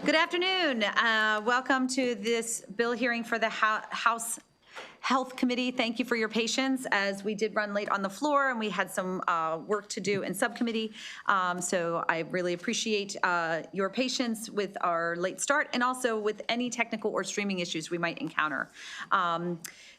Good afternoon. Welcome to this bill hearing for the House Health Committee. Thank you for your patience as we did run late on the floor and we had some work to do in subcommittee. So I really appreciate your patience with our late start and also with any technical or streaming issues we might encounter.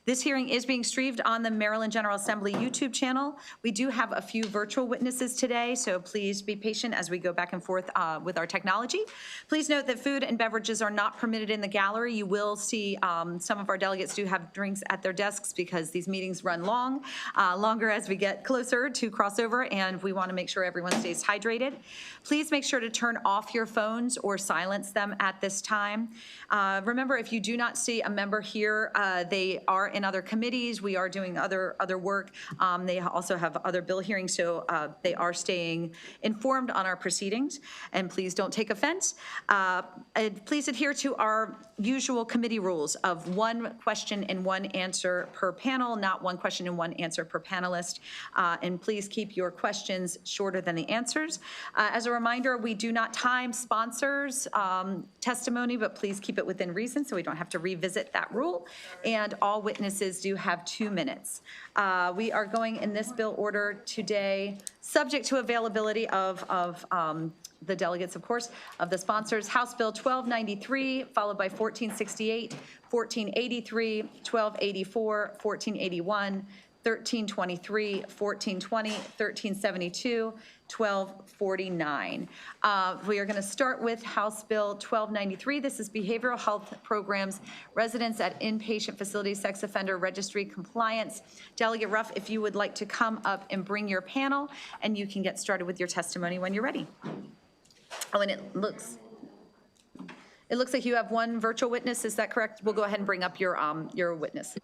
This hearing is being streamed on the Maryland General Assembly YouTube channel. We do have a few virtual witnesses today, so please be patient as we go back and forth with our technology. Please note that food and beverages are not permitted in the gallery. You will see some of our delegates do have drinks at their desks because these meetings run longer as we get closer to crossover, and we want to make sure everyone stays hydrated. Please make sure to turn off your phones or silence them at this time. Remember, if you do not see a member here, they are in other committees. We are doing other work. They also have other bill hearings, so they are staying informed on our proceedings. And please don't take offense. And please adhere to our usual committee rules of 1 question and 1 answer per panel, not 1 question and 1 answer per panelist. And please keep your questions shorter than the answers. As a reminder, we do not time sponsors' testimony, but please keep it within reason so we don't have to revisit that rule. And all witnesses do have 2 minutes. We are going in this bill order today, subject to availability of the delegates, of course, of the sponsors. House Bill 1293, followed by 1468, 1483, 1284, 1481, 1323, 1420, 1372, 1249. We are going to start with House Bill 1293. This is Behavioral Health Programs, Residents at Inpatient Facilities, Sex Offender Registry Compliance. Delegate Ruff, if you would like to come up and bring your panel, and you can get started with your testimony when you're ready. Oh, and it looks like you have 1 virtual witness. Is that correct? We'll go ahead and bring up your witness.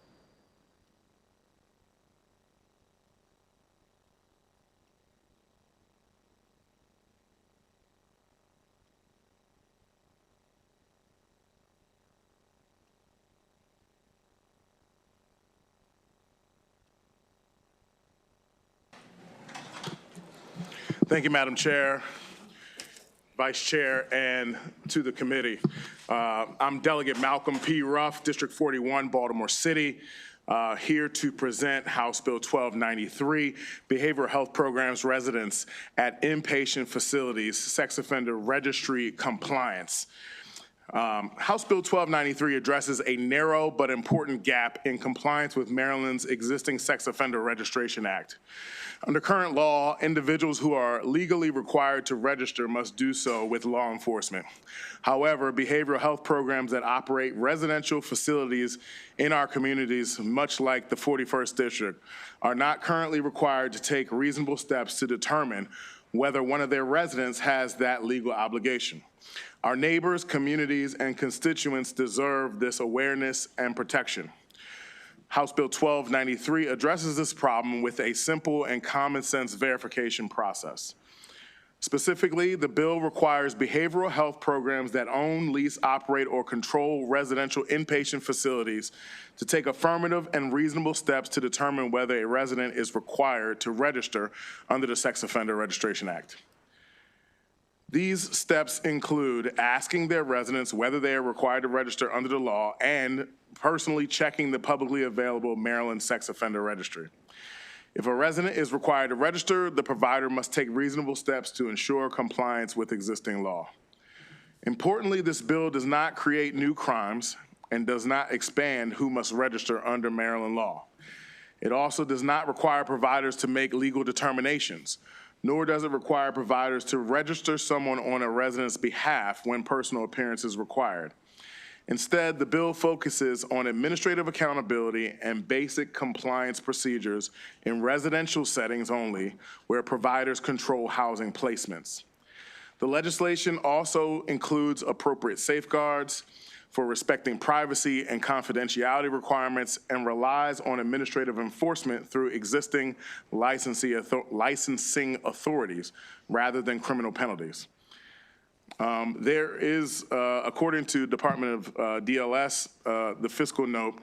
Thank you, Madam Chair, Vice Chair, and to the committee. I'm Delegate Malcolm P. Ruff, District 41, Baltimore City, here to present House Bill 1293, Behavioral Health Programs Residents at Inpatient Facilities, Sex Offender Registry Compliance. House Bill 1293 addresses a narrow but important gap in compliance with Maryland's existing Sex Offender Registration Act. Under current law, individuals who are legally required to register must do so with law enforcement. However, behavioral health programs that operate residential facilities in our communities, much like the 41st District, are not currently required to take reasonable steps to determine whether one of their residents has that legal obligation. Our neighbors, communities, and constituents deserve this awareness and protection. House Bill 1293 addresses this problem with a simple and common sense verification process. Specifically, the bill requires behavioral health programs that own, lease, operate, or control residential inpatient facilities to take affirmative and reasonable steps to determine whether a resident is required to register under the Sex Offender Registration Act. These steps include asking their residents whether they are required to register under the law and personally checking the publicly available Maryland Sex Offender Registry. If a resident is required to register, the provider must take reasonable steps to ensure compliance with existing law. Importantly, this bill does not create new crimes and does not expand who must register under Maryland law. It also does not require providers to make legal determinations, nor does it require providers to register someone on a resident's behalf when personal appearance is required. Instead, the bill focuses on administrative accountability and basic compliance procedures in residential settings only, where providers control housing placements. The legislation also includes appropriate safeguards for respecting privacy and confidentiality requirements and relies on administrative enforcement through existing licensing authorities rather than criminal penalties. There is, according to Department of DLS, the fiscal note,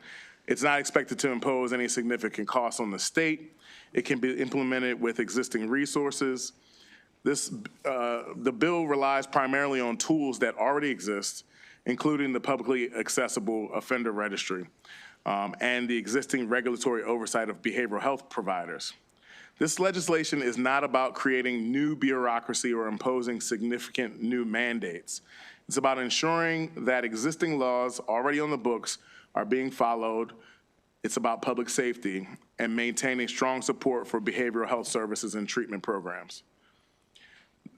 it's not expected to impose any significant costs on the state. It can be implemented with existing resources. The bill relies primarily on tools that already exist, including the publicly accessible offender registry and the existing regulatory oversight of behavioral health providers. This legislation is not about creating new bureaucracy or imposing significant new mandates. It's about ensuring that existing laws already on the books are being followed. It's about public safety and maintaining strong support for behavioral health services and treatment programs.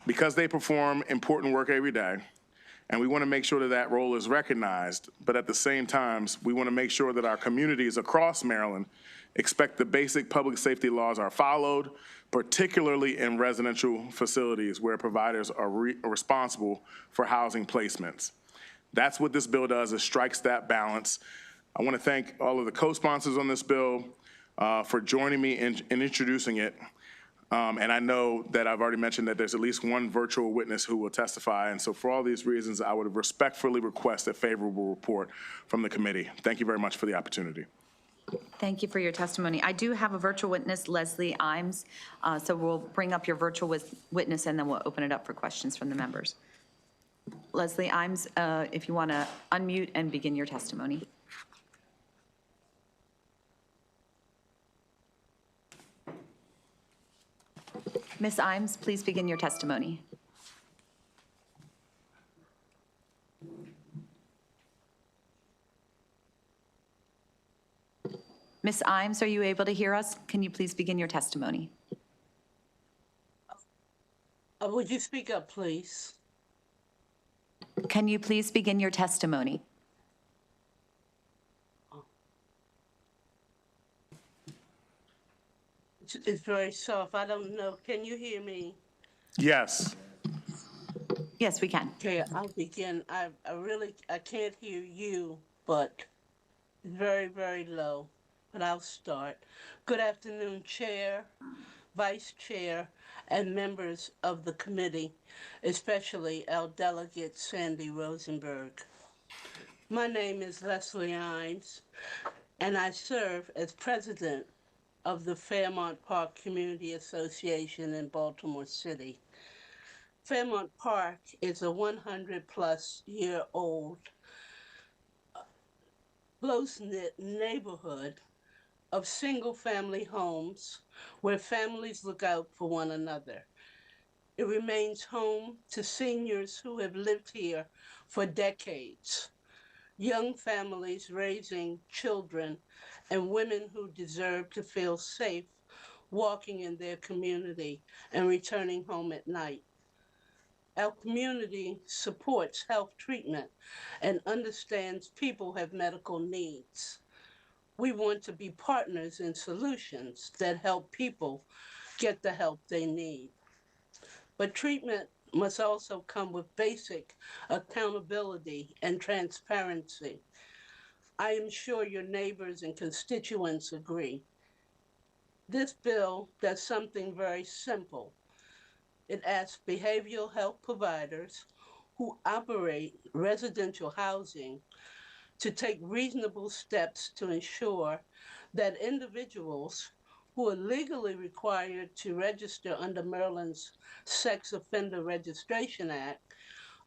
Because they perform important work every day, and we want to make sure that that role is recognized, but at the same time, we want to make sure that our communities across Maryland expect the basic public safety laws are followed, particularly in residential facilities where providers are responsible for housing placements. That's what this bill does, it strikes that balance. I want to thank all of the co-sponsors on this bill for joining me in introducing it. And I know that I've already mentioned that there's at least one virtual witness who will testify. And so for all these reasons, I would respectfully request a favorable report from the committee. Thank you very much for the opportunity. Thank you for your testimony. I do have a virtual witness, Leslie Imes, so we'll bring up your virtual witness and then we'll open it up for questions from the members. Leslie Imes, if you want to unmute and begin your testimony. Ms. Imes, please begin your testimony. Ms. Imes, are you able to hear us? Can you please begin your testimony? Would you speak up, please? Can you please begin your testimony? It's very soft. I don't know. Can you hear me? Yes. Yes, we can. Okay, I'll begin. I can't hear you, but it's very, very low. But I'll start. Good afternoon, Chair, Vice Chair, and members of the committee, especially our delegate, Sandy Rosenberg. My name is Leslie Imes, and I serve as president of the Fairmont Park Community Association in Baltimore City. Fairmont Park is a 100-plus-year-old close-knit neighborhood of single-family homes where families look out for one another. It remains home to seniors who have lived here for decades, young families raising children, and women who deserve to feel safe walking in their community and returning home at night. Our community supports health treatment and understands people have medical needs. We want to be partners in solutions that help people get the help they need. But treatment must also come with basic accountability and transparency. I am sure your neighbors and constituents agree. This bill does something very simple. It asks behavioral health providers who operate residential housing to take reasonable steps to ensure that individuals who are legally required to register under Maryland's Sex Offender Registration Act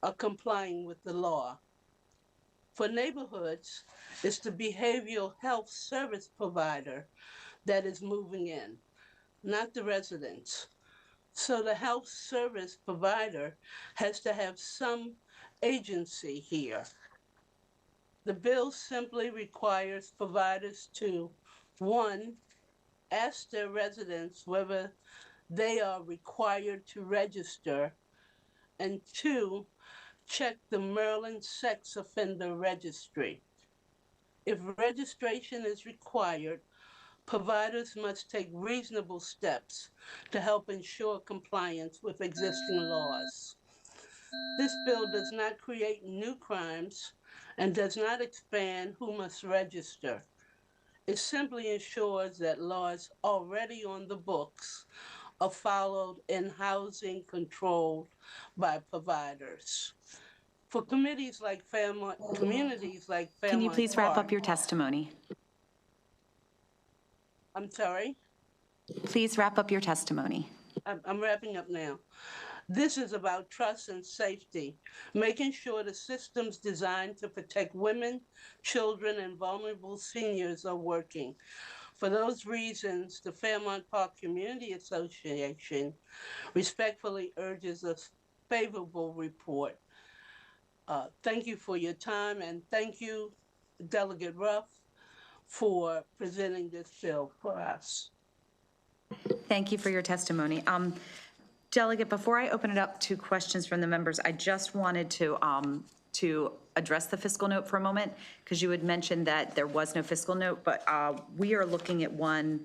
are complying with the law. For neighborhoods, it's the behavioral health service provider that is moving in, not the residents. So the health service provider has to have some agency here. The bill simply requires providers to, 1, ask their residents whether they are required to register, and 2, check the Maryland Sex Offender Registry. If registration is required, providers must take reasonable steps to help ensure compliance with existing laws. This bill does not create new crimes and does not expand who must register. It simply ensures that laws already on the books are followed in housing controlled by providers. For communities like Fairmont Can you please wrap up your testimony? I'm sorry? Please wrap up your testimony. I'm wrapping up now. This is about trust and safety, making sure the systems designed to protect women, children, and vulnerable seniors are working. For those reasons, the Fairmont Park Community Association respectfully urges a favorable report. Thank you for your time, and thank you, Delegate Ruff, for presenting this bill for us. Thank you for your testimony. Delegate, before I open it up to questions from the members, I just wanted to address the fiscal note for a moment, because you had mentioned that there was no fiscal note, but we are looking at one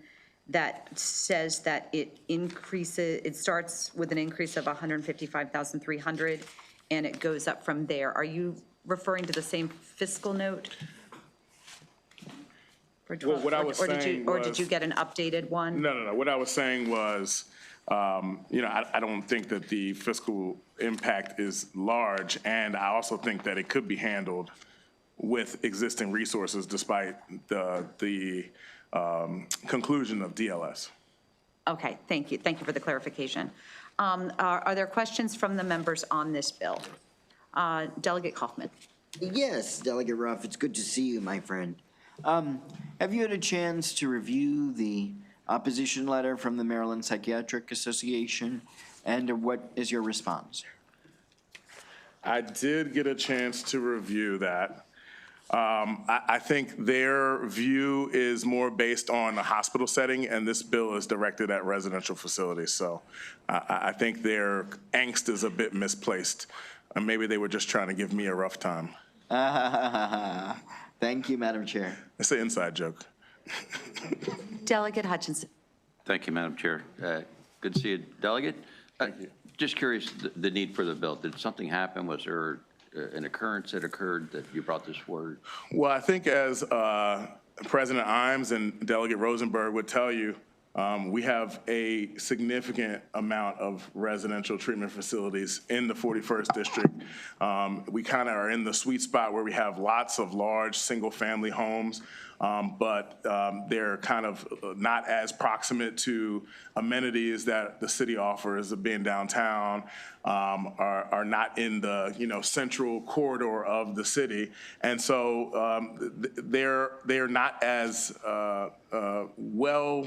that says that it increases, it starts with an increase of 155,300, and it goes up from there. Are you referring to the same fiscal note? For 12, Well, what I was saying or did you get an updated one? No. What I was saying was, I don't think that the fiscal impact is large, and I also think that it could be handled with existing resources despite the conclusion of DLS. Okay, thank you. Thank you for the clarification. Are there questions from the members on this bill? Delegate Kaufman. Yes, Delegate Ruff, it's good to see you, my friend. Have you had a chance to review the opposition letter from the Maryland Psychiatric Association, and what is your response? I did get a chance to review that. I think their view is more based on a hospital setting, and this bill is directed at residential facilities. So I think their angst is a bit misplaced. And maybe they were just trying to give me a rough time. Thank you, Madam Chair. It's an inside joke. Delegate Hutchinson. Thank you, Madam Chair. Good to see you, Delegate. Just curious, the need for the bill. Did something happen? Was there an occurrence that occurred that you brought this forward? Well, I think as President Imes and Delegate Rosenberg would tell you, we have a significant amount of residential treatment facilities in the 41st District. We kind of are in the sweet spot where we have lots of large single-family homes, but they're kind of not as proximate to amenities that the city offers of being downtown, are not in the central corridor of the city, and so they're not as well.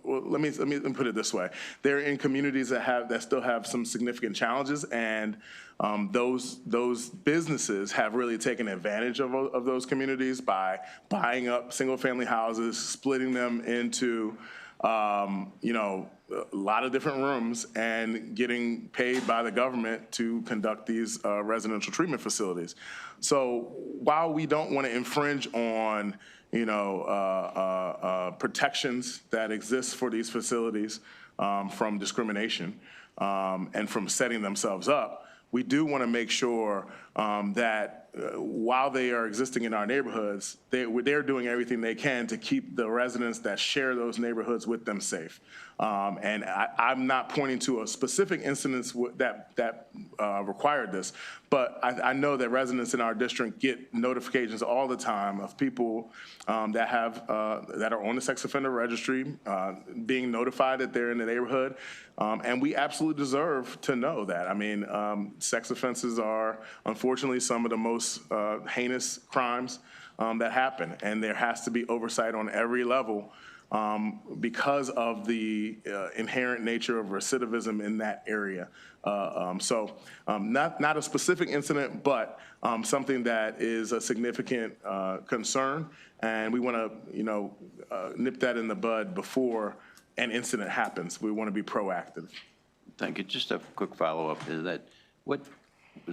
Well, let me put it this way: they're in communities that still have some significant challenges, and those businesses have really taken advantage of those communities by buying up single-family houses, splitting them into a lot of different rooms, and getting paid by the government to conduct these residential treatment facilities. So while we don't want to infringe on protections that exist for these facilities from discrimination and from setting themselves up, we do want to make sure that while they are existing in our neighborhoods, they're doing everything they can to keep the residents that share those neighborhoods with them safe. And I'm not pointing to a specific incident that required this, but I know that residents in our district get notifications all the time of people that are on the sex offender registry being notified that they're in the neighborhood. And we absolutely deserve to know that. I mean, sex offenses are unfortunately some of the most heinous crimes that happen, and there has to be oversight on every level because of the inherent nature of recidivism in that area. So not a specific incident, but something that is a significant concern, and we want to nip that in the bud before an incident happens. We want to be proactive. Thank you. Just a quick follow-up is that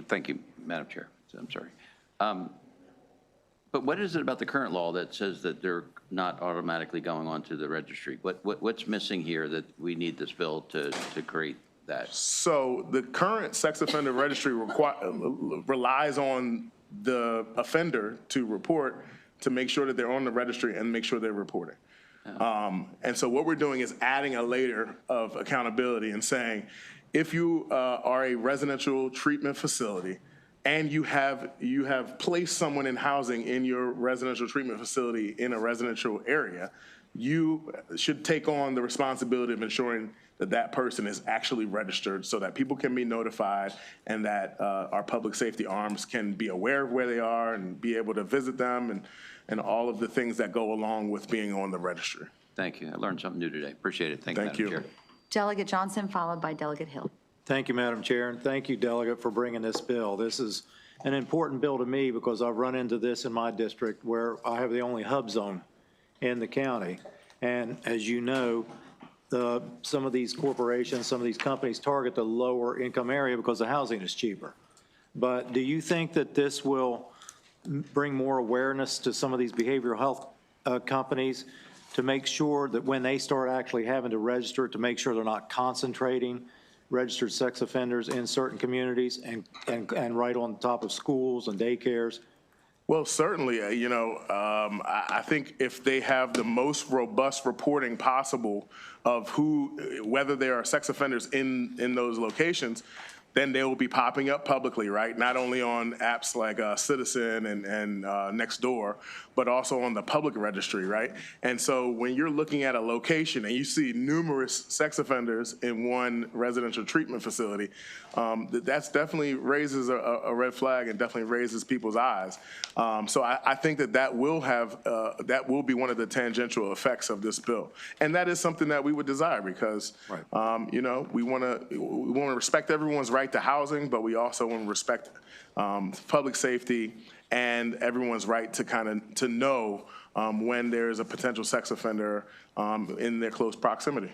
thank you, Madam Chair. I'm sorry. But what is it about the current law that says that they're not automatically going onto the registry? What's missing here that we need this bill to create that? So the current sex offender registry relies on the offender to report, to make sure that they're on the registry and make sure they're reporting. And so what we're doing is adding a layer of accountability and saying, if you are a residential treatment facility and you have placed someone in housing in your residential treatment facility in a residential area, you should take on the responsibility of ensuring that that person is actually registered so that people can be notified and that our public safety arms can be aware of where they are and be able to visit them and all of the things that go along with being on the registry. Thank you. I learned something new today. Appreciate it. Thank you, Thank Madam you. Chair. Delegate Johnson, followed by Delegate Hill. Thank you, Madam Chair, and thank you, Delegate, for bringing this bill. This is an important bill to me because I've run into this in my district where I have the only hub zone in the county. And as you know, some of these corporations, some of these companies target the lower income area because the housing is cheaper. But do you think that this will bring more awareness to some of these behavioral health companies to make sure that when they start actually having to register, to make sure they're not concentrating registered sex offenders in certain communities and right on top of schools and daycares? Well, certainly, I think if they have the most robust reporting possible of whether there are sex offenders in those locations, then they will be popping up publicly, right? Not only on apps like Citizen and Nextdoor, but also on the public registry, right? And so when you're looking at a location and you see numerous sex offenders in one residential treatment facility, that's definitely raises a red flag and definitely raises people's eyes. So I think that will be one of the tangential effects of this bill. And that is something that we would desire because, Right. we want to respect everyone's right to housing, but we also want to respect public safety and everyone's right to know when there's a potential sex offender in their close proximity.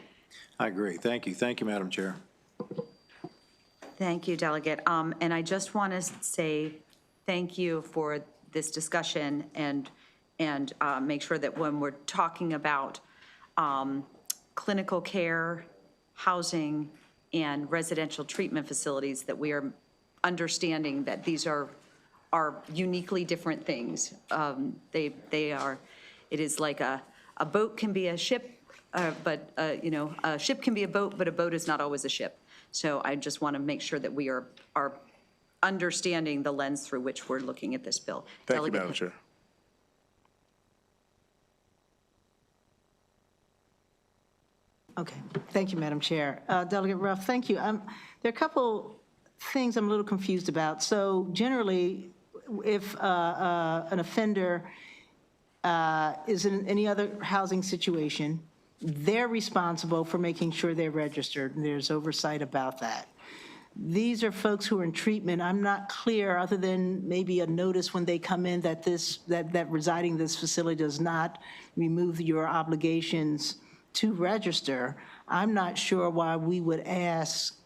I agree. Thank you. Thank you, Madam Chair. Thank you, Delegate. And I just want to say thank you for this discussion and make sure that when we're talking about clinical care, housing, and residential treatment facilities, that we are understanding that these are uniquely different things. They are, it is like a boat can be a ship, but, a ship can be a boat, but a boat is not always a ship. So I just want to make sure that we are understanding the lens through which we're looking at this bill. Thank you, Delegate Madam Chair. Okay, thank you, Madam Chair. Delegate Ruff, thank you. There are a couple things I'm a little confused about. So generally, if an offender is in any other housing situation, they're responsible for making sure they're registered, and there's oversight about that. These are folks who are in treatment. I'm not clear, other than maybe a notice when they come in that that residing in this facility does not remove your obligations to register. I'm not sure why we would ask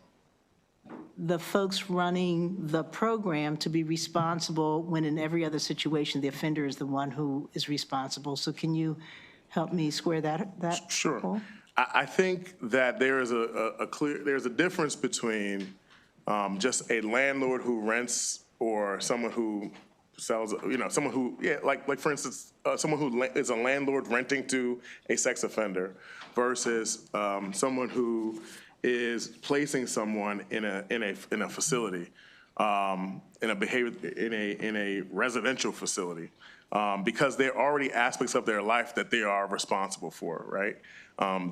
the folks running the program to be responsible when in every other situation, the offender is the one who is responsible. So can you help me square that? Sure. Paul? I think that there is there's a difference between just a landlord who rents or someone who sells, someone who, like for instance, someone who is a landlord renting to a sex offender versus someone who is placing someone in a facility, in a residential facility, because there are already aspects of their life that they are responsible for, right?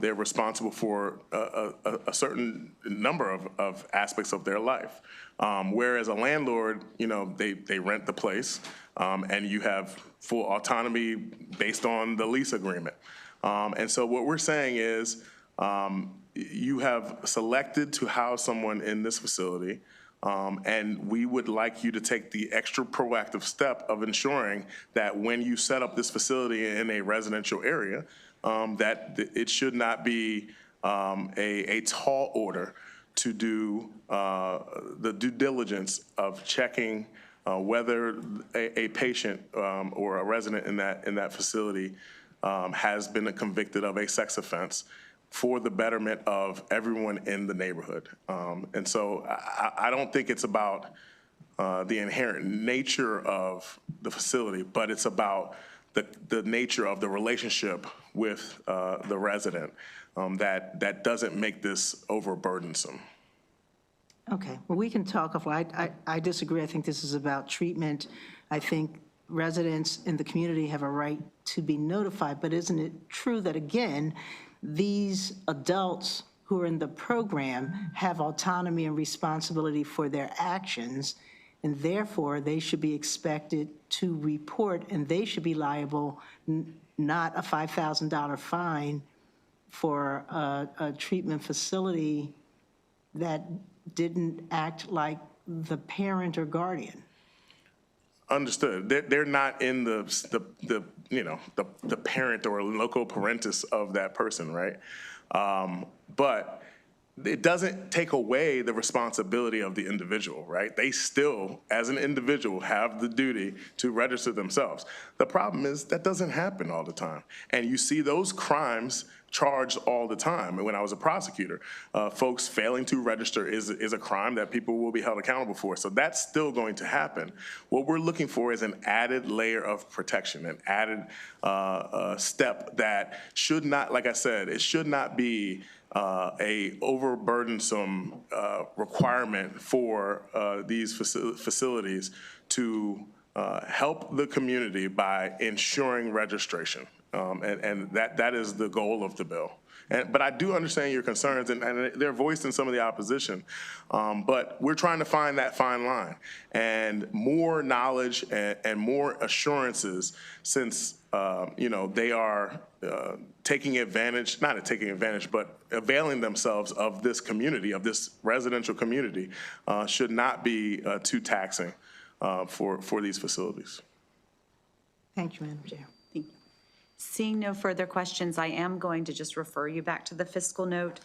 They're responsible for a certain number of aspects of their life. Whereas a landlord, they rent the place, and you have full autonomy based on the lease agreement. And so what we're saying is, you have selected to house someone in this facility, and we would like you to take the extra proactive step of ensuring that when you set up this facility in a residential area, that it should not be a tall order to do the due diligence of checking whether a patient or a resident in that facility has been convicted of a sex offense for the betterment of everyone in the neighborhood. And so I don't think it's about the inherent nature of the facility, but it's about the nature of the relationship with the resident that doesn't make this overburdensome. Okay, well, we can talk offline. I disagree. I think this is about treatment. I think residents in the community have a right to be notified, but isn't it true that, again, these adults who are in the program have autonomy and responsibility for their actions, and therefore they should be expected to report, and they should be liable, not a $5,000 fine for a treatment facility that didn't act like the parent or guardian. Understood. They're not in the parent or loco parentis of that person, right? But it doesn't take away the responsibility of the individual, right? They still, as an individual, have the duty to register themselves. The problem is that doesn't happen all the time. And you see those crimes charged all the time. And when I was a prosecutor, folks failing to register is a crime that people will be held accountable for. So that's still going to happen. What we're looking for is an added layer of protection, an added step that should not, like I said, it should not be a overburdensome requirement for these facilities to help the community by ensuring registration. And that is the goal of the bill. But I do understand your concerns, and they're voiced in some of the opposition. But we're trying to find that fine line. And more knowledge and more assurances, since they are taking advantage, not taking advantage, but availing themselves of this community, of this residential community, should not be too taxing for these facilities. Thank you, Madam Chair. Seeing no further questions, I am going to just refer you back to the fiscal note,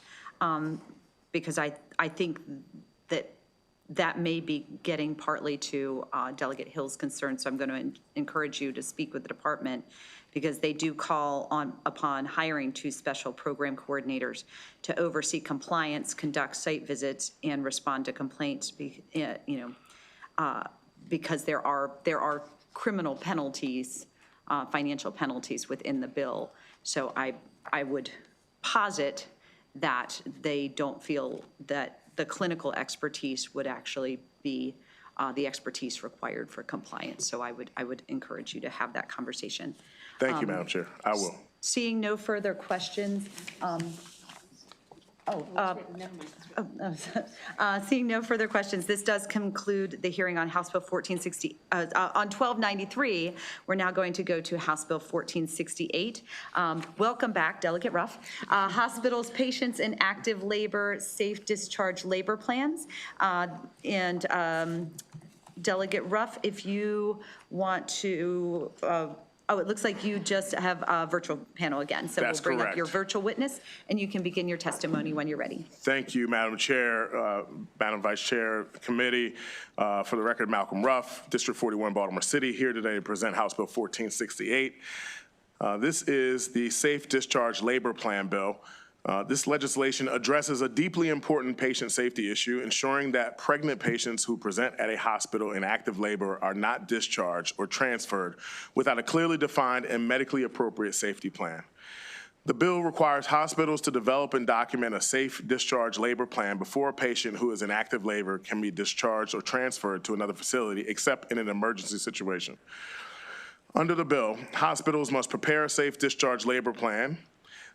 because I think that may be getting partly to Delegate Hill's concern. So I'm going to encourage you to speak with the department, because they do call upon hiring 2 special program coordinators to oversee compliance, conduct site visits, and respond to complaints. Because there are criminal penalties, financial penalties within the bill. So I would posit that they don't feel that the clinical expertise would actually be the expertise required for compliance. So I would encourage you to have that conversation. Thank you, Madam Chair. I will. Seeing no further questions, seeing no further questions, this does conclude the hearing on House Bill 1460. On 1293, we're now going to go to House Bill 1468. Welcome back, Delegate Ruff. Hospitals, patients in active labor, safe discharge labor plans. Delegate Ruff, if you want to, it looks like you just have a virtual panel again. So That's we'll bring correct. up your virtual witness, and you can begin your testimony when you're ready. Thank you, Madam Chair, Madam Vice Chair, Committee. For the record, Malcolm Ruff, District 41, Baltimore City, here today to present House Bill 1468. This is the Safe Discharge Labor Plan Bill. This legislation addresses a deeply important patient safety issue, ensuring that pregnant patients who present at a hospital in active labor are not discharged or transferred without a clearly defined and medically appropriate safety plan. The bill requires hospitals to develop and document a safe discharge labor plan before a patient who is in active labor can be discharged or transferred to another facility, except in an emergency situation. Under the bill, hospitals must prepare a safe discharge labor plan.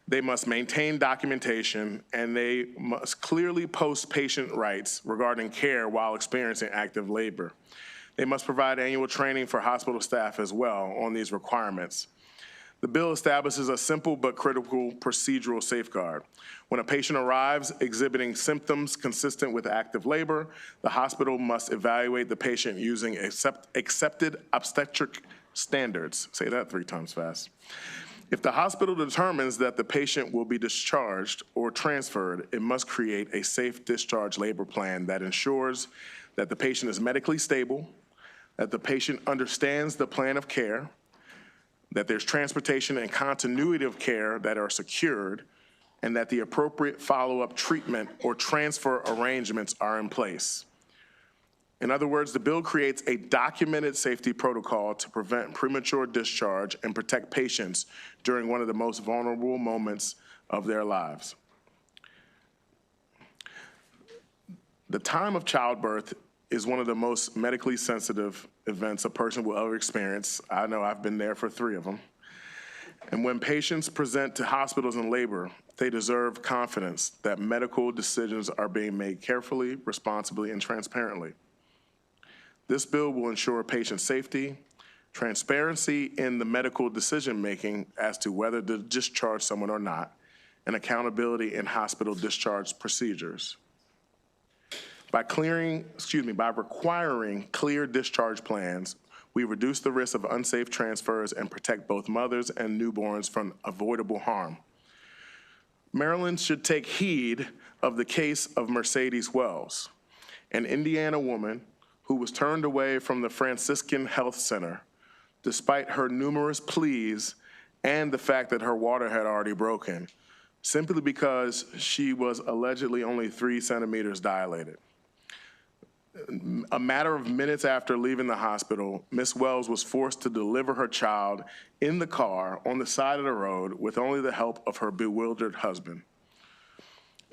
They must maintain documentation, and they must clearly post patient rights regarding care while experiencing active labor. They must provide annual training for hospital staff as well on these requirements. The bill establishes a simple but critical procedural safeguard. When a patient arrives exhibiting symptoms consistent with active labor, the hospital must evaluate the patient using accepted obstetric standards. Say that 3 times fast. If the hospital determines that the patient will be discharged or transferred, it must create a safe discharge labor plan that ensures that the patient is medically stable, that the patient understands the plan of care, that there's transportation and continuity of care that are secured, and that the appropriate follow-up treatment or transfer arrangements are in place. In other words, the bill creates a documented safety protocol to prevent premature discharge and protect patients during one of the most vulnerable moments of their lives. The time of childbirth is one of the most medically sensitive events a person will ever experience. I know I've been there for 3 of them. And when patients present to hospitals in labor, They deserve confidence that medical decisions are being made carefully, responsibly, and transparently. This bill will ensure patient safety, transparency in the medical decision-making as to whether to discharge someone or not, and accountability in hospital discharge procedures. By requiring clear discharge plans, we reduce the risk of unsafe transfers and protect both mothers and newborns from avoidable harm. Maryland should take heed of the case of Mercedes Wells, an Indiana woman who was turned away from the Franciscan Health Center despite her numerous pleas and the fact that her water had already broken, simply because she was allegedly only 3 centimeters dilated. A matter of minutes after leaving the hospital, Ms. Wells was forced to deliver her child in the car on the side of the road with only the help of her bewildered husband.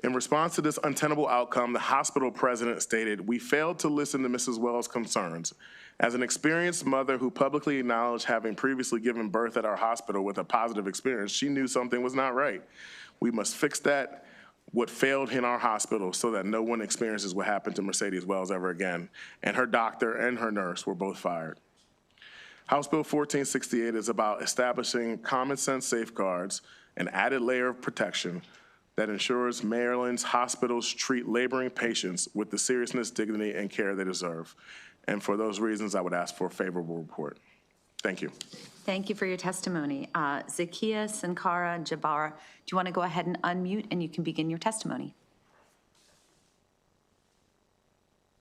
In response to this untenable outcome, the hospital president stated, "We failed to listen to Mrs. Wells' concerns. As an experienced mother who publicly acknowledged having previously given birth at our hospital with a positive experience, she knew something was not right. We must fix what failed in our hospital so that no one experiences what happened to Mercedes Wells ever again." And her doctor and her nurse were both fired. House Bill 1468 is about establishing common sense safeguards, an added layer of protection that ensures Maryland's hospitals treat laboring patients with the seriousness, dignity, and care they deserve. And for those reasons, I would ask for a favorable report. Thank you. Thank you for your testimony. Zakia Sankara Jabara, do you want to go ahead and unmute and you can begin your testimony?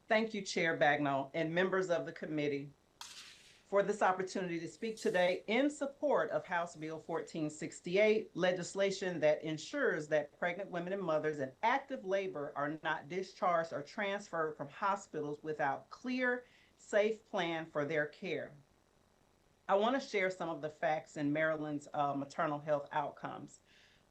Thank you, Chair Bagnall and members of the committee for this opportunity to speak today in support of House Bill 1468, legislation that ensures that pregnant women and mothers in active labor are not discharged or transferred from hospitals without clear, safe plan for their care. I want to share some of the facts in Maryland's maternal health outcomes.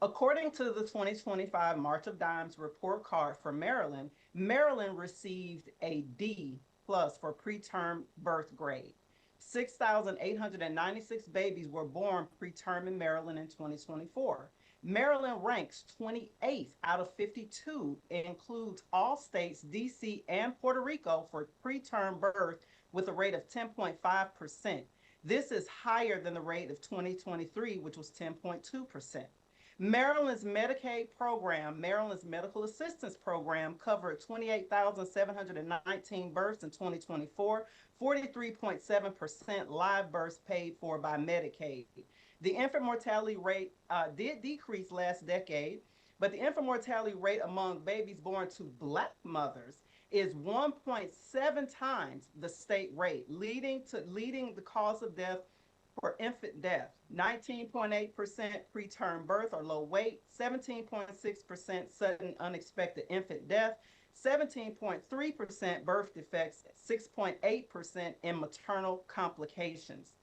According to the 2025 March of Dimes report card for Maryland, Maryland received a D+ for preterm birth grade. 6,896 babies were born preterm in Maryland in 2024. Maryland ranks 28th out of 52. It includes all states, DC, and Puerto Rico for preterm birth with a rate of 10.5%. This is higher than the rate of 2023, which was 10.2%. Maryland's Medicaid program, Maryland's Medical Assistance Program, covered 28,719 births in 2024, 43.7% live births paid for by Medicaid. The infant mortality rate did decrease last decade, but the infant mortality rate among babies born to Black mothers is 1.7 times the state rate, leading the cause of death for infant death, 19.8% preterm birth or low weight, 17.6% sudden unexpected infant death, 17.3% birth defects, 6.8% in maternal complications.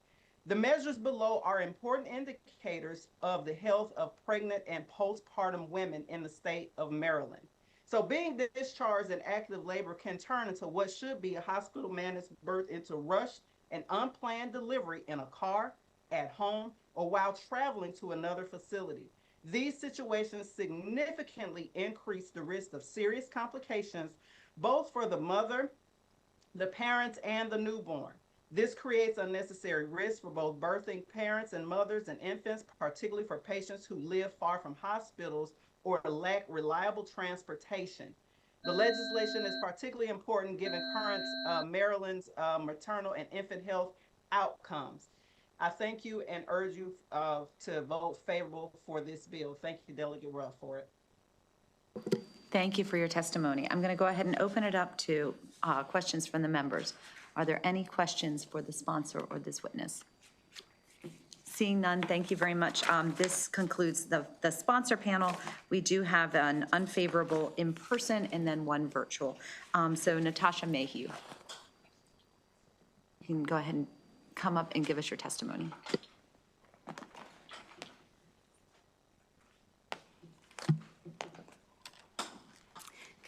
The measures below are important indicators of the health of pregnant and postpartum women in the state of Maryland. So being discharged in active labor can turn into what should be a hospital-managed birth into rushed and unplanned delivery in a car, at home, or while traveling to another facility. These situations significantly increase the risk of serious complications, both for the mother, the parents, and the newborn. This creates unnecessary risk for both birthing parents and mothers and infants, particularly for patients who live far from hospitals or lack reliable transportation. The legislation is particularly important given current Maryland's maternal and infant health outcomes. I thank you and urge you to vote favorable for this bill. Thank you, Delegate Ruff, for it. Thank you for your testimony. I'm going to go ahead and open it up to questions from the members. Are there any questions for the sponsor or this witness? Seeing none, thank you very much. This concludes the sponsor panel. We do have an unfavorable in person and then one virtual. So Natasha Mayhew, you can go ahead and come up and give us your testimony.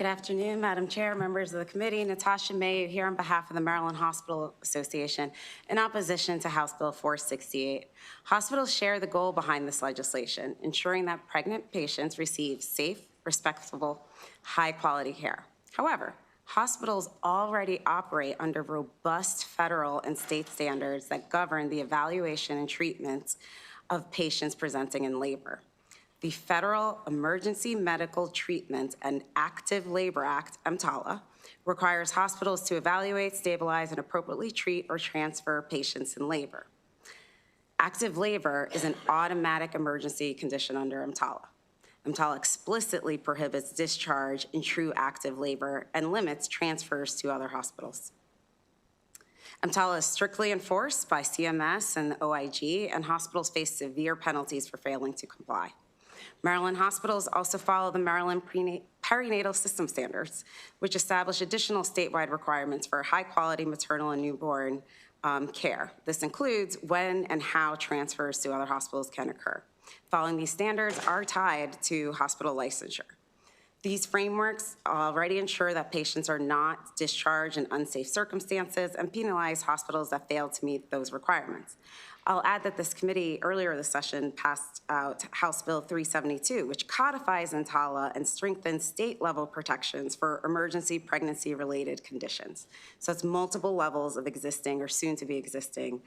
Good afternoon, Madam Chair, members of the committee. Natasha Mayu here on behalf of the Maryland Hospital Association in opposition to House Bill 468. Hospitals share the goal behind this legislation, ensuring that pregnant patients receive safe, respectable, high-quality care. However, hospitals already operate under robust federal and state standards that govern the evaluation and treatment of patients presenting in labor. The Federal Emergency Medical Treatment and Active Labor Act, EMTALA, requires hospitals to evaluate, stabilize, and appropriately treat or transfer patients in labor. Active labor is an automatic emergency condition under EMTALA. EMTALA explicitly prohibits discharge in true active labor and limits transfers to other hospitals. EMTALA is strictly enforced by CMS and OIG, and hospitals face severe penalties for failing to comply. Maryland hospitals also follow the Maryland Perinatal System Standards, which establish additional statewide requirements for high-quality maternal and newborn care. This includes when and how transfers to other hospitals can occur. Following these standards are tied to hospital licensure. These frameworks already ensure that patients are not discharged in unsafe circumstances and penalize hospitals that fail to meet those requirements. I'll add that this committee earlier this session passed out House Bill 372, which codifies EMTALA and strengthens state-level protections for emergency pregnancy-related conditions. So it's multiple levels of existing or soon-to-be existing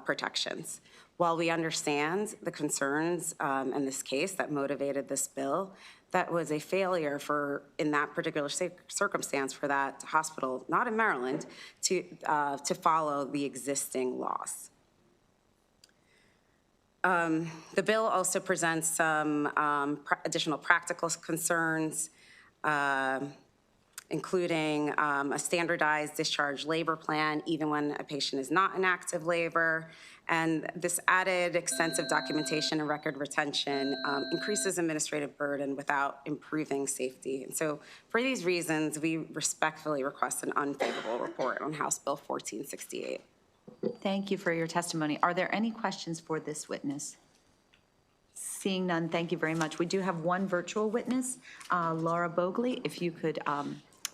protections. While we understand the concerns in this case that motivated this bill, that was a failure in that particular circumstance for that hospital, not in Maryland, to follow the existing laws. The bill also presents some additional practical concerns, including a standardized discharge labor plan, even when a patient is not in active labor. And this added extensive documentation and record retention increases administrative burden without improving safety. And so for these reasons, we respectfully request an unfavorable report on House Bill 1468. Thank you for your testimony. Are there any questions for this witness? Seeing none, thank you very much. We do have one virtual witness, Laura Bogley. If you could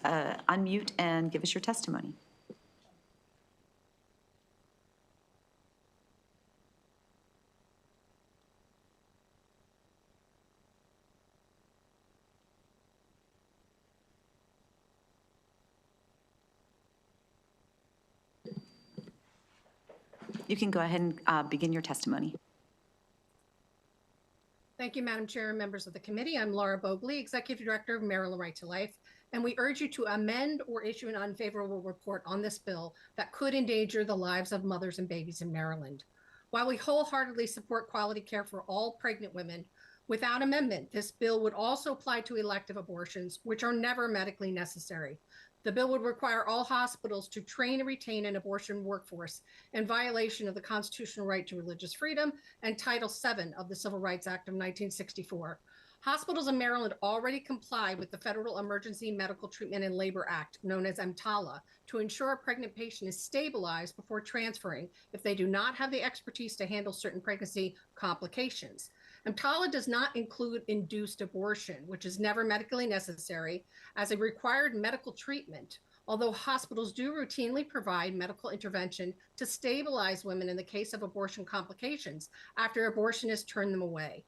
unmute and give us your testimony. You can go ahead and begin your testimony. Thank you, Madam Chair and members of the committee. I'm Laura Bogley, Executive Director of Maryland Right to Life, and we urge you to amend or issue an unfavorable report on this bill that could endanger the lives of mothers and babies in Maryland. While we wholeheartedly support quality care for all pregnant women, without amendment, this bill would also apply to elective abortions, which are never medically necessary. The bill would require all hospitals to train and retain an abortion workforce in violation of the constitutional right to religious freedom and Title VII of the Civil Rights Act of 1964. Hospitals in Maryland already comply with the Federal Emergency Medical Treatment and Labor Act, known as EMTALA, to ensure a pregnant patient is stabilized before transferring if they do not have the expertise to handle certain pregnancy complications. EMTALA does not include induced abortion, which is never medically necessary, as a required medical treatment, although hospitals do routinely provide medical intervention to stabilize women in the case of abortion complications after abortionists turn them away.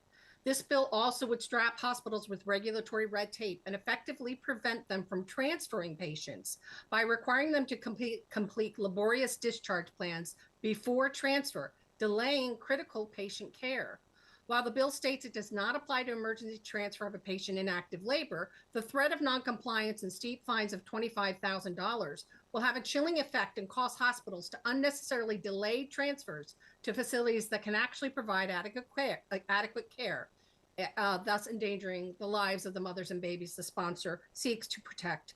This bill also would strap hospitals with regulatory red tape and effectively prevent them from transferring patients by requiring them to complete laborious discharge plans before transfer, delaying critical patient care. While the bill states it does not apply to emergency transfer of a patient in active labor, the threat of noncompliance and steep fines of $25,000 will have a chilling effect and cause hospitals to unnecessarily delay transfers to facilities that can actually provide adequate care, thus endangering the lives of the mothers and babies the sponsor seeks to protect.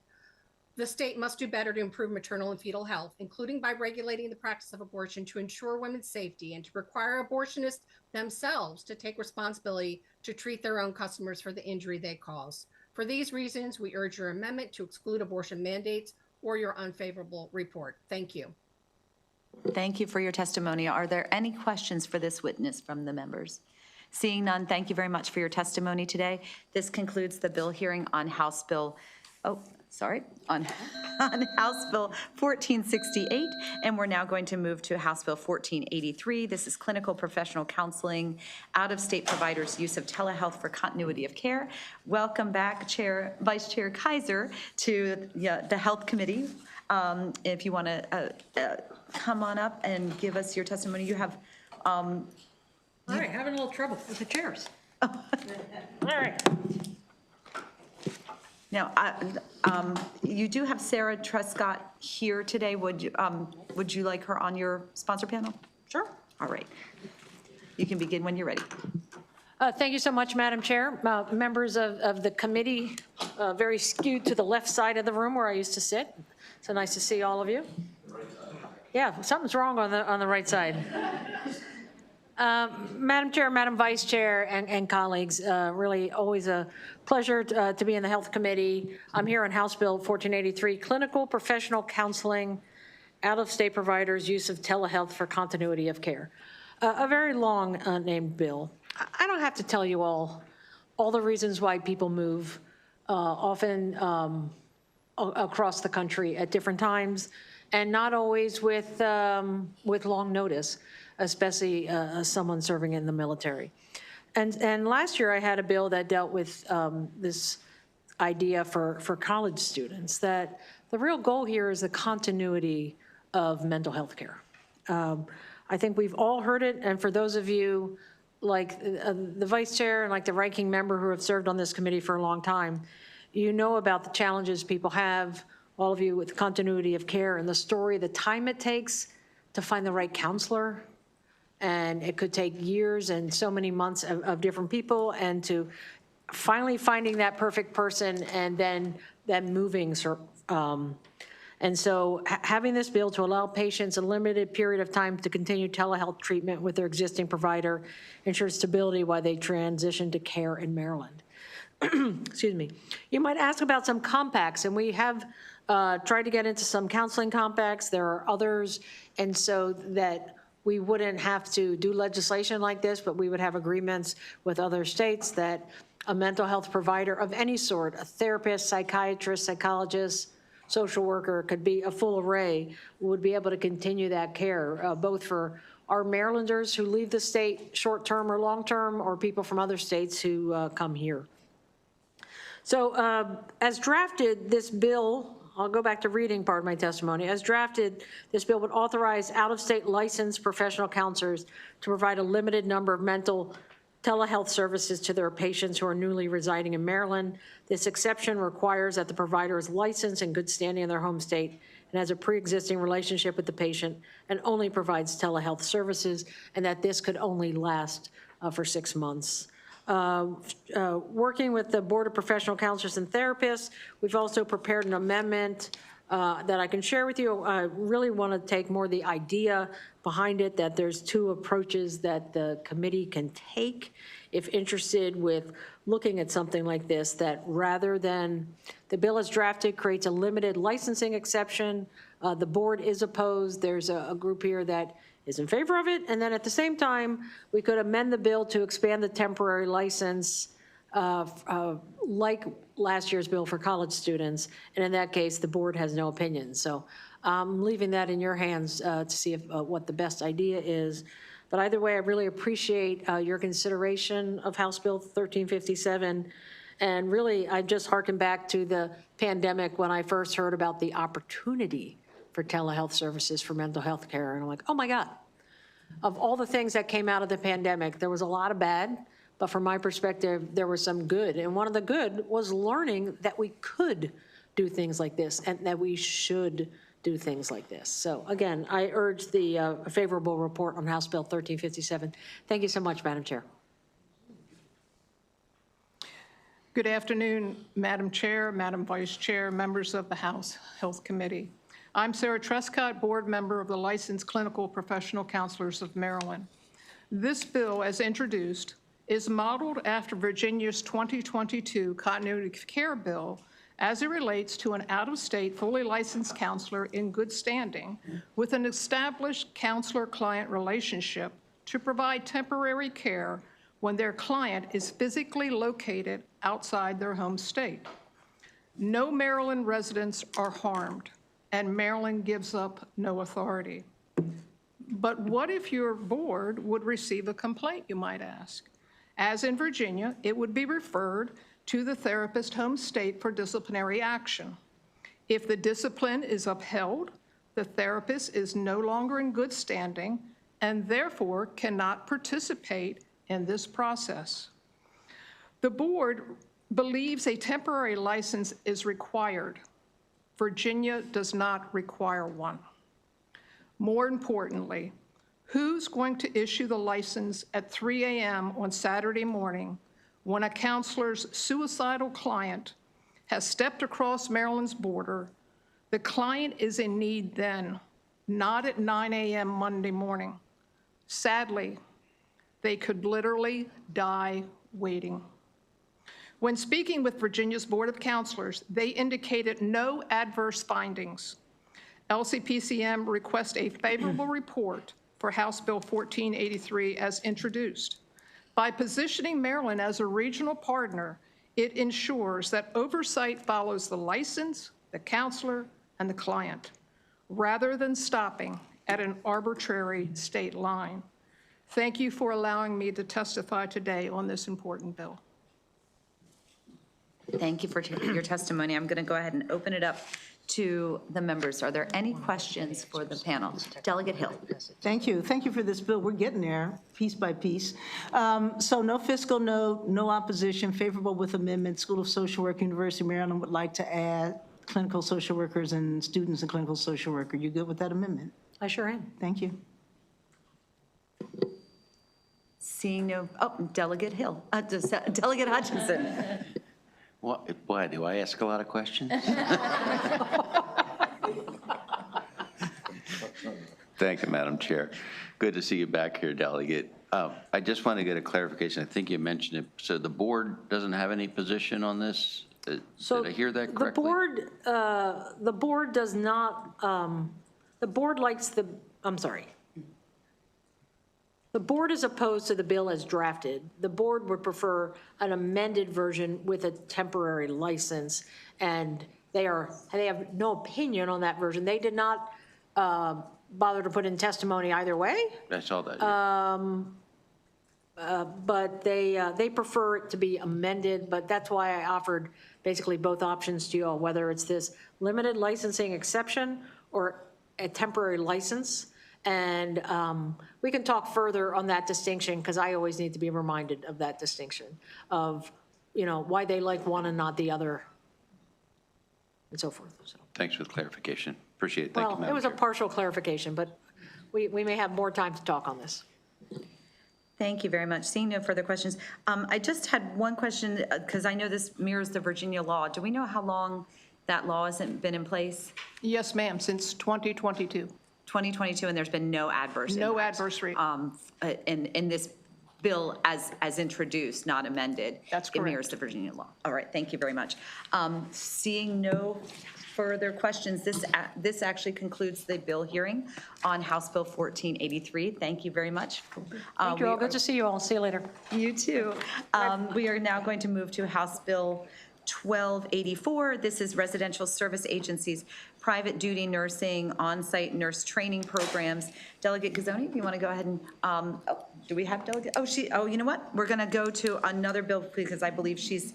The state must do better to improve maternal and fetal health, including by regulating the practice of abortion to ensure women's safety and to require abortionists themselves to take responsibility to treat their own customers for the injury they cause. For these reasons, we urge your amendment to exclude abortion mandates or your unfavorable report. Thank you. Thank you for your testimony. Are there any questions for this witness from the members? Seeing none, thank you very much for your testimony today. This concludes the bill hearing on House Bill sorry, on House Bill 1468, and we're now going to move to House Bill 1483. This is clinical professional counseling, out-of-state providers' use of telehealth for continuity of care. Welcome back, Vice Chair Kaiser, to the Health Committee. If you want to come on up and give us your testimony, you have. All right, having a little trouble with the chairs. All right. Now, you do have Sarah Trescott here today. Would you like her on your sponsor panel? Sure. All right. You can begin when you're ready. Thank you so much, Madam Chair. Members of the committee, very skewed to the left side of the room where I used to sit. So nice to see all of you. Yeah, something's wrong on the right side. Madam Chair, Madam Vice Chair, and colleagues, really always a pleasure to be in the Health Committee. I'm here on House Bill 1483, Clinical Professional Counseling, Out-of-State Providers' Use of Telehealth for Continuity of Care. A very long named bill. I don't have to tell you all the reasons why people move, often across the country at different times, and not always with long notice, especially someone serving in the military. And last year I had a bill that dealt with this idea for college students, that the real goal here is the continuity of mental health care. I think we've all heard it, and for those of you like the vice chair and like the ranking member who have served on this committee for a long time, you know about the challenges people have, all of you, with continuity of care and the story, the time it takes to find the right counselor. And it could take years and so many months of different people, and to finally finding that perfect person and then moving. And so having this bill to allow patients a limited period of time to continue telehealth treatment with their existing provider ensures stability while they transition to care in Maryland. Excuse me. You might ask about some compacts, and we have tried to get into some counseling compacts. There are others, and so that we wouldn't have to do legislation like this, but we would have agreements with other states that a mental health provider of any sort, a therapist, psychiatrist, psychologist, social worker, could be a full array, would be able to continue that care, both for our Marylanders who leave the state short-term or long-term, or people from other states who come here. So as drafted, this bill, I'll go back to reading part of my testimony. As drafted, this bill would authorize out-of-state licensed professional counselors to provide a limited number of mental telehealth services to their patients who are newly residing in Maryland. This exception requires that the provider is licensed in good standing in their home state and has a pre-existing relationship with the patient and only provides telehealth services, and that this could only last for 6 months. Working with the Board of Professional Counselors and Therapists, we've also prepared an amendment that I can share with you. I really want to take more the idea behind it, that there's two approaches that the committee can take if interested with looking at something like this, that rather than the bill as drafted creates a limited licensing exception. The board is opposed. There's a group here that is in favor of it, and then at the same time, we could amend the bill to expand the temporary license like last year's bill for college students, and in that case, the board has no opinion. So I'm leaving that in your hands to see what the best idea is. But either way, I really appreciate your consideration of House Bill 1357, and really, I just harken back to the pandemic when I first heard about the opportunity for telehealth services for mental health care. And I'm like, oh my God, of all the things that came out of the pandemic, there was a lot of bad, but from my perspective, there was some good. And one of the good was learning that we could do things like this and that we should do things like this. So again, I urge the favorable report on House Bill 1357. Thank you so much, Madam Chair. Good afternoon, Madam Chair, Madam Vice Chair, members of the House Health Committee. I'm Sarah Trescott, board member of the Licensed Clinical Professional Counselors of Maryland. This bill, as introduced, is modeled after Virginia's 2022 Continuity of Care Bill as it relates to an out-of-state, fully licensed counselor in good standing with an established counselor-client relationship to provide temporary care when their client is physically located outside their home state. No Maryland residents are harmed, and Maryland gives up no authority. But what if your board would receive a complaint, you might ask? As in Virginia, it would be referred to the therapist home state for disciplinary action. If the discipline is upheld, the therapist is no longer in good standing and therefore cannot participate in this process. The board believes a temporary license is required. Virginia does not require one. More importantly, who's going to issue the license at 3 a.m. on Saturday morning when a counselor's suicidal client has stepped across Maryland's border? The client is in need then, not at 9 a.m. Monday morning. Sadly, they could literally die waiting. When speaking with Virginia's Board of Counselors, they indicated no adverse findings. LCPCM requests a favorable report for House Bill 1483 as introduced. By positioning Maryland as a regional partner, it ensures that oversight follows the license, the counselor, and the client, rather than stopping at an arbitrary state line. Thank you for allowing me to testify today on this important bill. Thank you for your testimony. I'm going to go ahead and open it up to the members. Are there any questions for the panel? Delegate Hill. Thank you. Thank you for this bill. We're getting there, piece by piece. So no fiscal note, no opposition, favorable with amendment. School of Social Work, University of Maryland would like to add clinical social workers and students in clinical social work. Are you good with that amendment? I sure am. Thank you. Seeing no, Delegate Hill, Delegate Hutchinson. Why, do I ask a lot of questions? Thank you, Madam Chair. Good to see you back here, Delegate. I just want to get a clarification. I think you mentioned it. So the board doesn't have any position on this? Did I hear that correctly? The board does not, the board likes the, I'm sorry. The board is opposed to the bill as drafted. The board would prefer an amended version with a temporary license, and they have no opinion on that version. They did not bother to put in testimony either way. I saw that. But they prefer it to be amended, but that's why I offered basically both options to you all, whether it's this limited licensing exception or a temporary license. And we can talk further on that distinction, because I always need to be reminded of that distinction of, why they like one and not the other, and so forth. So. Thanks for the clarification. Appreciate it. Thank you, Madam Chair. It was a partial clarification, but we may have more time to talk on this. Thank you very much. Seeing no further questions, I just had one question, because I know this mirrors the Virginia law. Do we know how long that law hasn't been in place? Yes, ma'am, since 2022. 2022, and there's been no adverse No impact, adverse rate. in this bill as introduced, not amended. That's It mirrors correct. the Virginia law. All right, thank you very much. Seeing no further questions, this actually concludes the bill hearing on House Bill 1483. Thank you very much. Thank you all. Good to see you all. See you later. You too. We are now going to move to House Bill 1284. This is residential service agencies, private duty nursing, on-site nurse training programs. Delegate Gazzoni, if you want to go ahead and, do we have delegate? You know what? We're going to go to another bill because I believe she's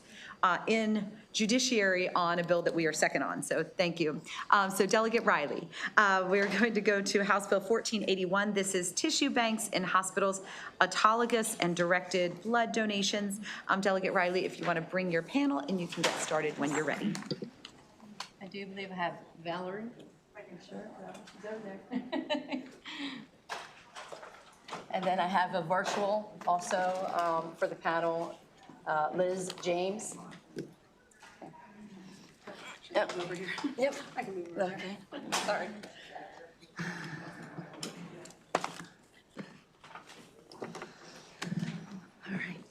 in judiciary on a bill that we are second on, so thank you. So Delegate Riley, we're going to go to House Bill 1481. This is tissue banks in hospitals, autologous and directed blood donations. Delegate Riley, if you want to bring your panel, and you can get started when you're ready. I do believe I have Valerie. Sure, she's over there. And then I have a virtual also for the panel, Liz James. Yep. Over here. Yep. I can move over. Okay. Sorry. All right.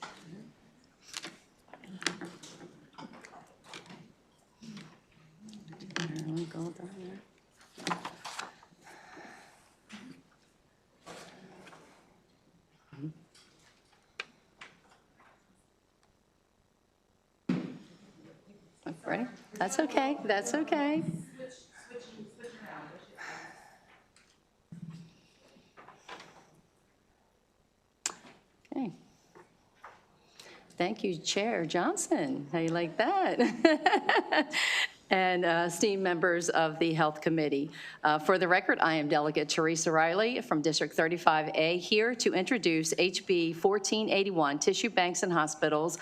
Go down here. Ready? That's okay, that's okay. Okay. Thank you, Chair Johnson. How you like that? And esteemed members of the Health Committee. For the record, I am Delegate Teresa Riley from District 35A, here to introduce HB 1481, Tissue Banks and Hospitals,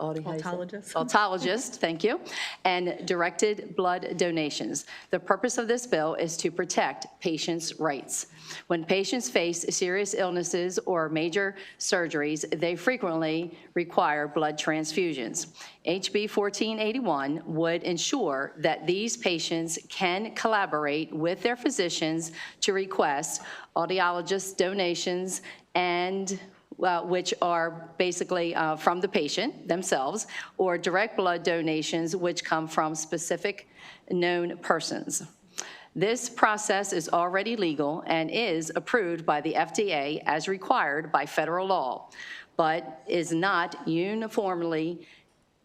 Autologist, thank you, and directed blood donations. The purpose of this bill is to protect patients' rights. When patients face serious illnesses or major surgeries, they frequently require blood transfusions. HB 1481 would ensure that these patients can collaborate with their physicians to request autologous donations and which are basically from the patient themselves, or direct blood donations which come from specific known persons. This process is already legal and is approved by the FDA as required by federal law, but is not uniformly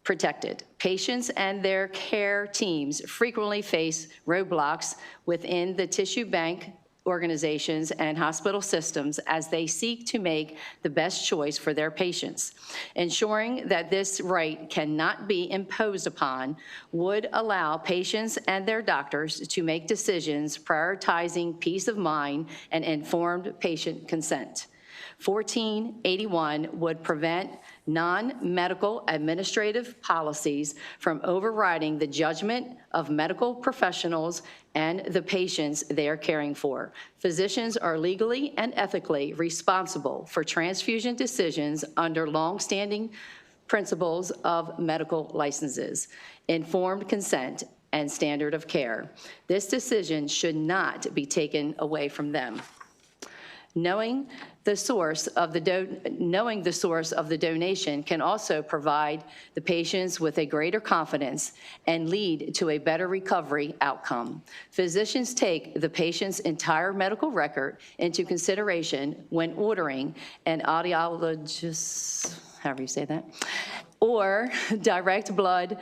protected. Patients and their care teams frequently face roadblocks within the tissue bank organizations and hospital systems as they seek to make the best choice for their patients. Ensuring that this right cannot be imposed upon would allow patients and their doctors to make decisions prioritizing peace of mind and informed patient consent. 1481 would prevent non-medical administrative policies from overriding the judgment of medical professionals and the patients they are caring for. Physicians are legally and ethically responsible for transfusion decisions under longstanding principles of medical licenses, informed consent, and standard of care. This decision should not be taken away from them. Knowing the source of the donation can also provide the patients with a greater confidence and lead to a better recovery outcome. Physicians take the patient's entire medical record into consideration when ordering an autologous, however you say that, or direct blood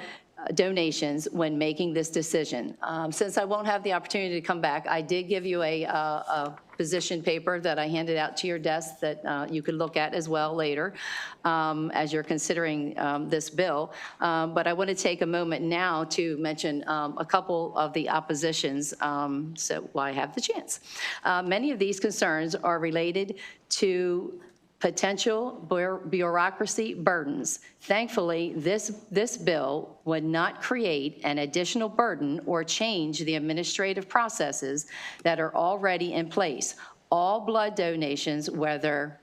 donations when making this decision. Since I won't have the opportunity to come back, I did give you a position paper that I handed out to your desk that you could look at as well later as you're considering this bill. But I want to take a moment now to mention a couple of the oppositions, so while I have the chance. Many of these concerns are related to potential bureaucracy burdens. Thankfully, this bill would not create an additional burden or change the administrative processes that are already in place. All blood donations, whether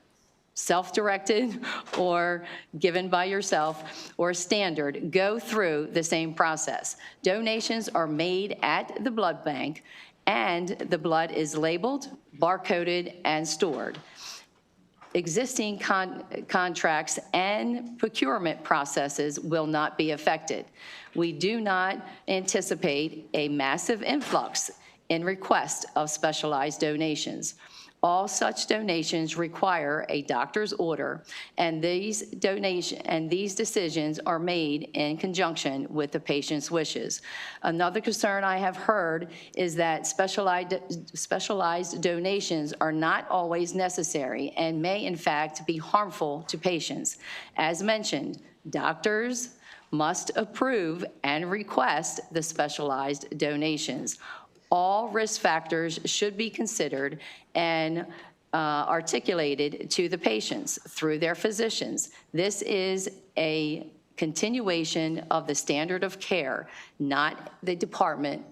self-directed or given by yourself or standard, go through the same process. Donations are made at the blood bank, and the blood is labeled, barcoded, and stored. Existing contracts and procurement processes will not be affected. We do not anticipate a massive influx in requests of specialized donations. All such donations require a doctor's order, and these decisions are made in conjunction with the patient's wishes. Another concern I have heard is that specialized donations are not always necessary and may in fact be harmful to patients. As mentioned, doctors must approve and request the specialized donations. All risk factors should be considered and articulated to the patients through their physicians. This is a continuation of the standard of care, not the department's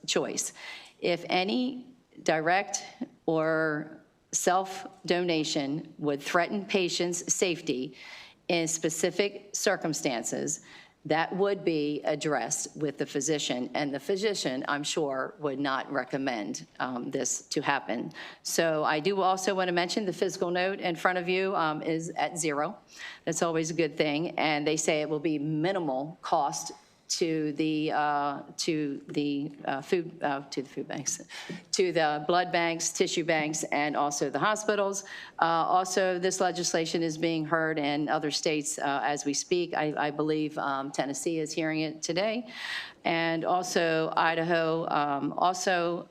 choice. If any direct or self-donation would threaten patients' safety in specific circumstances, that would be addressed with the physician, and the physician, I'm sure, would not recommend this to happen. So I do also want to mention the physical note in front of you is at 0. That's always a good thing, and they say it will be minimal cost to the food banks, to the blood banks, tissue banks, and also the hospitals. Also, this legislation is being heard in other states as we speak. I believe Tennessee is hearing it today. And also Idaho also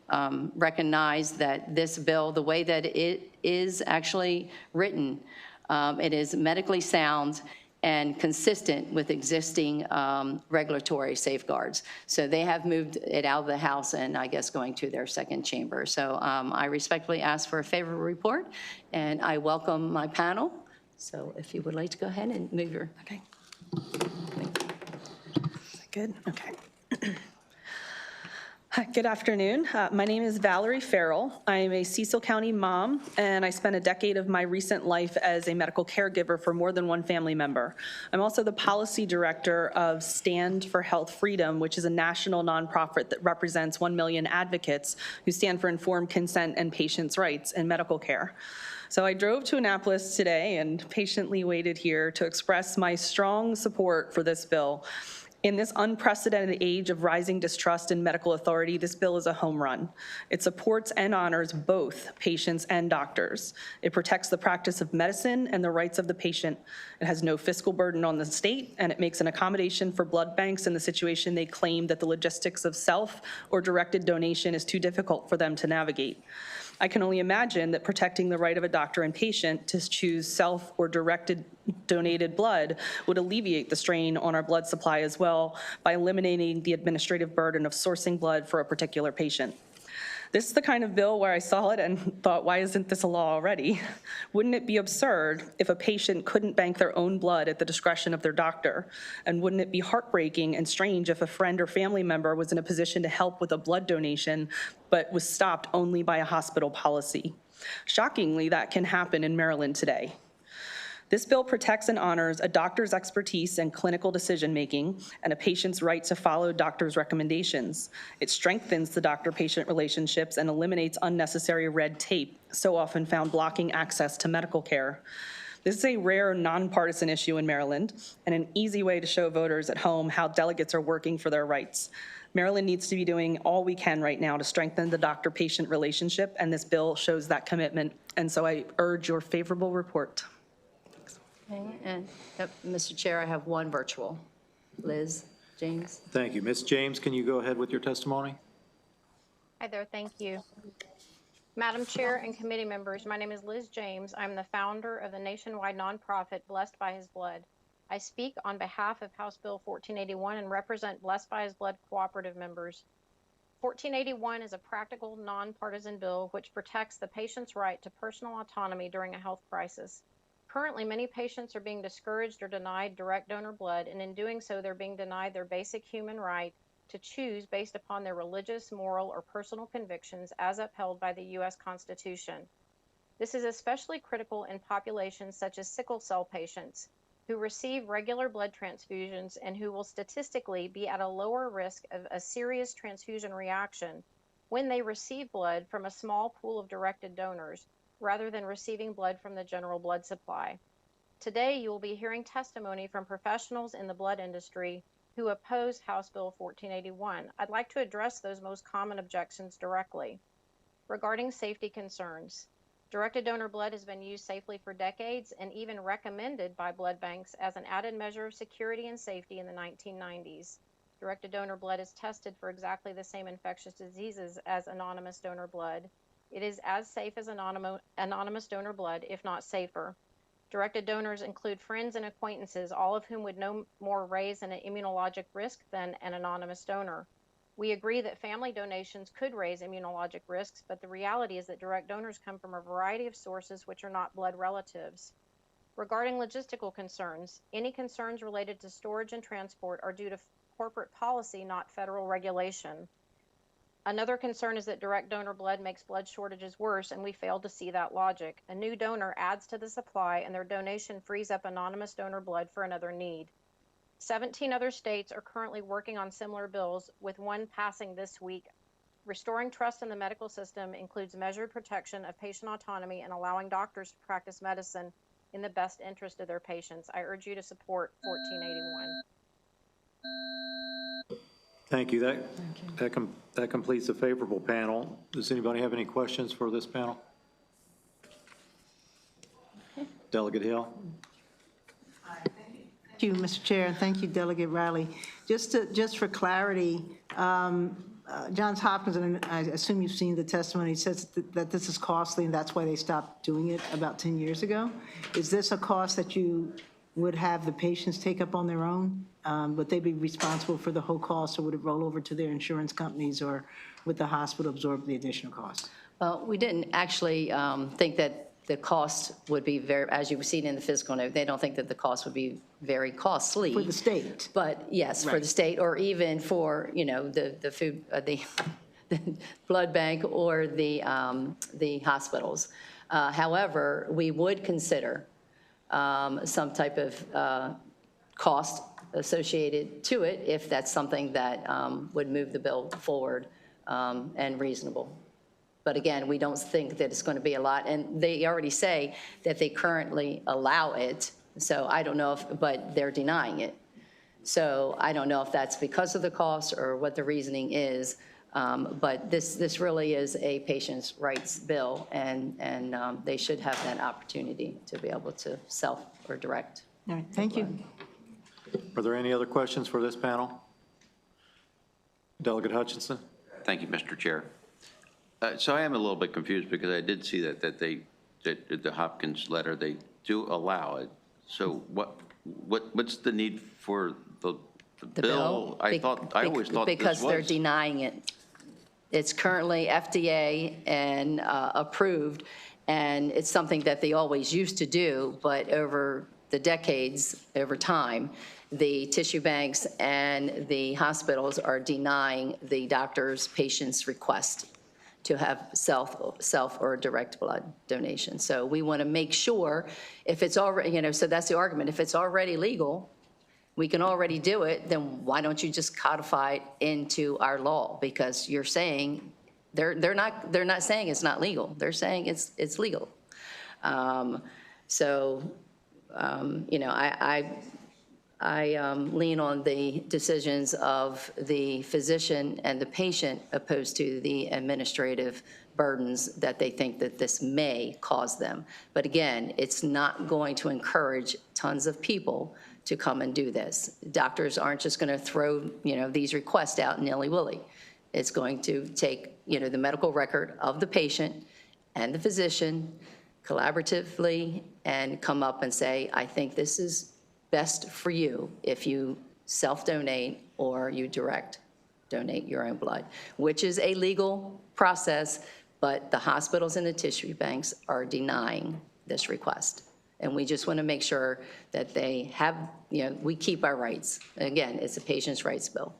recognized that this bill, the way that it is actually written, it is medically sound and consistent with existing regulatory safeguards. So they have moved it out of the House and I guess going to their second chamber. So I respectfully ask for a favorable report and I welcome my panel. So if you would like to go ahead and move your. Okay. Good, okay. Hi, good afternoon. My name is Valerie Farrell. I am a Cecil County mom, and I spent a decade of my recent life as a medical caregiver for more than one family member. I'm also the policy director of Stand for Health Freedom, which is a national nonprofit that represents 1 million advocates who stand for informed consent and patients' rights in medical care. So I drove to Annapolis today and patiently waited here to express my strong support for this bill. In this unprecedented age of rising distrust in medical authority, this bill is a home run. It supports and honors both patients and doctors. It protects the practice of medicine and the rights of the patient. It has no fiscal burden on the state, and it makes an accommodation for blood banks in the situation they claim that the logistics of self or directed donation is too difficult for them to navigate. I can only imagine that protecting the right of a doctor and patient to choose self or directed donated blood would alleviate the strain on our blood supply as well by eliminating the administrative burden of sourcing blood for a particular patient. This is the kind of bill where I saw it and thought, why isn't this a law already? Wouldn't it be absurd if a patient couldn't bank their own blood at the discretion of their doctor? And wouldn't it be heartbreaking and strange if a friend or family member was in a position to help with a blood donation, but was stopped only by a hospital policy? Shockingly, that can happen in Maryland today. This bill protects and honors a doctor's expertise and clinical decision-making and a patient's right to follow doctor's recommendations. It strengthens the doctor-patient relationships and eliminates unnecessary red tape, so often found blocking access to medical care. This is a rare nonpartisan issue in Maryland and an easy way to show voters at home how delegates are working for their rights. Maryland needs to be doing all we can right now to strengthen the doctor-patient relationship, and this bill shows that commitment. And so I urge your favorable report. Okay, and Mr. Chair, I have one virtual. Liz James. Thank you. Ms. James, can you go ahead with your testimony? Hi there, thank you. Madam Chair and committee members, my name is Liz James. I'm the founder of the nationwide nonprofit Blessed by His Blood. I speak on behalf of House Bill 1481 and represent Blessed by His Blood cooperative members. 1481 is a practical, nonpartisan bill which protects the patient's right to personal autonomy during a health crisis. Currently, many patients are being discouraged or denied direct donor blood, and in doing so, they're being denied their basic human right to choose based upon their religious, moral, or personal convictions as upheld by the U.S. Constitution. This is especially critical in populations such as sickle cell patients who receive regular blood transfusions and who will statistically be at a lower risk of a serious transfusion reaction when they receive blood from a small pool of directed donors, rather than receiving blood from the general blood supply. Today, you will be hearing testimony from professionals in the blood industry who oppose House Bill 1481. I'd like to address those most common objections directly. Regarding safety concerns, directed donor blood has been used safely for decades and even recommended by blood banks as an added measure of security and safety in the 1990s. Directed donor blood is tested for exactly the same infectious diseases as anonymous donor blood. It is as safe as anonymous donor blood, if not safer. Directed donors include friends and acquaintances, all of whom would no more raise an immunologic risk than an anonymous donor. We agree that family donations could raise immunologic risks, but the reality is that direct donors come from a variety of sources which are not blood relatives. Regarding logistical concerns, any concerns related to storage and transport are due to corporate policy, not federal regulation. Another concern is that direct donor blood makes blood shortages worse, and we fail to see that logic. A new donor adds to the supply, and their donation frees up anonymous donor blood for another need. 17 other states are currently working on similar bills, with one passing this week. Restoring trust in the medical system includes measured protection of patient autonomy and allowing doctors to practice medicine in the best interest of their patients. I urge you to support 1481. Thank you. That completes the favorable panel. Does anybody have any questions for this panel? Delegate Hill? Thank you, Mr. Chair, and thank you, Delegate Riley. Just for clarity, Johns Hopkins, and I assume you've seen the testimony, says that this is costly and that's why they stopped doing it about 10 years ago. Is this a cost that you would have the patients take up on their own? Would they be responsible for the whole cost, or would it roll over to their insurance companies, or would the hospital absorb the additional cost? We didn't actually think that the cost would be very, as you've seen in the fiscal note, they don't think that the cost would be very costly. For the state. But yes, for Right. the state, or even for, the food, the blood bank or the hospitals. However, we would consider some type of cost associated to it if that's something that would move the bill forward and reasonable. But again, we don't think that it's going to be a lot. And they already say that they currently allow it. So I don't know but they're denying it. So I don't know if that's because of the cost or what the reasoning is. But this really is a patient's rights bill, and they should have that opportunity to be able to self or direct. All right, thank you. Are there any other questions for this panel? Delegate Hutchinson? Thank you, Mr. Chair. So I am a little bit confused because I did see that the Hopkins letter, they do allow it. So what's the need for the bill? I always thought this because they're was. denying it. It's currently FDA and approved, and it's something that they always used to do, but over the decades, over time, the tissue banks and the hospitals are denying the doctor's patient's request to have self or direct blood donation. So we want to make sure if it's already, so that's the argument. If it's already legal, we can already do it, then why don't you just codify it into our law? Because you're saying, they're not saying it's not legal. They're saying it's legal. I lean on the decisions of the physician and the patient opposed to the administrative burdens that they think that this may cause them. But again, it's not going to encourage tons of people to come and do this. Doctors aren't just going to throw, these requests out nilly-willy. It's going to take, the medical record of the patient and the physician collaboratively and come up and say, I think this is best for you if you self-donate or you direct donate your own blood, which is a legal process, but the hospitals and the tissue banks are denying this request. And we just want to make sure that they have, we keep our rights. Again, it's a patient's rights bill.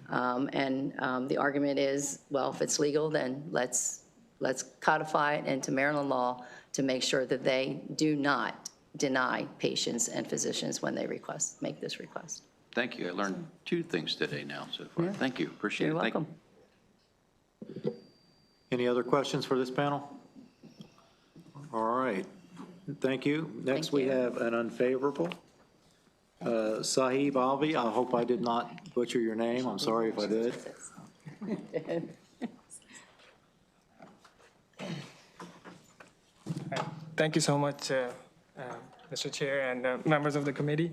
The argument is, well, if it's legal, then let's codify it into Maryland law to make sure that they do not deny patients and physicians when they make this request. Thank you. I learned 2 things today now so far. Yeah. Thank you. Appreciate You're it. Thank you. welcome. Any other questions for this panel? All right, thank you. Next, we have an unfavorable. Sahib Alvi, I hope I did not butcher your name. I'm sorry if I did. Thank you so much, Mr. Chair and members of the committee.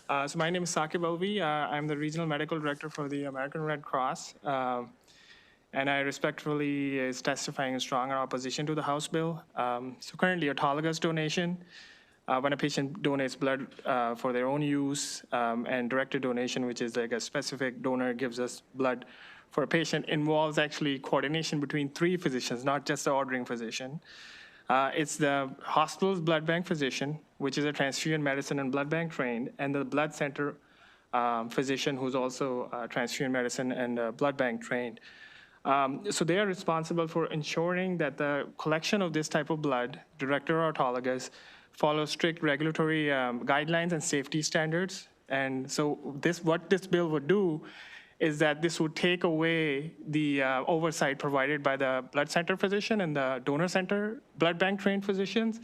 So my name is Saqib Alvi. I'm the Regional Medical Director for the American Red Cross. And I respectfully is testifying in strong opposition to the House bill. So currently, autologous donation, when a patient donates blood for their own use, and directed donation, which is like a specific donor gives us blood for a patient, involves actually coordination between 3 physicians, not just the ordering physician. It's the hospital's blood bank physician, which is a transfusion medicine and blood bank trained, and the blood center physician who's also transfusion medicine and blood bank trained. So they are responsible for ensuring that the collection of this type of blood, direct or autologous, follows strict regulatory guidelines and safety standards. And so what this bill would do is that this would take away the oversight provided by the blood center physician and the donor center blood bank trained physicians.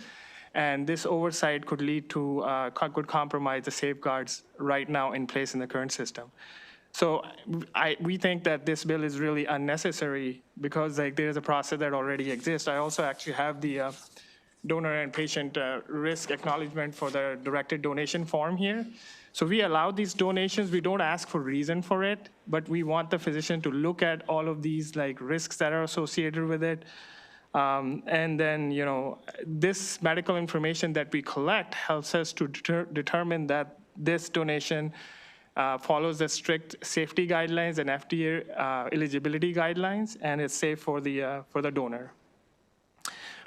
And this oversight could lead to, could compromise the safeguards right now in place in the current system. So we think that this bill is really unnecessary because like there's a process that already exists. I also actually have the donor and patient risk acknowledgement for the directed donation form here. So we allow these donations. We don't ask for reason for it, but we want the physician to look at all of these like risks that are associated with it. And then, you know, this medical information that we collect helps us to determine that this donation follows the strict safety guidelines and FDA eligibility guidelines, and it's safe for the donor.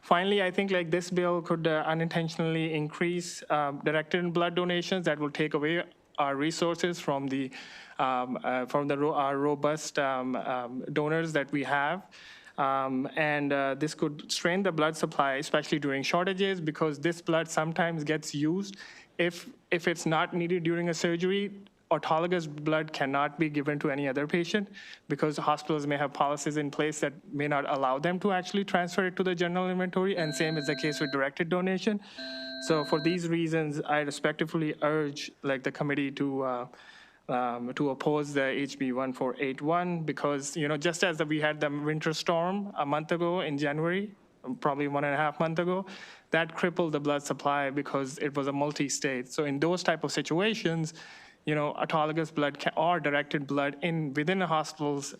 Finally, I think like this bill could unintentionally increase directed blood donations that will take away our resources from our robust donors that we have. This could strain the blood supply, especially during shortages, because this blood sometimes gets used. If it's not needed during a surgery, autologous blood cannot be given to any other patient because hospitals may have policies in place that may not allow them to actually transfer it to the general inventory, and same is the case with directed donation. So for these reasons, I respectfully urge like the committee to oppose the HB 1481 because, you know, just as we had the winter storm a month ago in January, probably 1.5 months ago, that crippled the blood supply because it was a multi-state. So in those type of situations, you know, autologous blood or directed blood within a hospital's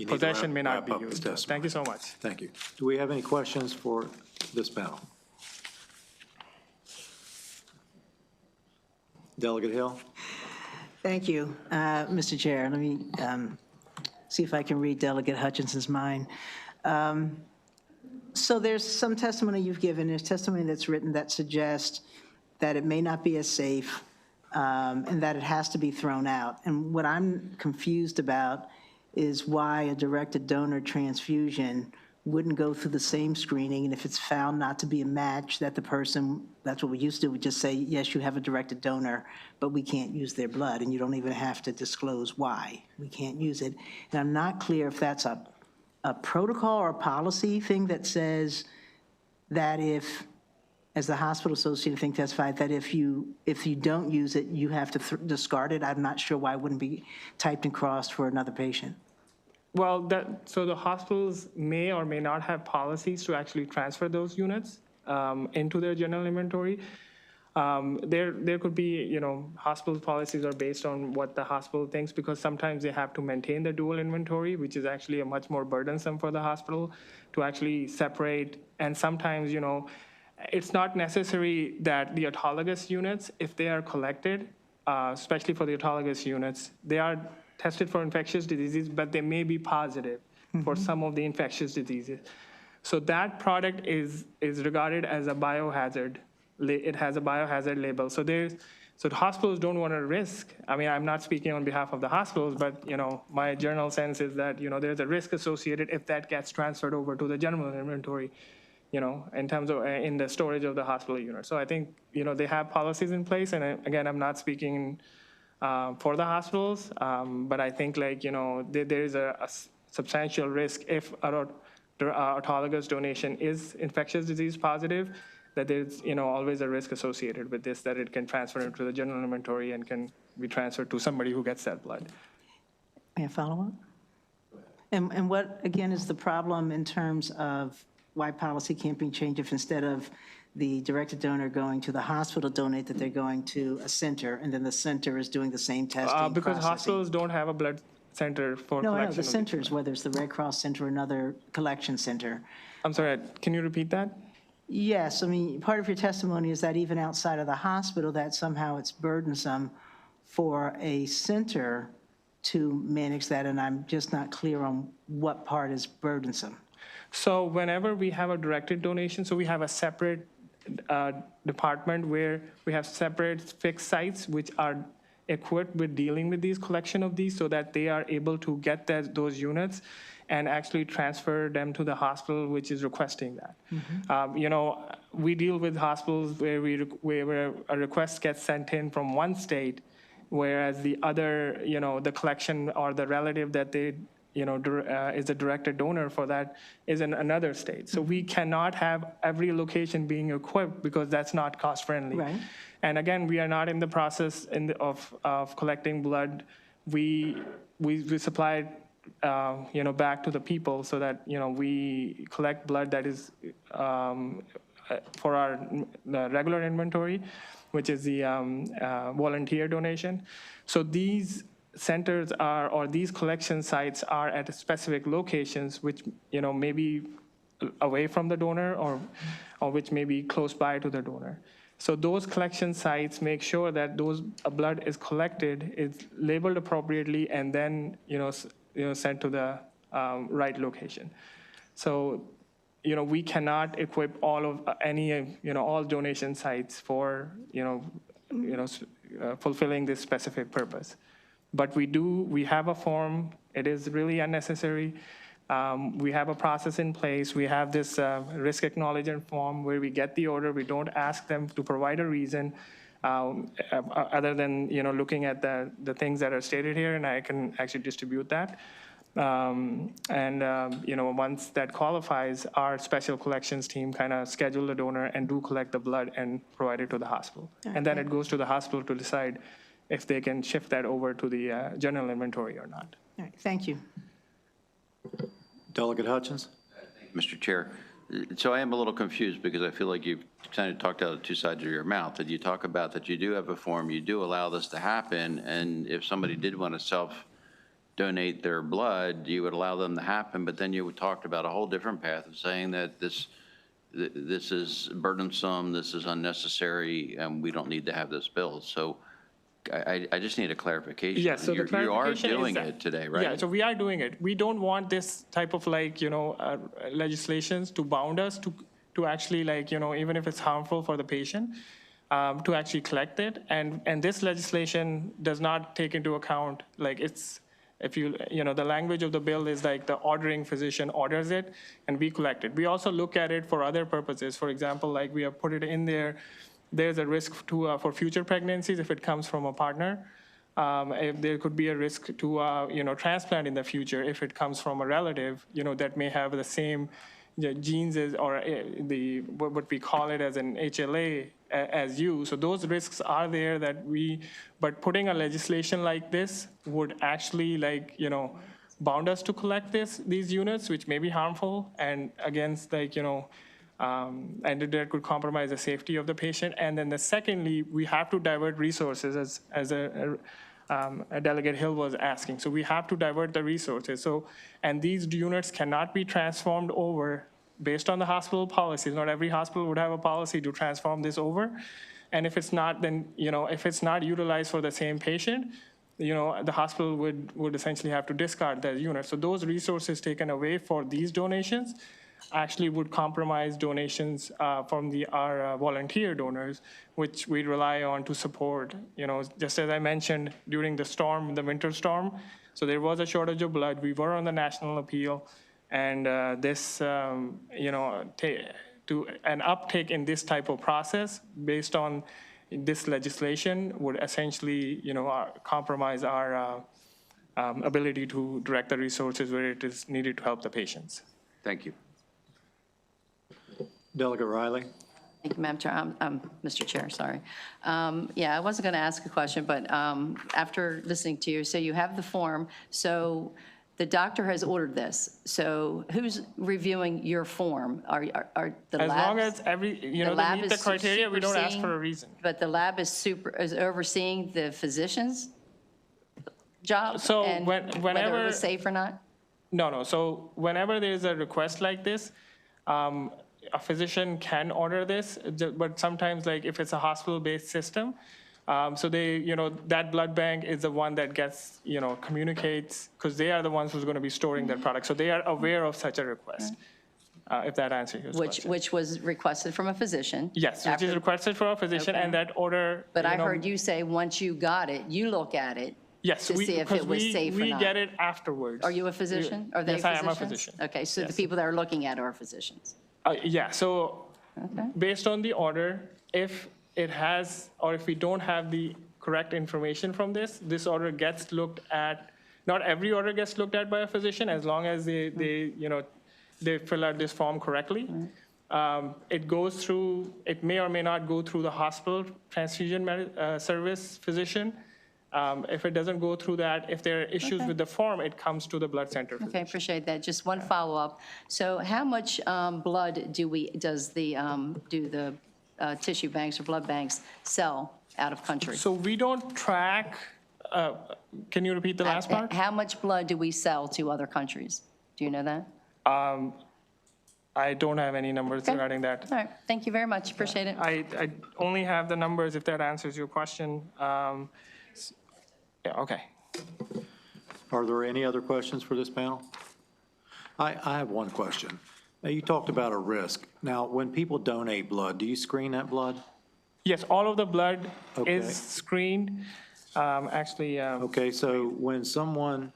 possession may not be used. Thank you so much. Thank you. Do we have any questions for this panel? Delegate Hill? Thank you, Mr. Chair. Let me see if I can read Delegate Hutchinson's mind. So there's some testimony you've given. There's testimony that's written that suggests that it may not be as safe and that it has to be thrown out. And what I'm confused about is why a directed donor transfusion wouldn't go through the same screening, and if it's found not to be a match, that the person, that's what we used to do, we just say, yes, you have a directed donor, but we can't use their blood, and you don't even have to disclose why we can't use it. And I'm not clear if that's a protocol or a policy thing that says that if, as the hospital associate, I think testified, that if you don't use it, you have to discard it. I'm not sure why it wouldn't be typed and crossed for another patient. Well, so the hospitals may or may not have policies to actually transfer those units into their general inventory. There could be, you know, hospital policies are based on what the hospital thinks, because sometimes they have to maintain the dual inventory, which is actually a much more burdensome for the hospital to actually separate. And sometimes, you know, it's not necessary that the autologous units, if they are collected, especially for the autologous units, they are tested for infectious diseases, but they may be positive for some of the infectious diseases. So that product is regarded as a biohazard. It has a biohazard label. So the hospitals don't want to risk. I mean, I'm not speaking on behalf of the hospitals, but, you know, my general sense is that, you know, there's a risk associated if that gets transferred over to the general inventory, you know, in terms of in the storage of the hospital unit. So I think, you know, they have policies in place. And again, I'm not speaking for the hospitals, but I think, like, you know, there is a substantial risk if autologous donation is infectious disease positive, that there's, you know, always a risk associated with this, that it can transfer into the general inventory and can be transferred to somebody who gets that blood. May I follow up? And what, again, is the problem in terms of why policy can't be changed if instead of the directed donor going to the hospital donate, that they're going to a center, and then the center is doing the same testing, because processing? hospitals don't have a blood center for No, collection. I know, the centers, whether it's the Red Cross Center or another collection center. I'm sorry, can you repeat that? Yes, I mean, part of your testimony is that even outside of the hospital, that somehow it's burdensome for a center to manage that, and I'm just not clear on what part is burdensome. So whenever we have a directed donation, so we have a separate department where we have separate fixed sites which are equipped with dealing with these collection of these, so that they are able to get those units and actually transfer them to the hospital which is requesting that. You know, we deal with hospitals where a request gets sent in from one state, whereas the other, you know, the collection or the relative that they, you know, is a directed donor for that is in another state. So we cannot have every location being equipped because that's not cost friendly. Right. And again, we are not in the process of collecting blood we supply it, back to the people so that, we collect blood that is for our regular inventory, which is the volunteer donation. So these centers or these collection sites are at specific locations, which, may be away from the donor or which may be close by to the donor. So those collection sites make sure that those blood is collected, is labeled appropriately, and then, sent to the right location. So, we cannot equip all of all donation sites for, fulfilling this specific purpose. But we have a form. It is really unnecessary. We have a process in place. We have this risk acknowledgement form where we get the order. We don't ask them to provide a reason other than, looking at the things that are stated here, and I can actually distribute that. Once that qualifies, our special collections team kind of schedule the donor and do collect the blood and provide it to the hospital. And then it goes to the hospital to decide if they can shift that over to the general inventory or not. All right, thank you. Delegate Hutchins? Mr. Chair, so I am a little confused because I feel like you've kind of talked out of two sides of your mouth. That you talk about that you do have a form, you do allow this to happen, and if somebody did want to self-donate their blood, you would allow them to happen, but then you talked about a whole different path of saying that this is burdensome, this is unnecessary, and we don't need to have this bill. So I just need a clarification. Yes, so the clarification you are doing is that, it today, right? Yeah, so we are doing it. We don't want this type of legislations to bound us to actually even if it's harmful for the patient, to actually collect it. And this legislation does not take into account the language of the bill is the ordering physician orders it and we collect it. We also look at it for other purposes. For example, we have put it in there. There's a risk for future pregnancies if it comes from a partner. If there could be a risk to transplant in the future if it comes from a relative, that may have the same genes as, or what we call it as an HLA as you. So those risks are there but putting a legislation like this would actually bound us to collect these units, which may be harmful and against and that could compromise the safety of the patient. And then secondly, we have to divert resources as Delegate Hill was asking. So we have to divert the resources. And these units cannot be transformed over based on the hospital policies. Not every hospital would have a policy to transform this over. And if it's not, then, if it's not utilized for the same patient, the hospital would essentially have to discard that unit. So those resources taken away for these donations actually would compromise donations from our volunteer donors, which we rely on to support, just as I mentioned during the winter storm. So there was a shortage of blood. We were on the national appeal, and this, an uptake in this type of process based on this legislation would essentially, compromise our ability to direct the resources where it is needed to help the patients. Thank you. Delegate Riley? Thank you, Madam Chair. Mr. Chair, sorry. I wasn't going to ask a question, but after listening to you, so you have the form. So the doctor has ordered this. So who's reviewing your form? Are the labs? As long as they meet the criteria, we don't ask for a reason. But the lab is overseeing the physician's job? So and whenever whether it was safe or not? No. So whenever there's a request like this, a physician can order this, but sometimes if it's a hospital-based system, so they, that blood bank is the one that gets, communicates, because they are the ones who's going to be storing that product. So they are aware of such a request, if that answers your question. Which was requested from a physician? Yes, which is requested from a physician, and that order. But I heard you say once you got it, you look at it. Yes, to see if it was safe or not. We get it afterwards. Are you a physician? Are they yes, physicians? I am a physician. Okay, so yes. the people that are looking at are physicians? So based on the order, if it has, or if we don't have the correct information from this order gets looked at. Not every order gets looked at by a physician, as long as they fill out this form correctly. It goes through, it may or may not go through the hospital transfusion service physician. If it doesn't go through that, if there are issues Okay. with the form, it comes to the blood center. Okay, appreciate that. Just one follow-up. So how much blood do the tissue banks or blood banks sell out of country? So we don't track, can you repeat the last part? How much blood do we sell to other countries? Do you know that? I don't have any numbers Okay. regarding that. All right, thank you very much, appreciate it. I only have the numbers if that answers your question. Yeah, okay. Are there any other questions for this panel? I have one question. Now, you talked about a risk. Now, when people donate blood, do you screen that blood? Yes, all of the blood Okay. is screened. Actually, Okay, so when someone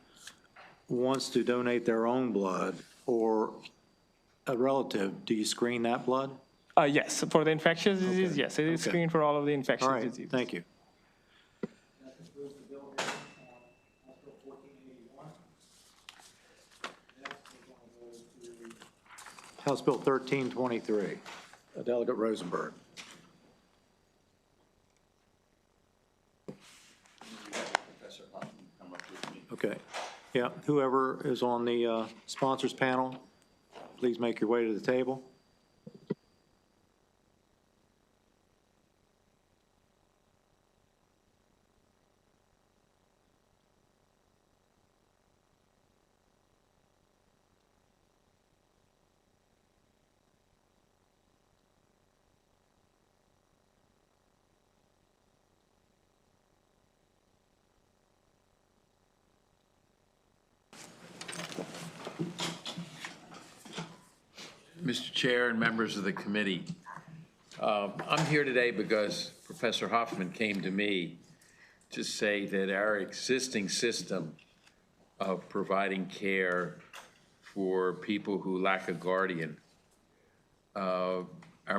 wants to donate their own blood or a relative, do you screen that blood? yes, for the infectious disease, Okay. yes, it is Okay. screened for all of the All infectious right, diseases. thank you. House Bill 1323, Delegate Rosenberg. Okay, yeah, whoever is on the sponsors panel, please make your way to the table. Mr. Chair and members of the committee, I'm here today because Professor Hoffman came to me to say that our existing system of providing care for people who lack a guardian, our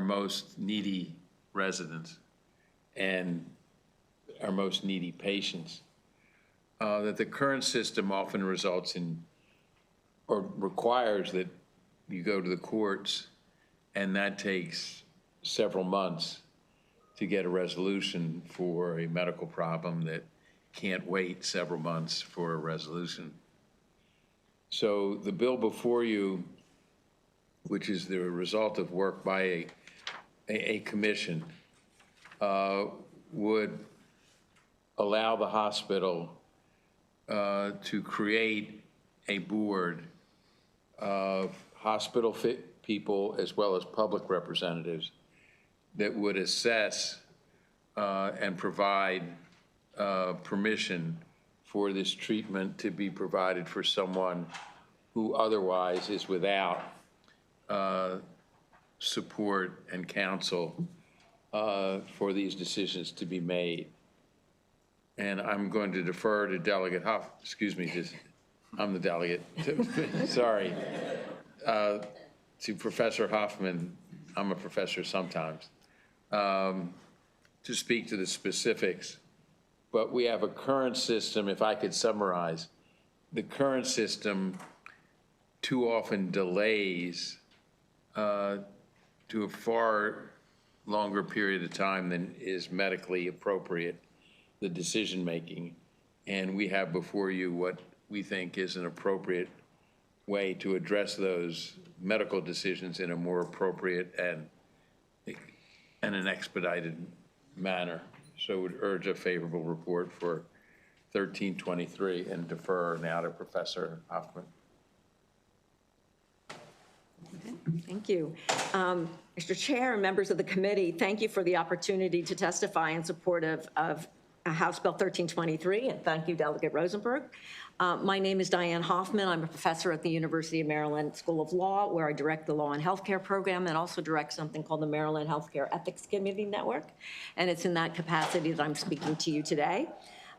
most needy residents and our most needy patients, that the current system often results in or requires that you go to the courts, and that takes several months to get a resolution for a medical problem that can't wait several months for a resolution. So the bill before you, which is the result of work by a commission, would allow the hospital to create a board of hospital fit people as well as public representatives that would assess and provide permission for this treatment to be provided for someone who otherwise is without support and counsel for these decisions to be made. And I'm going to defer to Delegate Huff, excuse me, I'm the delegate, sorry, to Professor Hoffman, I'm a professor sometimes, to speak to the specifics. But we have a current system, if I could summarize, the current system too often delays to a far longer period of time than is medically appropriate, the decision-making. And we have before you what we think is an appropriate way to address those medical decisions in a more appropriate and an expedited manner. So would urge a favorable report for 1323 and defer now to Professor Hoffman. Thank you. Mr. Chair and members of the committee, thank you for the opportunity to testify in support of House Bill 1323, and thank you, Delegate Rosenberg. My name is Diane Hoffman. I'm a professor at the University of Maryland School of Law, where I direct the Law and Healthcare program and also direct something called the Maryland Healthcare Ethics Committee Network. And it's in that capacity that I'm speaking to you today.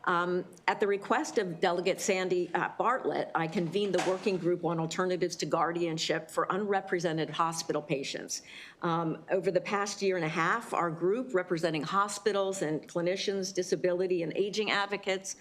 At the request of Delegate Sandy Bartlett, I convened the Working Group on Alternatives to Guardianship for Unrepresented Hospital Patients. Over the past year and a half, our group representing hospitals and clinicians, disability and aging advocates,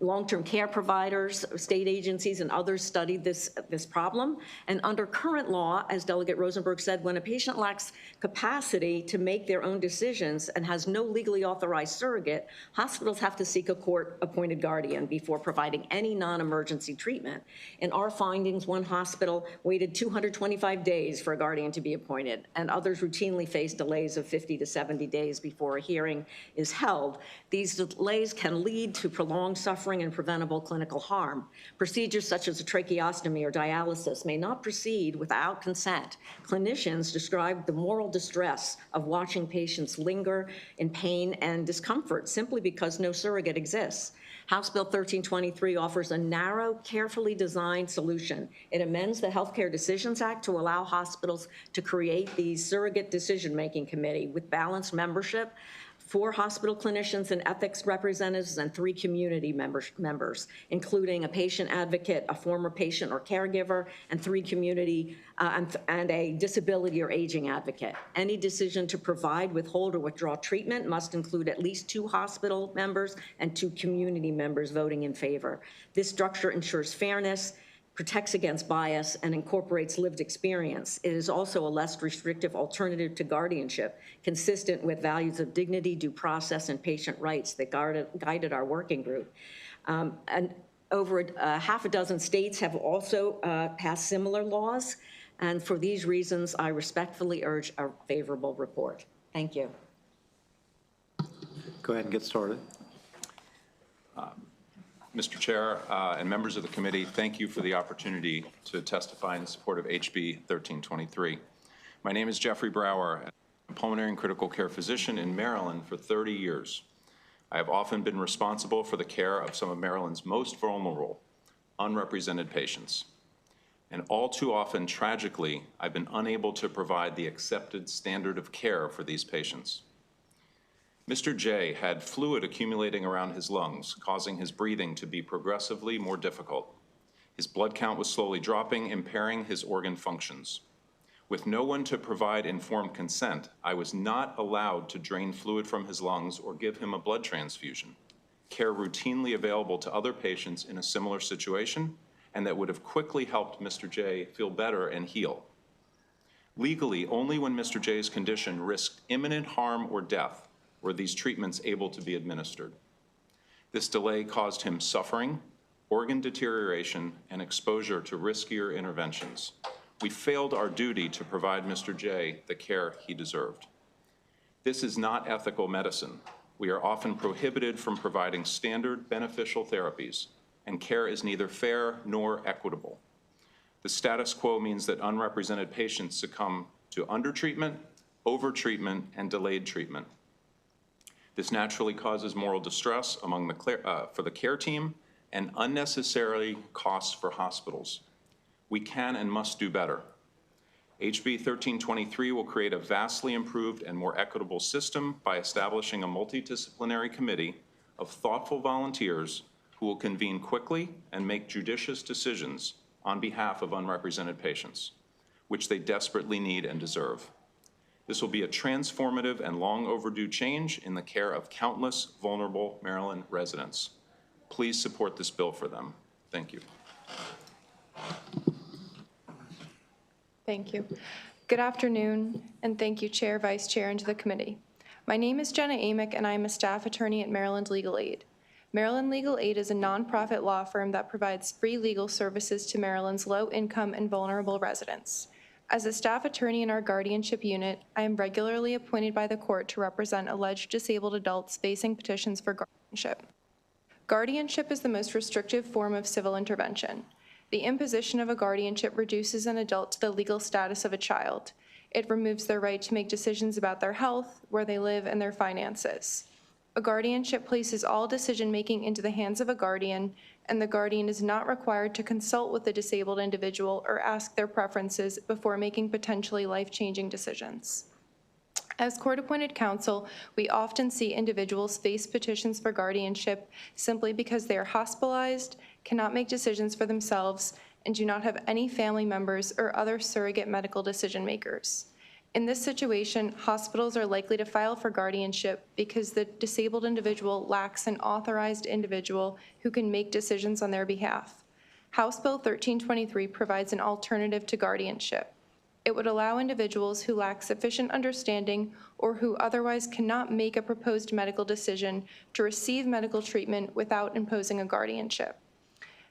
long-term care providers, state agencies, and others studied this problem. And under current law, as Delegate Rosenberg said, when a patient lacks capacity to make their own decisions and has no legally authorized surrogate, hospitals have to seek a court-appointed guardian before providing any non-emergency treatment. In our findings, one hospital waited 225 days for a guardian to be appointed, and others routinely face delays of 50 to 70 days before a hearing is held. These delays can lead to prolonged suffering and preventable clinical harm. Procedures such as a tracheostomy or dialysis may not proceed without consent. Clinicians describe the moral distress of watching patients linger in pain and discomfort simply because no surrogate exists. House Bill 1323 offers a narrow, carefully designed solution. It amends the Healthcare Decisions Act to allow hospitals to create the surrogate decision-making committee with balanced membership, 4 hospital clinicians and ethics representatives, and 3 community members, including a patient advocate, a former patient or caregiver, and 3 community and a disability or aging advocate. Any decision to provide, withhold, or withdraw treatment must include at least 2 hospital members and 2 community members voting in favor. This structure ensures fairness, protects against bias, and incorporates lived experience. It is also a less restrictive alternative to guardianship, consistent with values of dignity, due process, and patient rights that guided our working group. And over half a dozen states have also passed similar laws, and for these reasons, I respectfully urge a favorable report. Thank you. Go ahead and get started. Mr. Chair and members of the committee, thank you for the opportunity to testify in support of HB 1323. My name is Jeffrey Brower. I'm a pulmonary and critical care physician in Maryland for 30 years. I have often been responsible for the care of some of Maryland's most vulnerable, unrepresented patients. And all too often, tragically, I've been unable to provide the accepted standard of care for these patients. Mr. J had fluid accumulating around his lungs, causing his breathing to be progressively more difficult. His blood count was slowly dropping, impairing his organ functions. With no one to provide informed consent, I was not allowed to drain fluid from his lungs or give him a blood transfusion, care routinely available to other patients in a similar situation, and that would have quickly helped Mr. J feel better and heal. Legally, only when Mr. J's condition risked imminent harm or death were these treatments able to be administered. This delay caused him suffering, organ deterioration, and exposure to riskier interventions. We failed our duty to provide Mr. J the care he deserved. This is not ethical medicine. We are often prohibited from providing standard beneficial therapies, and care is neither fair nor equitable. The status quo means that unrepresented patients succumb to undertreatment, overtreatment, and delayed treatment. This naturally causes moral distress among for the care team and unnecessary costs for hospitals. We can and must do better. HB 1323 will create a vastly improved and more equitable system by establishing a multidisciplinary committee of thoughtful volunteers who will convene quickly and make judicious decisions on behalf of unrepresented patients, which they desperately need and deserve. This will be a transformative and long overdue change in the care of countless vulnerable Maryland residents. Please support this bill for them. Thank you. Thank you. Good afternoon, and thank you, Chair, Vice Chair, and to the committee. My name is Jenna Amick, and I am a staff attorney at Maryland Legal Aid. Maryland Legal Aid is a nonprofit law firm that provides free legal services to Maryland's low-income and vulnerable residents. As a staff attorney in our guardianship unit, I am regularly appointed by the court to represent alleged disabled adults facing petitions for guardianship. Guardianship is the most restrictive form of civil intervention. The imposition of a guardianship reduces an adult to the legal status of a child. It removes their right to make decisions about their health, where they live, and their finances. A guardianship places all decision-making into the hands of a guardian, and the guardian is not required to consult with the disabled individual or ask their preferences before making potentially life-changing decisions. As court-appointed counsel, we often see individuals face petitions for guardianship simply because they are hospitalized, cannot make decisions for themselves, and do not have any family members or other surrogate medical decision-makers. In this situation, hospitals are likely to file for guardianship because the disabled individual lacks an authorized individual who can make decisions on their behalf. House Bill 1323 provides an alternative to guardianship. It would allow individuals who lack sufficient understanding or who otherwise cannot make a proposed medical decision to receive medical treatment without imposing a guardianship.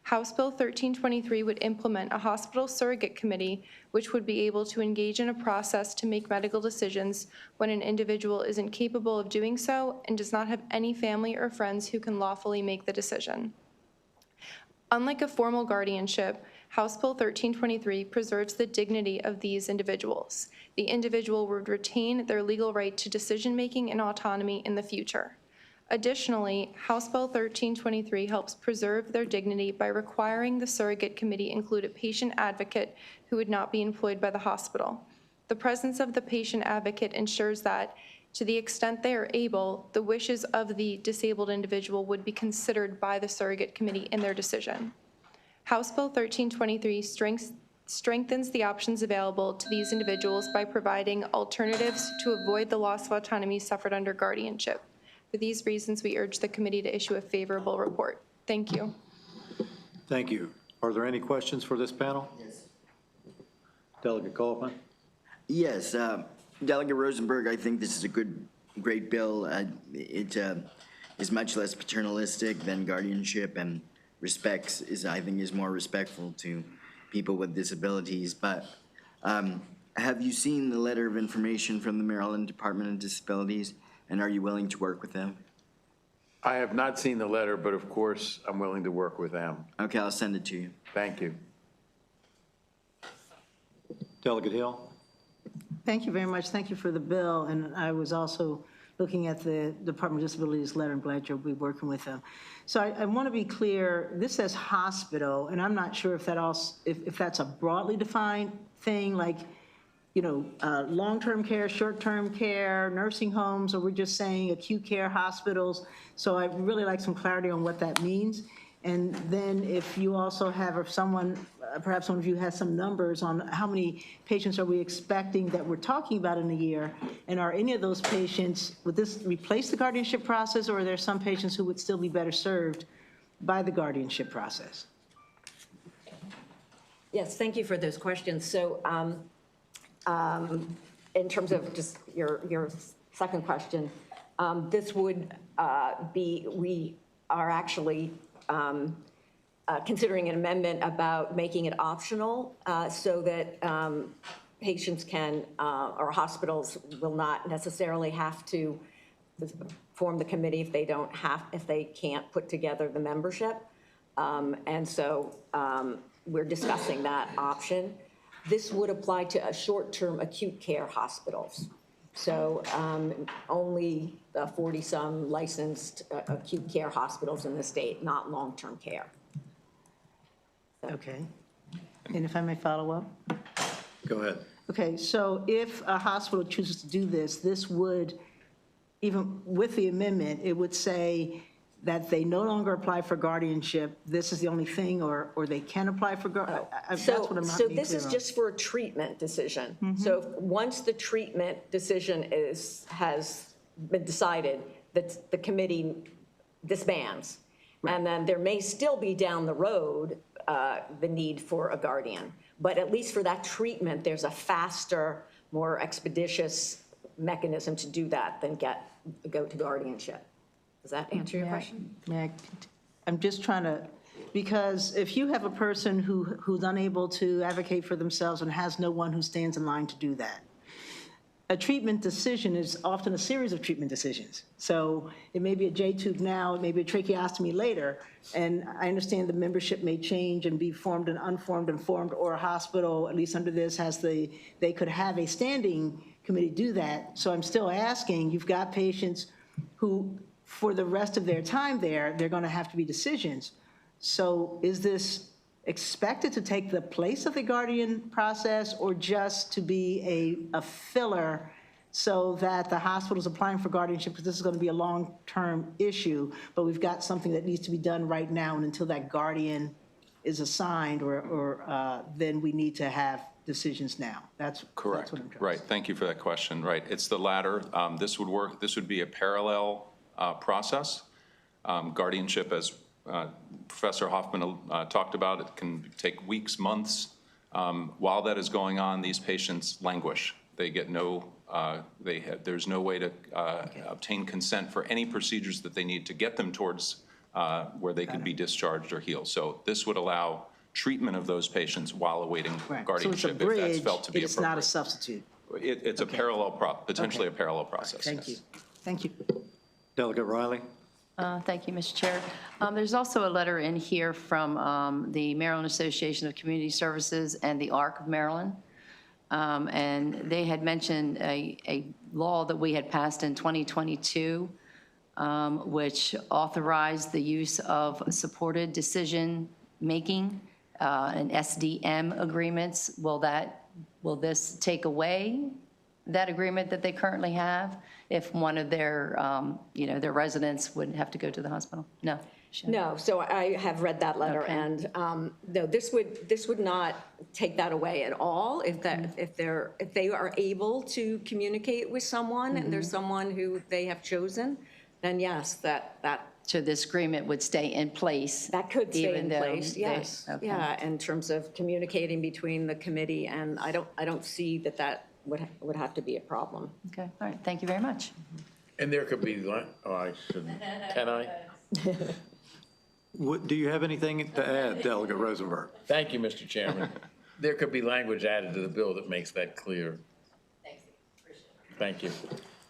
House Bill 1323 would implement a hospital surrogate committee, which would be able to engage in a process to make medical decisions when an individual isn't capable of doing so and does not have any family or friends who can lawfully make the decision. Unlike a formal guardianship, House Bill 1323 preserves the dignity of these individuals. The individual would retain their legal right to decision-making and autonomy in the future. Additionally, House Bill 1323 helps preserve their dignity by requiring the surrogate committee include a patient advocate who would not be employed by the hospital. The presence of the patient advocate ensures that, to the extent they are able, the wishes of the disabled individual would be considered by the surrogate committee in their decision. House Bill 1323 strengthens the options available to these individuals by providing alternatives to avoid the loss of autonomy suffered under guardianship. For these reasons, we urge the committee to issue a favorable report. Thank you. Thank you. Are there any questions for this panel? Yes. Delegate Kaufman? Yes, Delegate Rosenberg, I think this is a great bill. It is much less paternalistic than guardianship, and I think is more respectful to people with disabilities. But have you seen the letter of information from the Maryland Department of Disabilities, and are you willing to work with them? I have not seen the letter, but of course, I'm willing to work with them. Okay, I'll send it to you. Thank you. Delegate Hill? Thank you very much. Thank you for the bill. And I was also looking at the Department of Disabilities letter. I'm glad you'll be working with them. So I want to be clear. This says hospital, and I'm not sure if that's a broadly defined thing, like, long-term care, short-term care, nursing homes, or we're just saying acute care hospitals. So I'd really like some clarity on what that means. And then if you also have, or someone, perhaps one of you has some numbers on how many patients are we expecting that we're talking about in a year, and are any of those patients, would this replace the guardianship process, or are there some patients who would still be better served by the guardianship process? Yes, thank you for those questions. So in terms of just your second question, this would we are actually considering an amendment about making it optional so that patients can, or hospitals will not necessarily have to form the committee if they can't put together the membership. And so we're discussing that option. This would apply to short-term acute care hospitals. So only 40-some licensed acute care hospitals in the state, not long-term care. Okay. And if I may follow up? Go ahead. Okay, so if a hospital chooses to do this, this would, even with the amendment, it would say that they no longer apply for guardianship, this is the only thing, or they can apply for that's what I'm not So being this clear is on. just for a treatment decision. So once the treatment decision has been decided, that the committee disbands. And then there may still be down the road the need for a guardian. But at least for that treatment, there's a faster, more expeditious mechanism to do that than go to guardianship. Does that answer your question? I'm just trying to, because if you have a person who's unable to advocate for themselves and has no one who stands in line to do that, a treatment decision is often a series of treatment decisions. So it may be a J-tube now, it may be a tracheostomy later, and I understand the membership may change and be formed and unformed and formed, or a hospital, at least under this, they could have a standing committee do that. So I'm still asking, you've got patients who, for the rest of their time there, they're going to have to be decisions. So is this expected to take the place of the guardian process, or just to be a filler so that the hospital's applying for guardianship, because this is going to be a long-term issue, but we've got something that needs to be done right now, and until that guardian is assigned, or then we need to have decisions now? That's Correct. what I'm trying Right. Thank you for that question. Right. It's the latter. This would work. This would be a parallel process. Guardianship, as Professor Hoffman talked about, it can take weeks, months. While that is going on, these patients languish. They get no, there's no way to obtain consent for any procedures that they need to get them towards where they could be discharged or healed. So this would allow treatment of those patients while awaiting guardianship, if that's felt to be appropriate. It's not a substitute. It's a parallel, potentially a parallel process. Thank you. Thank you. Delegate Riley? Thank you, Mr. Chair. There's also a letter in here from the Maryland Association of Community Services and the ARC of Maryland. And they had mentioned a law that we had passed in 2022, which authorized the use of supported decision-making and SDM agreements. Will this take away that agreement that they currently have if one of their, their residents would have to go to the hospital? No. No, so I have read that letter, Okay. and no, this would not take that away at all. If they are able to communicate with someone and there's someone who they have chosen, then yes, that So this agreement would stay in place? that could stay even in though place. they- Yes, okay. yeah. In terms of communicating between the committee, and I don't see that would have to be a problem. Okay, all right, thank you very much. And there could be, I shouldn't, can I? Do you have anything to add, Delegate Rosenberg? Thank you, Mr. Chairman. There could be language added to the bill that makes that clear. Thank you.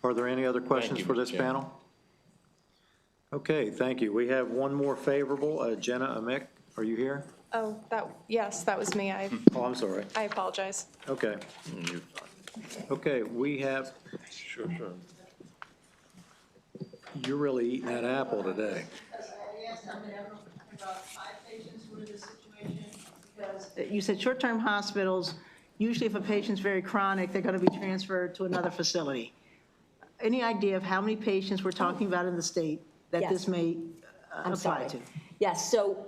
Are there any other questions you, for Mr. this Chairman. panel? Okay, thank you. We have one more favorable. Jenna Amick, are you here? Oh, yes, that was me. Oh, I'm sorry. I apologize. Okay. Okay, we have, Sure. you're really eating that apple today. You said short-term hospitals, usually if a patient's very chronic, they're going to be transferred to another facility. Any idea of how many patients we're talking about in the state that Yes. this may I'm apply sorry. to? Yes, so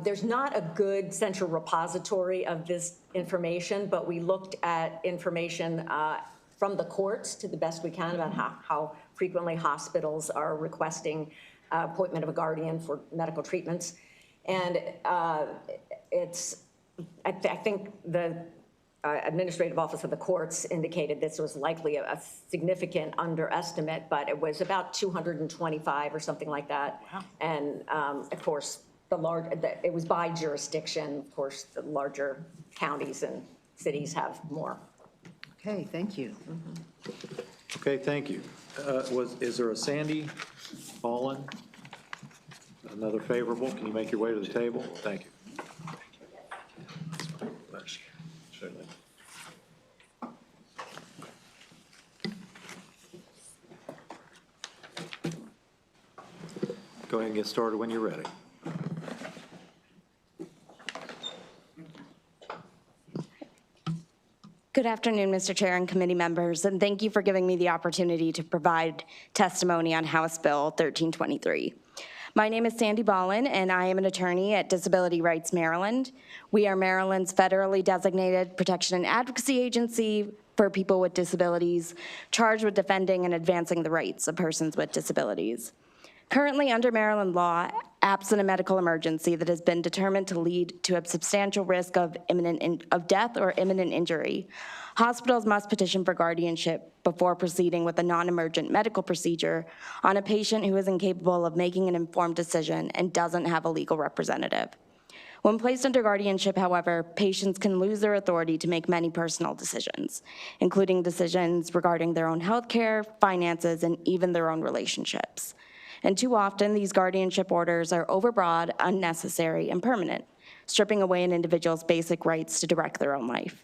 there's not a good central repository of this information, but we looked at information from the courts to the best we can about how frequently hospitals are requesting appointment of a guardian for medical treatments. And I think the Administrative Office of the Courts indicated this was likely a significant underestimate, but it was about 225 or something like that. Wow. And of course, it was by jurisdiction. Of course, the larger counties and cities have more. Okay, thank you. Okay, thank you. Is there a Sandy Ballin? Another favorable? Can you make your way to the table? Thank you. Certainly. Go ahead and get started when you're ready. Good afternoon, Mr. Chair and committee members, and thank you for giving me the opportunity to provide testimony on House Bill 1323. My name is Sandy Ballin, and I am an attorney at Disability Rights Maryland. We are Maryland's federally designated protection and advocacy agency for people with disabilities, charged with defending and advancing the rights of persons with disabilities. Currently, under Maryland law, absent a medical emergency that has been determined to lead to a substantial risk of death or imminent injury, hospitals must petition for guardianship before proceeding with a non-emergent medical procedure on a patient who is incapable of making an informed decision and doesn't have a legal representative. When placed under guardianship, however, patients can lose their authority to make many personal decisions, including decisions regarding their own health care, finances, and even their own relationships. And too often, these guardianship orders are overbroad, unnecessary, and permanent, stripping away an individual's basic rights to direct their own life.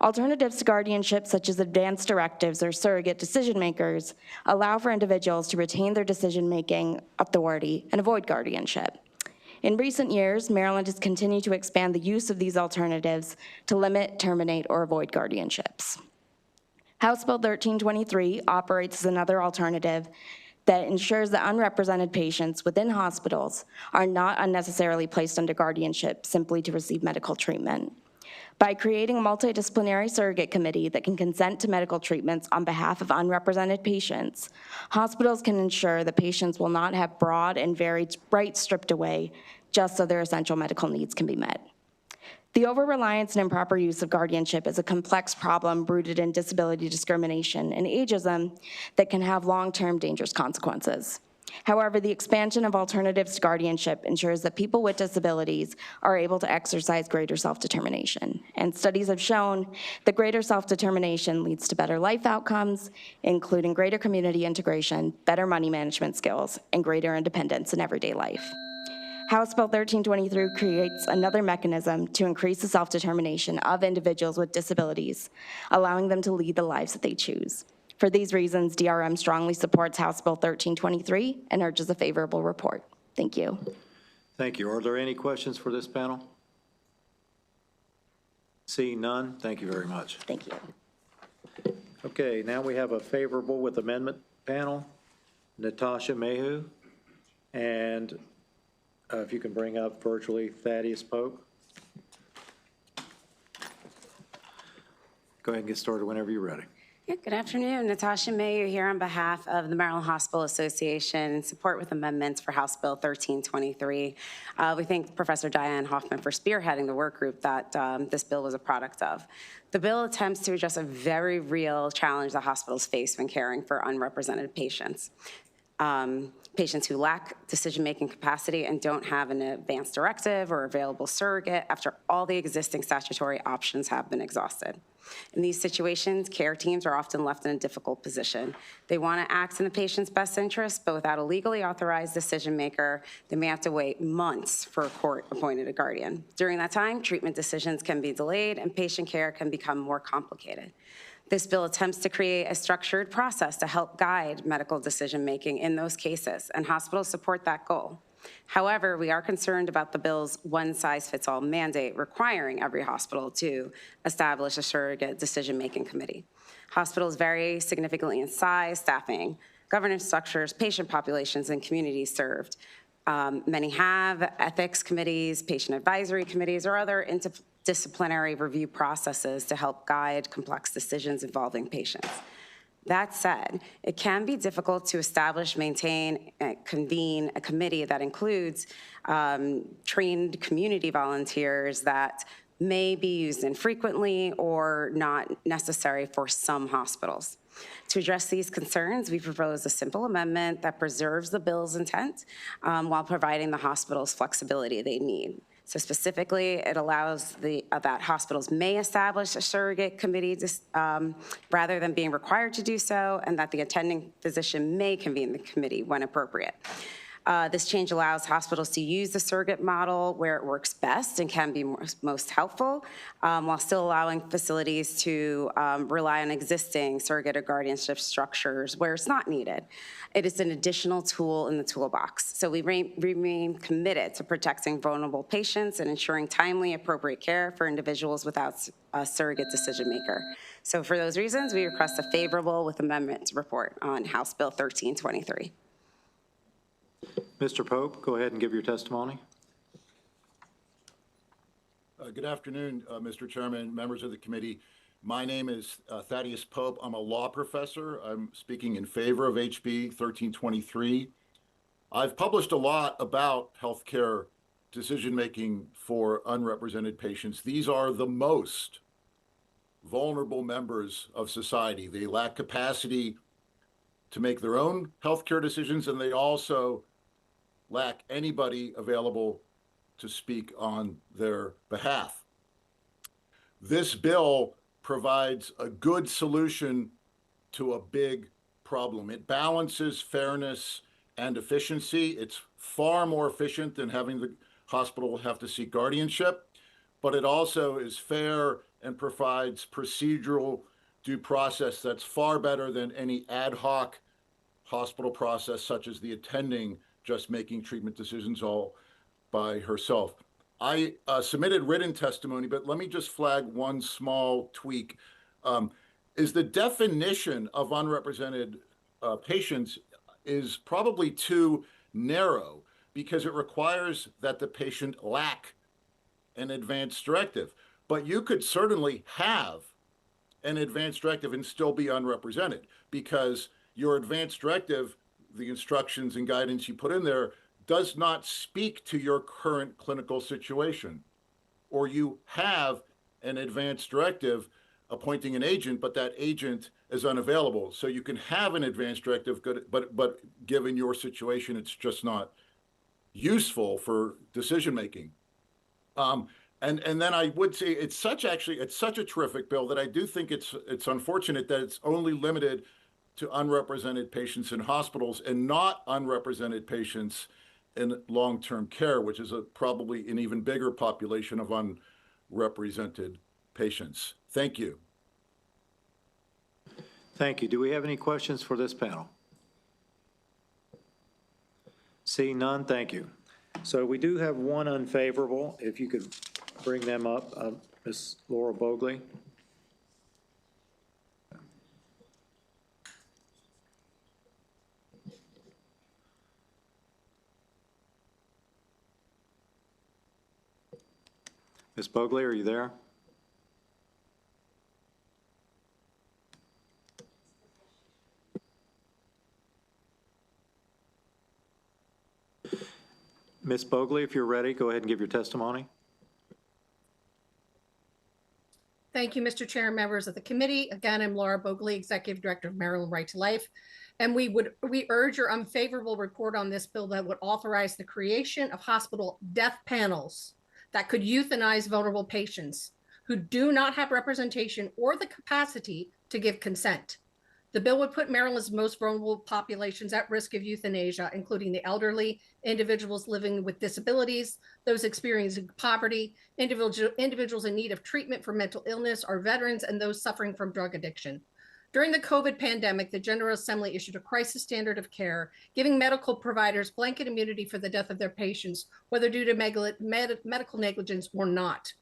Alternatives to guardianship, such as advance directives or surrogate decision makers, allow for individuals to retain their decision-making authority and avoid guardianship. In recent years, Maryland has continued to expand the use of these alternatives to limit, terminate, or avoid guardianships. House Bill 1323 operates as another alternative that ensures that unrepresented patients within hospitals are not unnecessarily placed under guardianship simply to receive medical treatment. By creating a multidisciplinary surrogate committee that can consent to medical treatments on behalf of unrepresented patients, hospitals can ensure that patients will not have broad and varied rights stripped away just so their essential medical needs can be met. The over-reliance and improper use of guardianship is a complex problem rooted in disability discrimination and ageism that can have long-term dangerous consequences. However, the expansion of alternatives to guardianship ensures that people with disabilities are able to exercise greater self-determination. And studies have shown that greater self-determination leads to better life outcomes, including greater community integration, better money management skills, and greater independence in everyday life. House Bill 1323 creates another mechanism to increase the self-determination of individuals with disabilities, allowing them to lead the lives that they choose. For these reasons, DRM strongly supports House Bill 1323 and urges a favorable report. Thank you. Thank you. Are there any questions for this panel? Seeing none, thank you very much. Thank you. Okay, now we have a favorable with amendment panel, Natasha Mayhew, and if you can bring up virtually Thaddeus Pope. Go ahead and get started whenever you're ready. Yeah, good afternoon. Natasha Mayhew here on behalf of the Maryland Hospital Association in support with amendments for House Bill 1323. We thank Professor Diane Hoffman for spearheading the work group that this bill was a product of. The bill attempts to address a very real challenge that hospitals face when caring for unrepresented patients. Patients who lack decision-making capacity and don't have an advance directive or available surrogate after all the existing statutory options have been exhausted. In these situations, care teams are often left in a difficult position. They want to act in the patient's best interest, but without a legally authorized decision maker, they may have to wait months for a court-appointed guardian. During that time, treatment decisions can be delayed and patient care can become more complicated. This bill attempts to create a structured process to help guide medical decision-making in those cases, and hospitals support that goal. However, we are concerned about the bill's one-size-fits-all mandate requiring every hospital to establish a surrogate decision-making committee. Hospitals vary significantly in size, staffing, governance structures, patient populations, and communities served. Many have ethics committees, patient advisory committees, or other interdisciplinary review processes to help guide complex decisions involving patients. That said, it can be difficult to establish, maintain, and convene a committee that includes trained community volunteers that may be used infrequently or not necessary for some hospitals. To address these concerns, we propose a simple amendment that preserves the bill's intent while providing the hospitals flexibility they need. So specifically, it allows that hospitals may establish a surrogate committee rather than being required to do so, and that the attending physician may convene the committee when appropriate. This change allows hospitals to use the surrogate model where it works best and can be most helpful, while still allowing facilities to rely on existing surrogate or guardianship structures where it's not needed. It is an additional tool in the toolbox. So we remain committed to protecting vulnerable patients and ensuring timely, appropriate care for individuals without a surrogate decision maker. So for those reasons, we request a favorable with amendment report on House Bill 1323. Mr. Pope, go ahead and give your testimony. Good afternoon, Mr. Chairman, members of the committee. My name is Thaddeus Pope. I'm a law professor. I'm speaking in favor of HB 1323. I've published a lot about healthcare decision-making for unrepresented patients. These are the most vulnerable members of society. They lack capacity to make their own healthcare decisions, and they also lack anybody available to speak on their behalf. This bill provides a good solution to a big problem. It balances fairness and efficiency. It's far more efficient than having the hospital have to seek guardianship, but it also is fair and provides procedural due process that's far better than any ad hoc hospital process, such as the attending just making treatment decisions all by herself. I submitted written testimony, but let me just flag one small tweak. Is the definition of unrepresented patients is probably too narrow because it requires that the patient lack an advance directive. But you could certainly have an advance directive and still be unrepresented, because your advance directive, the instructions and guidance you put in there, does not speak to your current clinical situation. Or you have an advance directive appointing an agent, but that agent is unavailable. So you can have an advance directive, but given your situation, it's just not useful for decision making. And then I would say it's such a terrific bill that I do think it's unfortunate that it's only limited to unrepresented patients in hospitals and not unrepresented patients in long-term care, which is probably an even bigger population of unrepresented patients. Thank you. Thank you. Do we have any questions for this panel? Seeing none, thank you. So we do have one unfavorable. If you could bring them up, Ms. Laura Bogley. Ms. Bogley, are you there? Ms. Bogley, if you're ready, go ahead and give your testimony. Thank you, Mr. Chair and members of the committee. Again, I'm Laura Bogley, Executive Director of Maryland Right to Life. And we urge your unfavorable report on this bill that would authorize the creation of hospital death panels that could euthanize vulnerable patients who do not have representation or the capacity to give consent. The bill would put Maryland's most vulnerable populations at risk of euthanasia, including the elderly, individuals living with disabilities, those experiencing poverty, individuals in need of treatment for mental illness, our veterans, and those suffering from drug addiction. During the COVID pandemic, the General Assembly issued a crisis standard of care, giving medical providers blanket immunity for the death of their patients, whether due to medical negligence or not.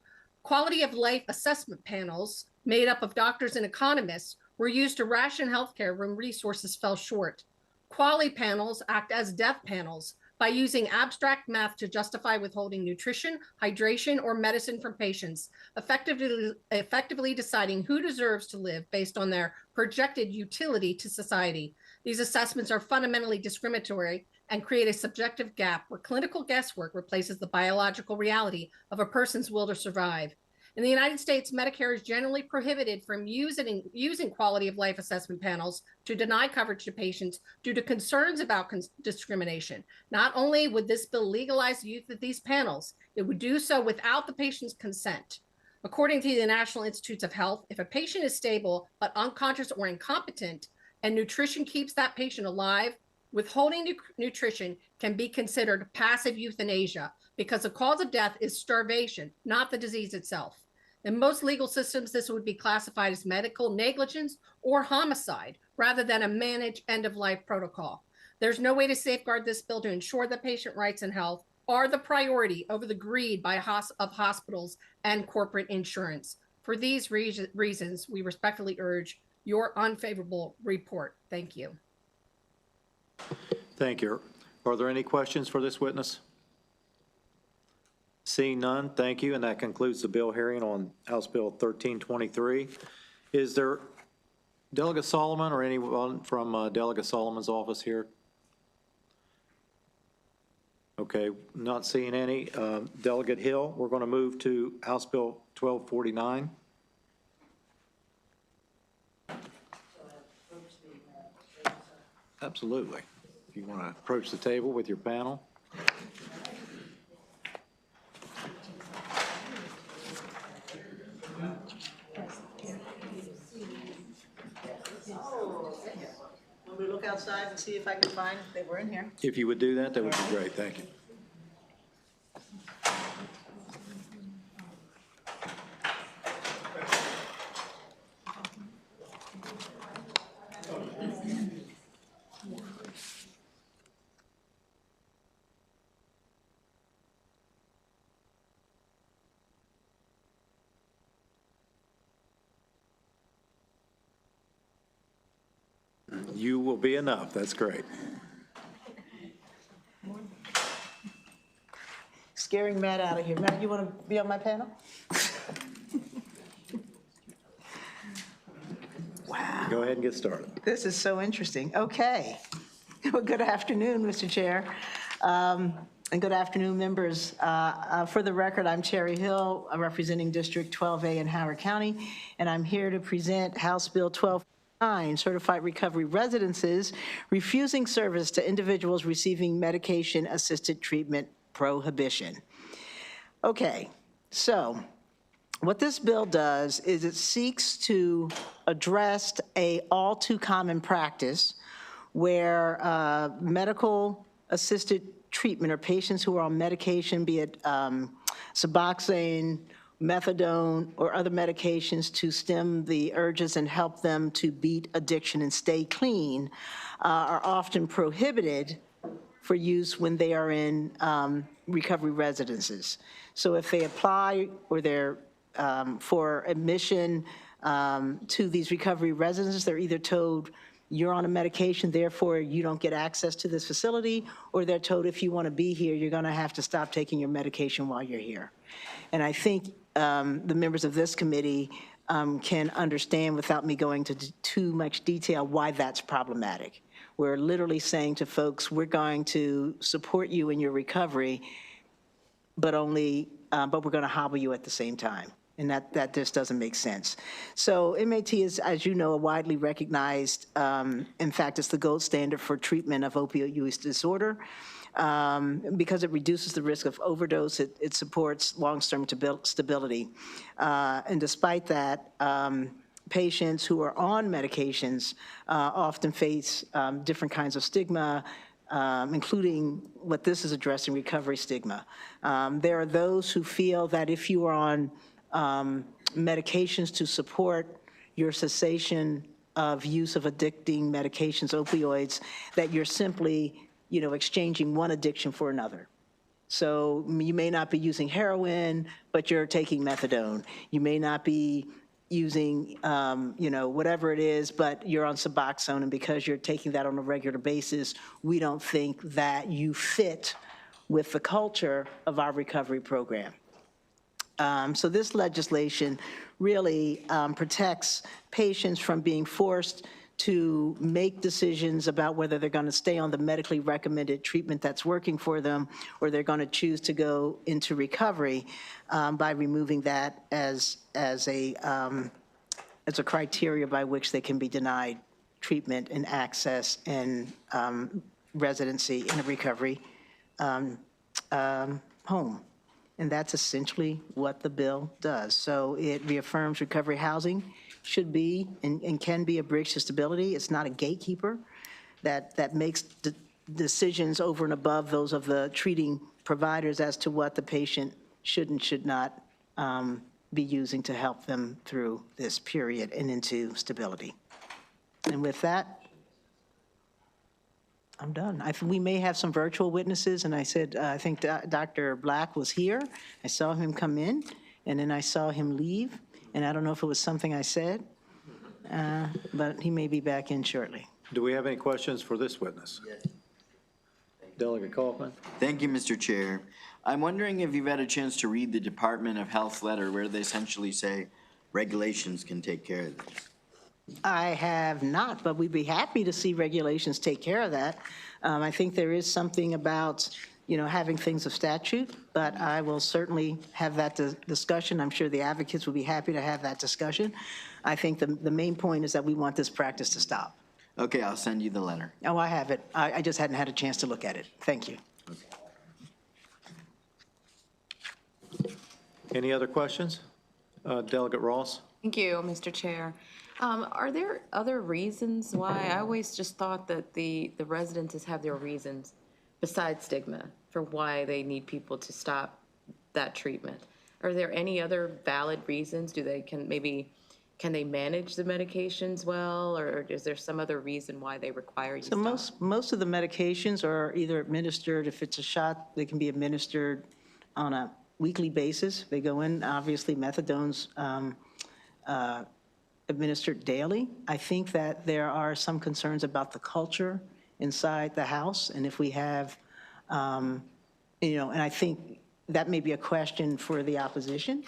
Quality of life assessment panels, made up of doctors and economists, were used to ration healthcare when resources fell short. Quality panels act as death panels by using abstract math to justify withholding nutrition, hydration, or medicine from patients, effectively deciding who deserves to live based on their projected utility to society. These assessments are fundamentally discriminatory and create a subjective gap where clinical guesswork replaces the biological reality of a person's will to survive. In the United States, Medicare is generally prohibited from using quality of life assessment panels to deny coverage to patients due to concerns about discrimination. Not only would this bill legalize the use of these panels, it would do so without the patient's consent. According to the National Institutes of Health, if a patient is stable but unconscious or incompetent and nutrition keeps that patient alive, withholding nutrition can be considered passive euthanasia because the cause of death is starvation, not the disease itself. In most legal systems, this would be classified as medical negligence or homicide rather than a managed end-of-life protocol. There's no way to safeguard this bill to ensure that patient rights and health are the priority over the greed of hospitals and corporate insurance. For these reasons, we respectfully urge your unfavorable report. Thank you. Thank you. Are there any questions for this witness? Seeing none, thank you, and that concludes the bill hearing on House Bill 1323. Is there Delegate Solomon or anyone from Delegate Solomon's office here? Okay, not seeing any. Delegate Hill, we're going to move to House Bill 1249. Absolutely. If you want to approach the table with your panel. Want me to look outside and see if I can find if they were in here? If you would do that, that would be great. Thank you. You will be enough. That's great. Scaring Matt out of here. Matt, you want to be on my panel? Go ahead and get started. This is so interesting. Okay. Well, good afternoon, Mr. Chair. And good afternoon, members. For the record, I'm Cherry Hill, representing District 12A in Howard County, and I'm here to present House Bill 1209, Certified Recovery Residences, refusing service to individuals receiving medication-assisted treatment prohibition. Okay, so what this bill does is it seeks to address a all too common practice where medical-assisted treatment or patients who are on medication, be it Suboxone, methadone, or other medications to stem the urges and help them to beat addiction and stay clean, are often prohibited for use when they are in recovery residences. So if they apply or they're for admission to these recovery residences, they're either told you're on a medication, therefore you don't get access to this facility, or they're told if you want to be here, you're going to have to stop taking your medication while you're here. And I think the members of this committee can understand, without me going to too much detail, why that's problematic. We're literally saying to folks, we're going to support you in your recovery, but we're going to hobble you at the same time. And that just doesn't make sense. So MAT is, as you know, a widely recognized, in fact, it's the gold standard for treatment of opioid use disorder. Because it reduces the risk of overdose, it supports long-term stability. And despite that, patients who are on medications often face different kinds of stigma, including what this is addressing, recovery stigma. There are those who feel that if you are on medications to support your cessation of use of addicting medications, opioids, that you're simply, exchanging one addiction for another. So you may not be using heroin, but you're taking methadone. You may not be using, whatever it is, but you're on Suboxone, and because you're taking that on a regular basis, we don't think that you fit with the culture of our recovery program. So this legislation really protects patients from being forced to make decisions about whether they're going to stay on the medically recommended treatment that's working for them, or they're going to choose to go into recovery by removing that as a criteria by which they can be denied treatment and access and residency in a recovery home. And that's essentially what the bill does. So it reaffirms recovery housing should be and can be a bridge to stability. It's not a gatekeeper that makes decisions over and above those of the treating providers as to what the patient should and should not be using to help them through this period and into stability. And with that, I'm done. We may have some virtual witnesses, and I said, I think Dr. Black was here. I saw him come in, and then I saw him leave, and I don't know if it was something I said, but he may be back in shortly. Do we have any questions for this witness? Yes. Delegate Kaufman. Thank you, Mr. Chair. I'm wondering if you've had a chance to read the Department of Health letter where they essentially say regulations can take care of this. I have not, but we'd be happy to see regulations take care of that. I think there is something about, having things of statute, but I will certainly have that discussion. I'm sure the advocates will be happy to have that discussion. I think the main point is that we want this practice to stop. Okay, I'll send you the letter. Oh, I have it. I just hadn't had a chance to look at it. Thank you. Okay. Any other questions? Delegate Ross. Thank you, Mr. Chair. Are there other reasons why? I always just thought that the residences have their reasons besides stigma for why they need people to stop that treatment. Are there any other valid reasons? Can they manage the medications well, or is there some other reason why they require you to stop? So most of the medications are either administered, if it's a shot, they can be administered on a weekly basis. They go in, obviously methadone's administered daily. I think that there are some concerns about the culture inside the House, and if we have, and I think that may be a question for the opposition,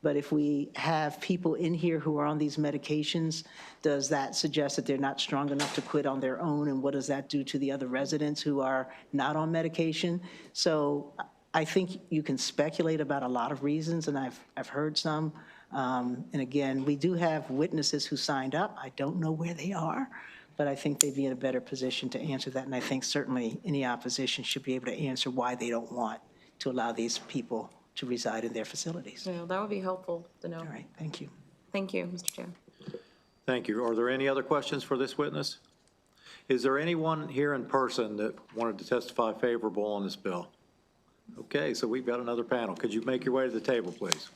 But if we have people in here who are on these medications, does that suggest that they're not strong enough to quit on their own? And what does that do to the other residents who are not on medication? So I think you can speculate about a lot of reasons, and I've heard some. And again, we do have witnesses who signed up. I don't know where they are, but I think they'd be in a better position to answer that. And I think certainly any opposition should be able to answer why they don't want to allow these people to reside in their facilities. Yeah, that would be helpful to know. All right, thank you. Thank you, Mr. Chair. Thank you. Are there any other questions for this witness? Is there anyone here in person that wanted to testify favorable on this bill? Okay, so we've got another panel. Could you make your way to the table, please?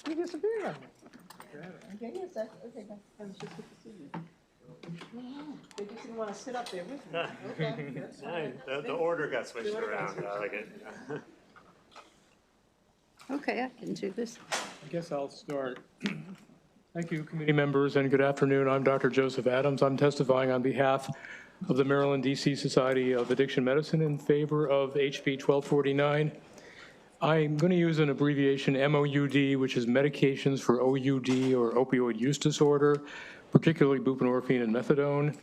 You disappeared on me. Okay, yes, okay, I was just good to see you. They just didn't want to sit up there with me. Okay, that's fine. The order got switched around. I like it. Okay, I can do this. I guess I'll start. Thank you, committee members, and good afternoon. I'm Dr. Joseph Adams. I'm testifying on behalf of the Maryland, D.C. Society of Addiction Medicine in favor of HB 1249. I'm going to use an abbreviation, MOUD, which is medications for OUD, or opioid use disorder, particularly buprenorphine and methadone.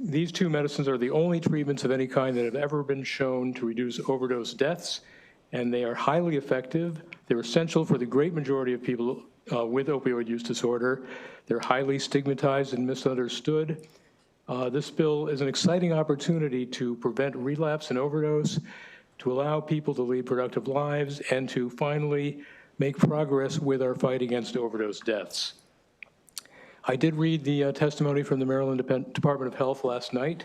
These two medicines are the only treatments of any kind that have ever been shown to reduce overdose deaths, and they are highly effective. They're essential for the great majority of people with opioid use disorder. They're highly stigmatized and misunderstood. This bill is an exciting opportunity to prevent relapse and overdose, to allow people to lead productive lives, and to finally make progress with our fight against overdose deaths. I did read the testimony from the Maryland Department of Health last night.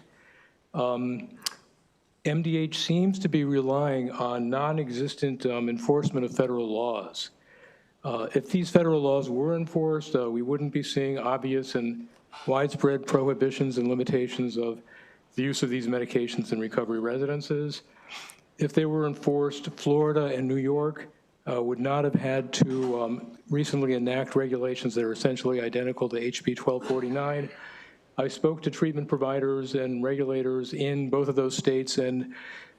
MDH seems to be relying on non-existent enforcement of federal laws. If these federal laws were enforced, we wouldn't be seeing obvious and widespread prohibitions and limitations of the use of these medications in recovery residences. If they were enforced, Florida and New York would not have had to recently enact regulations that are essentially identical to HB 1249. I spoke to treatment providers and regulators in both of those states, and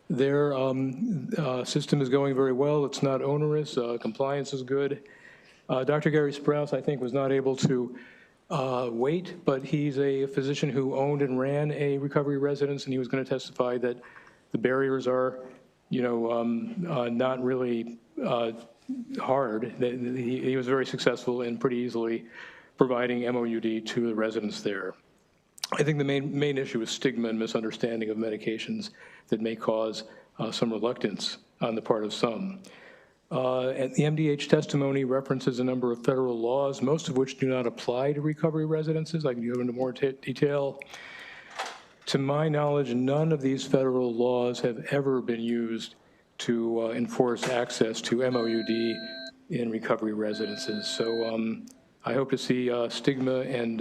their system is going very well. It's not onerous. Compliance is good. Dr. Gary Sprouse, I think, was not able to wait, but he's a physician who owned and ran a recovery residence, and he was going to testify that the barriers are, not really hard. He was very successful in pretty easily providing MOUD to the residents there. I think the main issue is stigma and misunderstanding of medications that may cause some reluctance on the part of some. And the MDH testimony references a number of federal laws, most of which do not apply to recovery residences. I can go into more detail. To my knowledge, none of these federal laws have ever been used to enforce access to MOUD in recovery residences. So I hope to see stigma and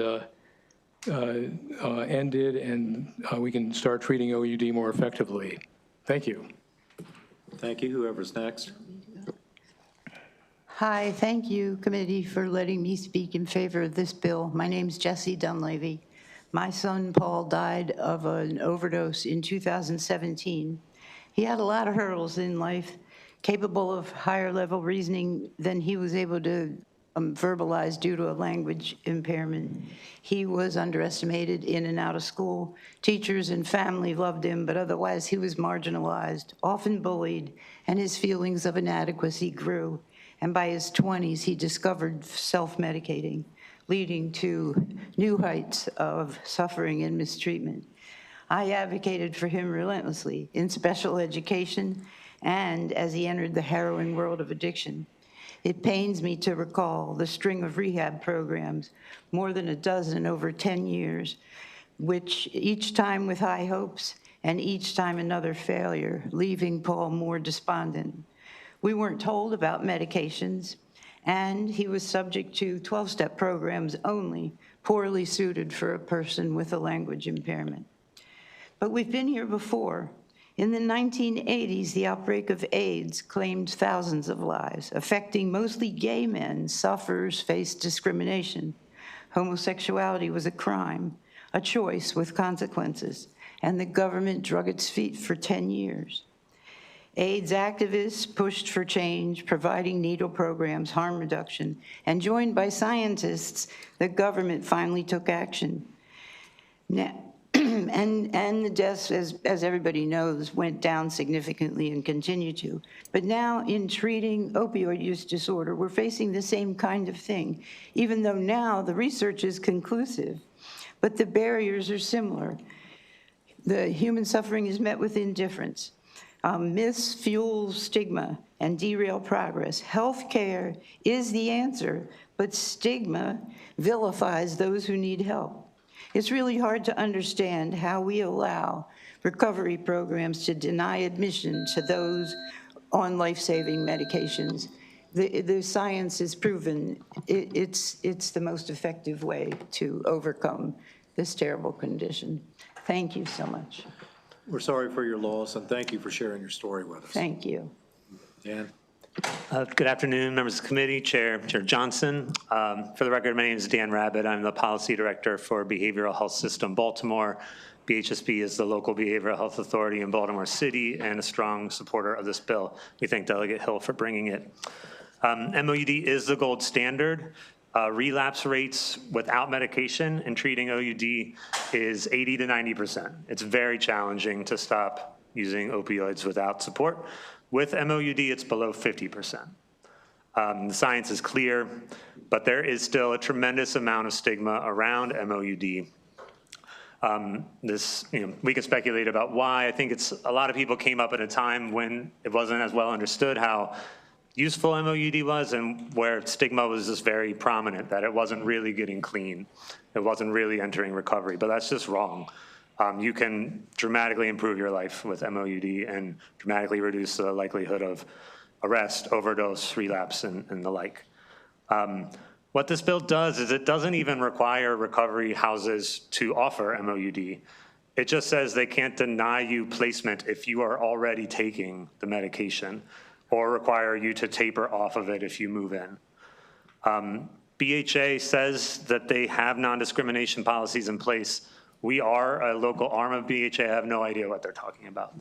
ended, and we can start treating OUD more effectively. Thank you. Thank you. Whoever's next. Hi, thank you, committee, for letting me speak in favor of this bill. My name's Jessie Dunleavy. My son, Paul, died of an overdose in 2017. He had a lot of hurdles in life, capable of higher level reasoning than he was able to verbalize due to a language impairment. He was underestimated in and out of school. Teachers and family loved him, but otherwise he was marginalized, often bullied, and his feelings of inadequacy grew. And by his 20s, he discovered self-medicating, leading to new heights of suffering and mistreatment. I advocated for him relentlessly in special education and as he entered the harrowing world of addiction. It pains me to recall the string of rehab programs, more than a dozen over 10 years, which each time with high hopes and each time another failure, leaving Paul more despondent. We weren't told about medications, and he was subject to 12-step programs only, poorly suited for a person with a language impairment. But we've been here before. In the 1980s, the outbreak of AIDS claimed thousands of lives. Affecting mostly gay men, sufferers faced discrimination. Homosexuality was a crime, a choice with consequences, and the government drug its feet for 10 years. AIDS activists pushed for change, providing needle programs, harm reduction, and joined by scientists, the government finally took action. Now, and the deaths, as everybody knows, went down significantly and continue to. But now in treating opioid use disorder, we're facing the same kind of thing, even though now the research is conclusive, but the barriers are similar. The human suffering is met with indifference. Myths fuel stigma and derail progress. Healthcare is the answer, but stigma vilifies those who need help. It's really hard to understand how we allow recovery programs to deny admission to those on life-saving medications. The science has proven it's the most effective way to overcome this terrible condition. Thank you so much. We're sorry for your loss, and thank you for sharing your story with us. Thank you. Dan? Good afternoon, members of the committee, Chair Johnson. For the record, my name is Dan Rabbit. I'm the Policy Director for Behavioral Health System Baltimore. BHSB is the local behavioral health authority in Baltimore City and a strong supporter of this bill. We thank Delegate Hill for bringing it. MOUD is the gold standard. Relapse rates without medication in treating OUD is 80 to 90%. It's very challenging to stop using opioids without support. With MOUD, it's below 50%. The science is clear, but there is still a tremendous amount of stigma around MOUD. We can speculate about why. I think a lot of people came up at a time when it wasn't as well understood how useful MOUD was and where stigma was just very prominent, that it wasn't really getting clean. It wasn't really entering recovery, but that's just wrong. You can dramatically improve your life with MOUD and dramatically reduce the likelihood of arrest, overdose, relapse, and the like. What this bill does is it doesn't even require recovery houses to offer MOUD. It just says they can't deny you placement if you are already taking the medication, or require you to taper off of it if you move in. BHA says that they have non-discrimination policies in place. We are a local arm of BHA. I have no idea what they're talking about.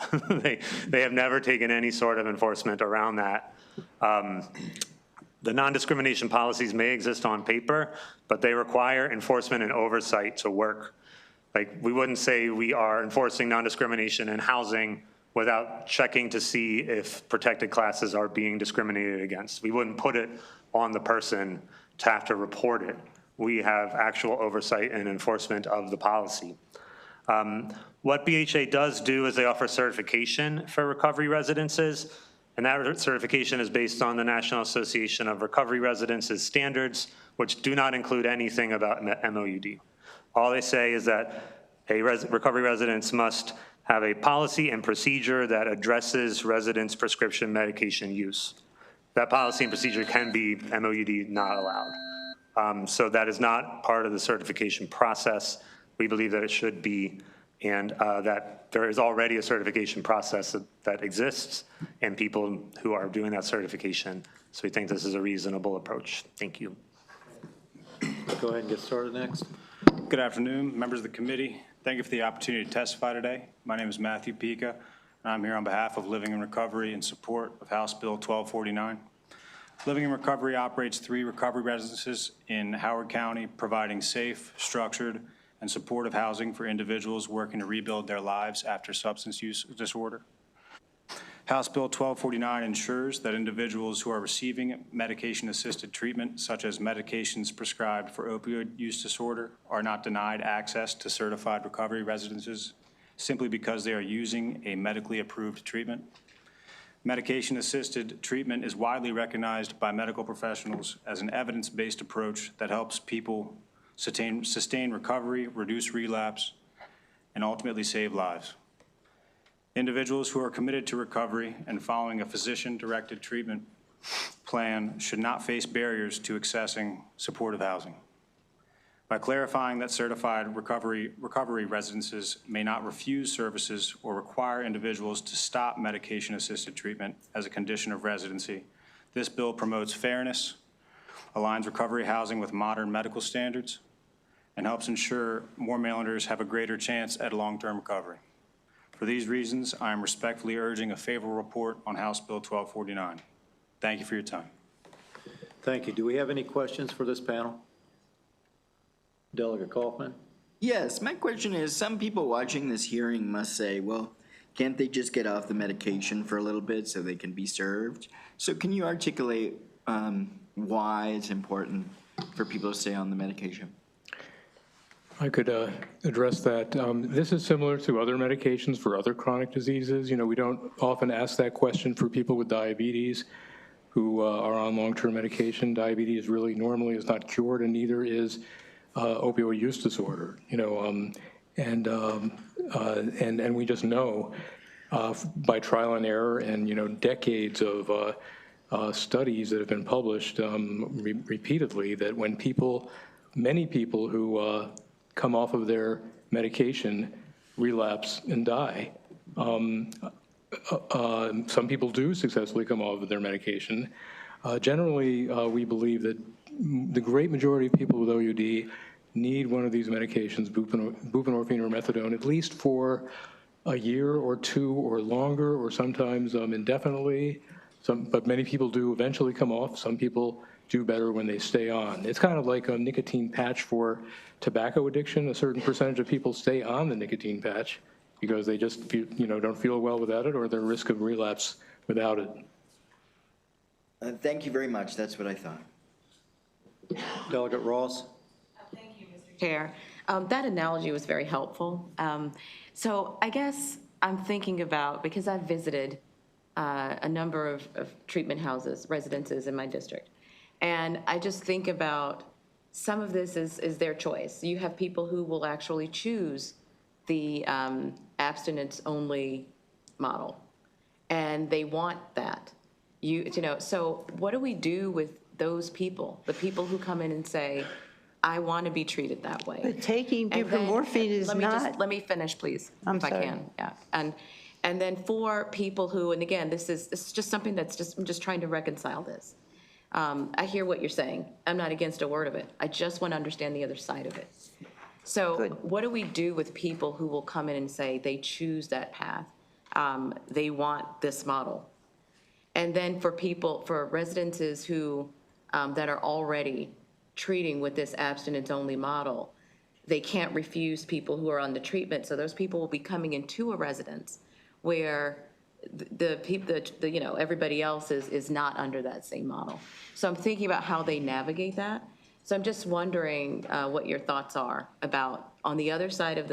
They have never taken any sort of enforcement around that. The non-discrimination policies may exist on paper, but they require enforcement and oversight to work. Like, we wouldn't say we are enforcing non-discrimination in housing without checking to see if protected classes are being discriminated against. We wouldn't put it on the person to have to report it. We have actual oversight and enforcement of the policy. What BHA does do is they offer certification for recovery residences, and that certification is based on the National Association of Recovery Residences standards, which do not include anything about MOUD. All they say is that a recovery residence must have a policy and procedure that addresses residents' prescription medication use. That policy and procedure can be MOUD not allowed. So that is not part of the certification process. We believe that it should be, and that there is already a certification process that exists and people who are doing that certification. So we think this is a reasonable approach. Thank you. Go ahead and get started next. Good afternoon, members of the committee. Thank you for the opportunity to testify today. My name is Matthew Pica, and I'm here on behalf of Living in Recovery in support of House Bill 1249. Living in Recovery operates 3 recovery residences in Howard County, providing safe, structured, and supportive housing for individuals working to rebuild their lives after substance use disorder. House Bill 1249 ensures that individuals who are receiving medication-assisted treatment, such as medications prescribed for opioid use disorder, are not denied access to certified recovery residences simply because they are using a medically approved treatment. Medication-assisted treatment is widely recognized by medical professionals as an evidence-based approach that helps people sustain recovery, reduce relapse, and ultimately save lives. Individuals who are committed to recovery and following a physician-directed treatment plan should not face barriers to accessing supportive housing. By clarifying that certified recovery residences may not refuse services or require individuals to stop medication-assisted treatment as a condition of residency, this bill promotes fairness, aligns recovery housing with modern medical standards, and helps ensure more Marylanders have a greater chance at long-term recovery. For these reasons, I am respectfully urging a favorable report on House Bill 1249. Thank you for your time. Thank you. Do we have any questions for this panel? Delegate Kaufman? Yes, my question is, some people watching this hearing must say, well, can't they just get off the medication for a little bit so they can be served? So can you articulate why it's important for people to stay on the medication? I could address that. This is similar to other medications for other chronic diseases. You know, we don't often ask that question for people with diabetes who are on long-term medication. Diabetes really normally is not cured, and neither is opioid use disorder. You know, and we just know by trial and error and, you know, decades of studies that have been published repeatedly that when many people who come off of their medication relapse and die. Some people do successfully come off of their medication. Generally, we believe that the great majority of people with OUD need one of these medications, buprenorphine or methadone, at least for a year or two or longer, or sometimes indefinitely. But many people do eventually come off. Some people do better when they stay on. It's kind of like a nicotine patch for tobacco addiction. A certain percentage of people stay on the nicotine patch because they just don't feel well without it, or their risk of relapse without it. Thank you very much. That's what I thought. Delegate Ross? Thank you, Mr. Chair. That analogy was very helpful. So I guess I'm thinking about, because I've visited a number of treatment houses, residences in my district, and I just think about some of this is their choice. You have people who will actually choose the abstinence-only model, and they want that. So what do we do with those people, the people who come in and say, I want to be treated that way? But taking buprenorphine is not. Let me finish, please, if I can. Yeah. And then for people who, and again, this is just something I'm just trying to reconcile this. I hear what you're saying. I'm not against a word of it. I just want to understand the other side of it. So what do we do with people who will come in and say they choose that path? They want this model. And then for residences who, that are already treating with this abstinence-only model, they can't refuse people who are on the treatment. So those people will be coming into a residence where everybody else is not under that same model. So I'm thinking about how they navigate that. So I'm just wondering what your thoughts are about, on the other side of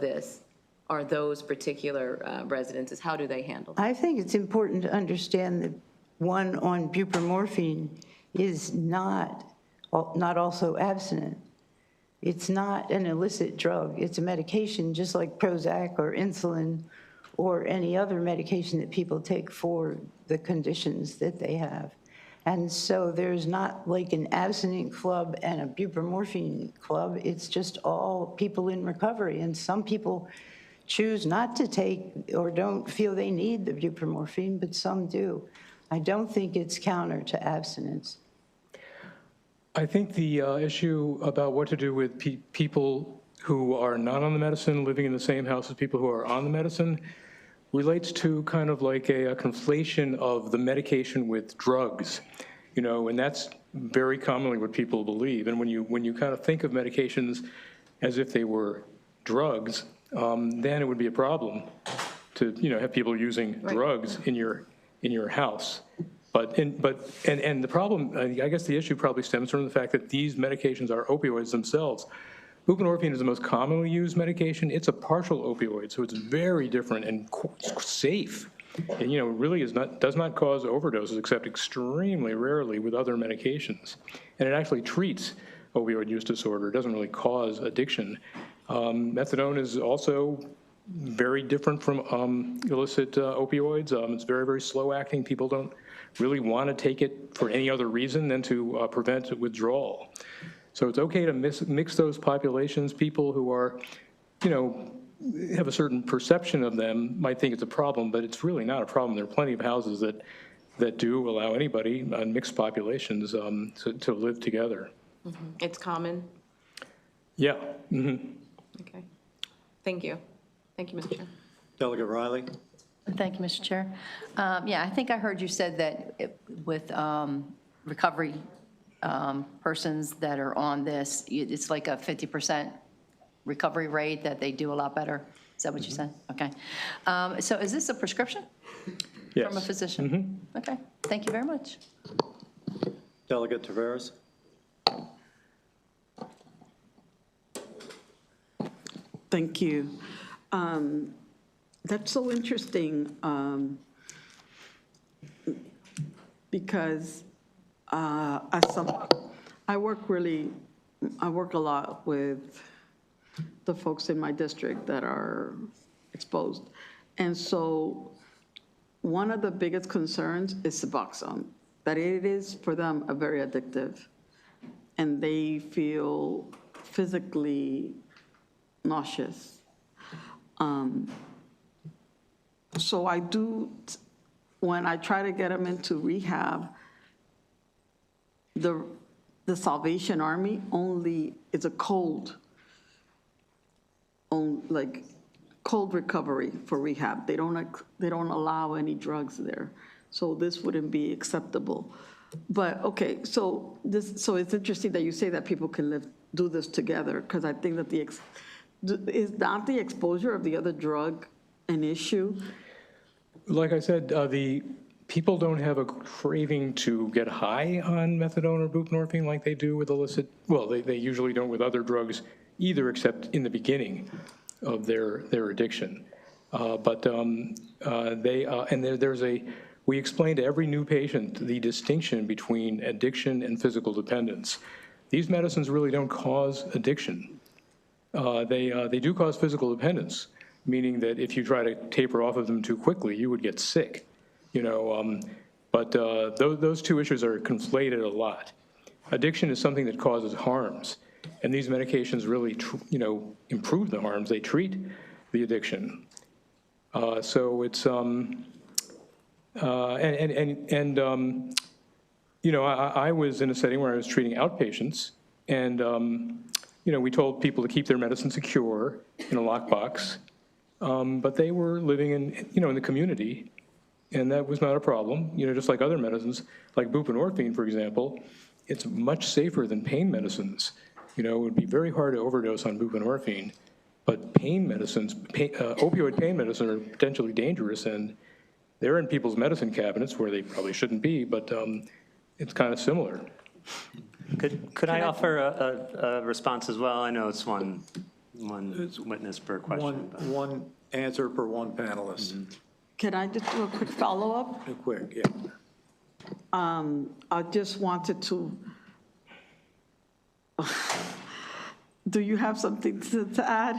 this, are those particular residences, how do they handle that? I think it's important to understand that one on buprenorphine is not also abstinent. It's not an illicit drug. It's a medication just like Prozac or insulin or any other medication that people take for the conditions that they have. And so there's not like an abstinent club and a buprenorphine club. It's just all people in recovery. And some people choose not to take or don't feel they need the buprenorphine, but some do. I don't think it's counter to abstinence. I think the issue about what to do with people who are not on the medicine, living in the same house as people who are on the medicine, relates to kind of like a conflation of the medication with drugs, and that's very commonly what people believe. And when you kind of think of medications as if they were drugs, then it would be a problem to have people using drugs in your house. But the problem, I guess the issue probably stems from the fact that these medications are opioids themselves. Buprenorphine is the most commonly used medication. It's a partial opioid, so it's very different and safe. And really does not cause overdoses except extremely rarely with other medications. And it actually treats opioid use disorder. It doesn't really cause addiction. Methadone is also very different from illicit opioids. It's very, very slow acting. People don't really want to take it for any other reason than to prevent withdrawal. So it's okay to mix those populations. People who are, have a certain perception of them might think it's a problem, but it's really not a problem. There are plenty of houses that do allow anybody on mixed populations to live together. Mm-hmm. It's common? Yeah. Mm-hmm. Okay. Thank you. Thank you, Mr. Chair. Delegate Riley? Thank you, Mr. Chair. Yeah, I think I heard you said that with recovery persons that are on this, it's like a 50% recovery rate, that they do a lot better. Is that what you said? Okay. So is this a prescription? Yes. From a physician? Okay, thank you very much. Delegate Taveras? Thank you. That's so interesting because I work a lot with the folks in my district that are exposed. And so one of the biggest concerns is Suboxone, that it is for them a very addictive, and they feel physically nauseous. So I do, when I try to get them into rehab, the Salvation Army only is a cold recovery for rehab. They don't allow any drugs there. So this wouldn't be acceptable. But okay, so it's interesting that you say that people can do this together, because I think that is not the exposure of the other drug an issue? Like I said, the people don't have a craving to get high on methadone or buprenorphine like they do with illicit, well, they usually don't with other drugs either, except in the beginning of their addiction. We explain to every new patient the distinction between addiction and physical dependence. These medicines really don't cause addiction. They do cause physical dependence, meaning that if you try to taper off of them too quickly, you would get sick. But those two issues are conflated a lot. Addiction is something that causes harms, and these medications really, improve the harms. They treat the addiction. So it's I was in a setting where I was treating outpatients, and we told people to keep their medicine secure in a lockbox, but they were living in the community, and that was not a problem. Just like other medicines, like buprenorphine, for example, it's much safer than pain medicines. It would be very hard to overdose on buprenorphine, but pain medicines, opioid pain medicine, are potentially dangerous, and they're in people's medicine cabinets where they probably shouldn't be, but it's kind of similar. Could I offer a response as well? I know it's one witness per question. One answer per one panelist. Can I just do a quick follow-up? Quick, yeah. I just wanted to, do you have something to add?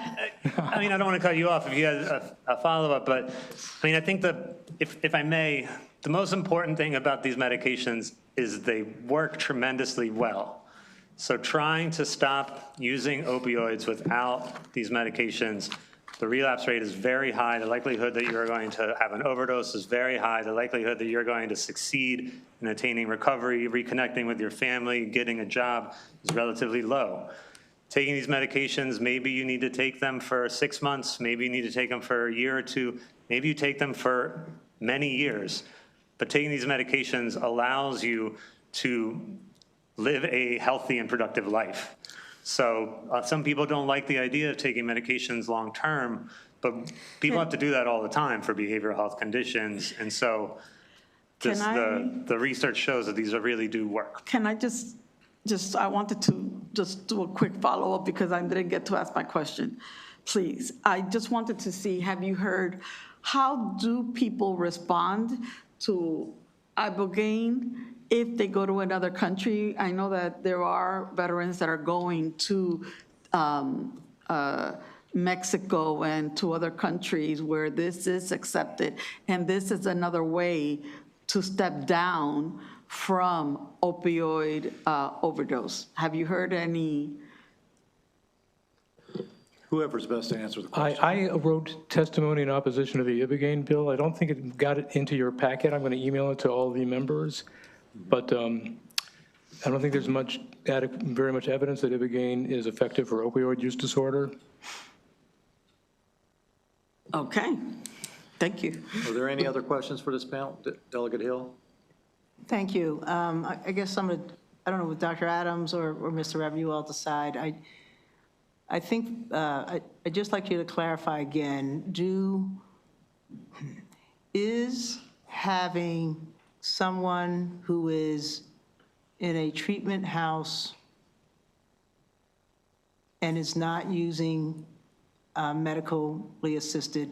I don't want to cut you off if you had a follow-up, but I think if I may, the most important thing about these medications is they work tremendously well. So trying to stop using opioids without these medications, the relapse rate is very high. The likelihood that you're going to have an overdose is very high. The likelihood that you're going to succeed in attaining recovery, reconnecting with your family, getting a job is relatively low. Taking these medications, maybe you need to take them for 6 months, maybe you need to take them for a year or two, maybe you take them for many years. But taking these medications allows you to live a healthy and productive life. So some people don't like the idea of taking medications long term, but people have to do that all the time for behavioral health conditions. And so the research shows that these really do work. Can I I wanted to just do a quick follow-up because I didn't get to ask my question. Please, I just wanted to see, have you heard, how do people respond to ibogaine if they go to another country? I know that there are veterans that are going to Mexico and to other countries where this is accepted, and this is another way to step down from opioid overdose. Have you heard any? Whoever's best to answer the question. I wrote testimony in opposition to the ibogaine bill. I don't think it got it into your packet. I'm going to email it to all the members. But I don't think there's very much evidence that ibogaine is effective for opioid use disorder. Okay. Thank you. Are there any other questions for this panel? Delegate Hill? Thank you. I guess I don't know, with Dr. Adams or Mr. Rev, you all decide. I think, I'd just like you to clarify again, is having someone who is in a treatment house and is not using medically assisted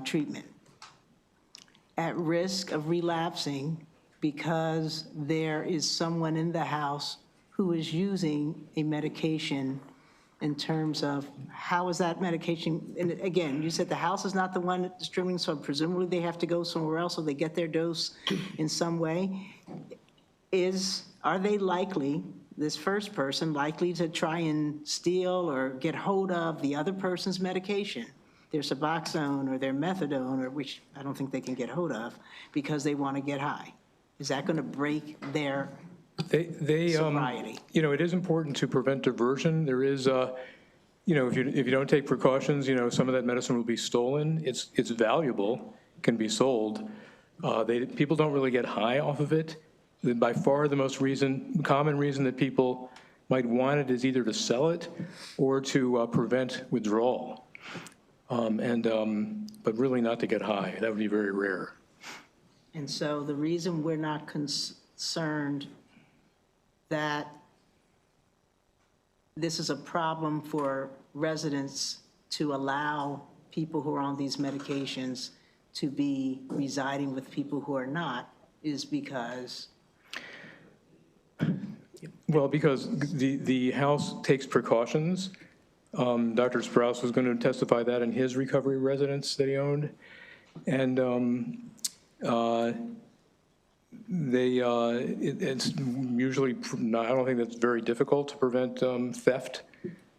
treatment at risk of relapsing because there is someone in the house who is using a medication, in terms of how is that medication, and again, you said the house is not the one distributing, so presumably they have to go somewhere else so they get their dose in some way. Are they likely, this first person, likely to try and steal or get hold of the other person's medication, their Suboxone or their methadone, or which I don't think they can get hold of, because they want to get high? Is that going to break their sobriety? It is important to prevent diversion. There is, if you don't take precautions, some of that medicine will be stolen. It's valuable, can be sold. People don't really get high off of it. By far the most common reason that people might want it is either to sell it or to prevent withdrawal. But really not to get high. That would be very rare. And so the reason we're not concerned that this is a problem for residents to allow people who are on these medications to be residing with people who are not is because? Well, because the House takes precautions. Dr. Sprouse was going to testify that in his recovery residence that he owned. And it's usually, I don't think that's very difficult to prevent theft.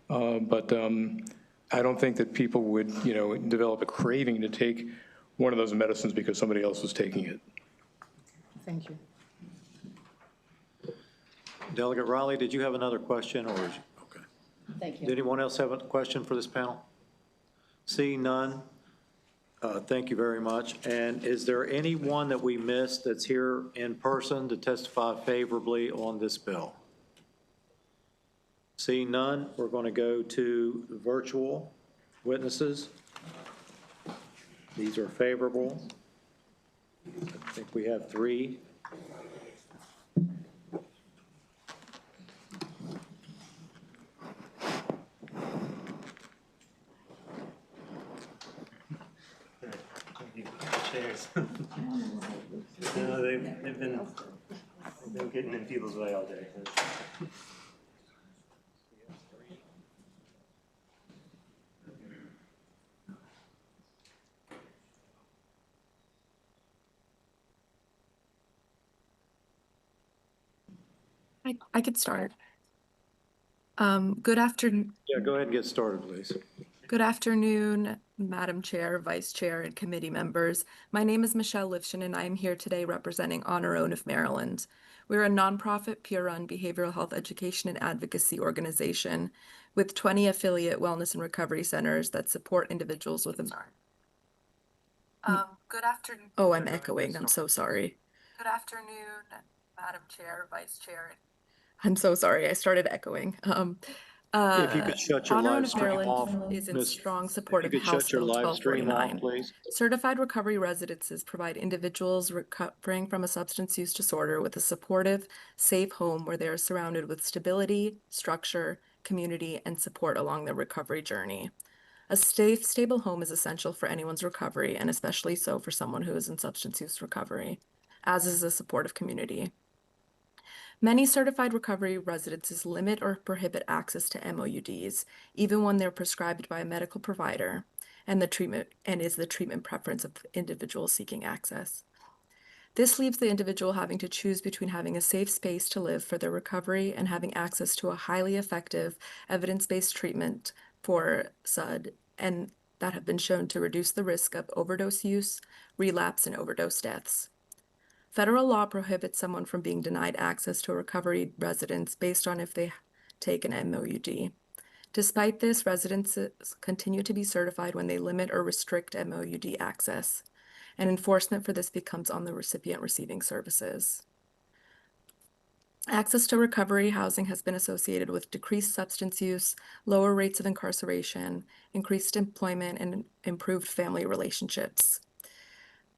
But I don't think that people would, develop a craving to take one of those medicines because somebody else was taking it. Thank you. Delegate Riley, did you have another question, or? Okay. Thank you. Did anyone else have a question for this panel? Seeing none, thank you very much. And is there anyone that we missed that's here in person to testify favorably on this bill? Seeing none, we're going to go to virtual witnesses. These are favorable. I think we have 3. Chairs. No, they've been getting in people's way all day. I could start. Good afternoon. Yeah, go ahead and get started, please. Good afternoon, Madam Chair, Vice Chair, and committee members. My name is Michelle Lifshin, and I am here today representing On Our Own of Maryland. We're a nonprofit, peer-run behavioral health education and advocacy organization with 20 affiliate wellness and recovery centers that support individuals with Good afternoon. Oh, I'm echoing. I'm so sorry. Good afternoon, Madam Chair, Vice Chair. I'm so sorry. I started echoing. If you could shut your live stream off, is in strong support of if you could House shut your Bill live stream off, 1249. please. Certified recovery residences provide individuals recovering from a substance use disorder with a supportive, safe home where they are surrounded with stability, structure, community, and support along their recovery journey. A safe, stable home is essential for anyone's recovery, and especially so for someone who is in substance use recovery, as is a supportive community. Many certified recovery residences limit or prohibit access to MOUDs, even when they're prescribed by a medical provider, and is the treatment preference of individuals seeking access. This leaves the individual having to choose between having a safe space to live for their recovery and having access to a highly effective, evidence-based treatment for SUD, and that have been shown to reduce the risk of overdose use, relapse, and overdose deaths. Federal law prohibits someone from being denied access to a recovery residence based on if they take an MOUD. Despite this, residents continue to be certified when they limit or restrict MOUD access, and enforcement for this becomes on the recipient receiving services. Access to recovery housing has been associated with decreased substance use, lower rates of incarceration, increased employment, and improved family relationships.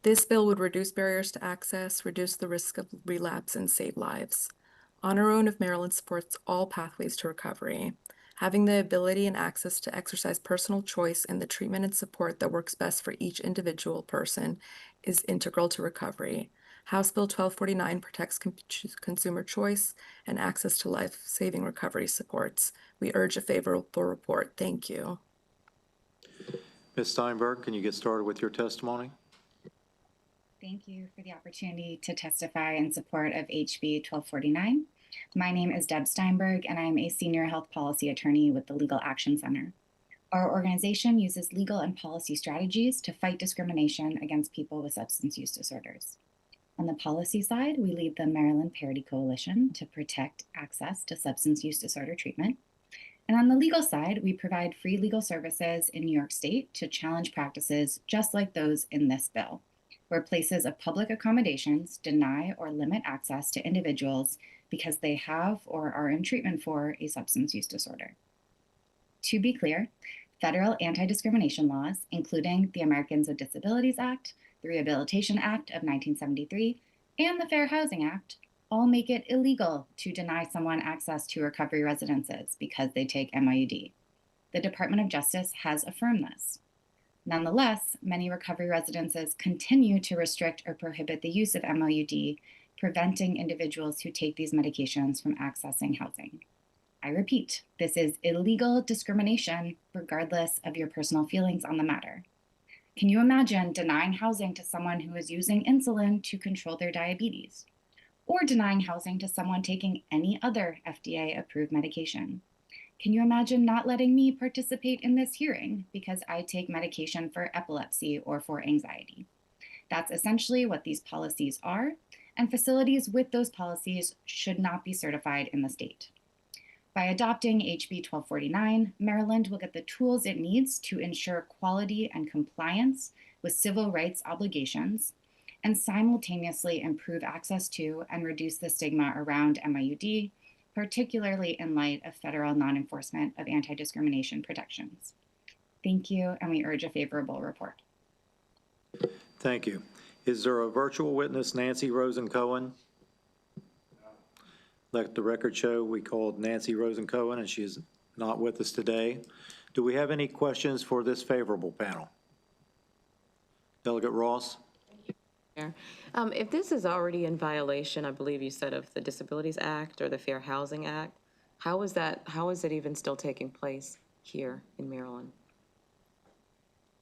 This bill would reduce barriers to access, reduce the risk of relapse, and save lives. Honor Own of Maryland supports all pathways to recovery. Having the ability and access to exercise personal choice and the treatment and support that works best for each individual person is integral to recovery. House Bill 1249 protects consumer choice and access to life-saving recovery supports. We urge a favorable report. Thank you. Ms. Steinberg, can you get started with your testimony? Thank you for the opportunity to testify in support of HB 1249. My name is Deb Steinberg, and I am a senior health policy attorney with the Legal Action Center. Our organization uses legal and policy strategies to fight discrimination against people with substance use disorders. On the policy side, we lead the Maryland Parity Coalition to protect access to substance use disorder treatment. And on the legal side, we provide free legal services in New York State to challenge practices just like those in this bill, where places of public accommodations deny or limit access to individuals because they have or are in treatment for a substance use disorder. To be clear, federal anti-discrimination laws, including the Americans with Disabilities Act, the Rehabilitation Act of 1973, and the Fair Housing Act, all make it illegal to deny someone access to recovery residences because they take MIUD. The Department of Justice has affirmed this. Nonetheless, many recovery residences continue to restrict or prohibit the use of MIUD, preventing individuals who take these medications from accessing housing. I repeat, this is illegal discrimination regardless of your personal feelings on the matter. Can you imagine denying housing to someone who is using insulin to control their diabetes? Or denying housing to someone taking any other FDA-approved medication? Can you imagine not letting me participate in this hearing because I take medication for epilepsy or for anxiety? That's essentially what these policies are, and facilities with those policies should not be certified in the state. By adopting HB 1249, Maryland will get the tools it needs to ensure quality and compliance with civil rights obligations and simultaneously improve access to and reduce the stigma around MIUD, particularly in light of federal non-enforcement of anti-discrimination protections. Thank you, and we urge a favorable report. Thank you. Is there a virtual witness, Nancy Rosen-Cohen? Let the record show we called Nancy Rosen-Cohen, and she is not with us today. Do we have any questions for this favorable panel? Delegate Ross? If this is already in violation, I believe you said, of the Disabilities Act or the Fair Housing Act, how is it even still taking place here in Maryland?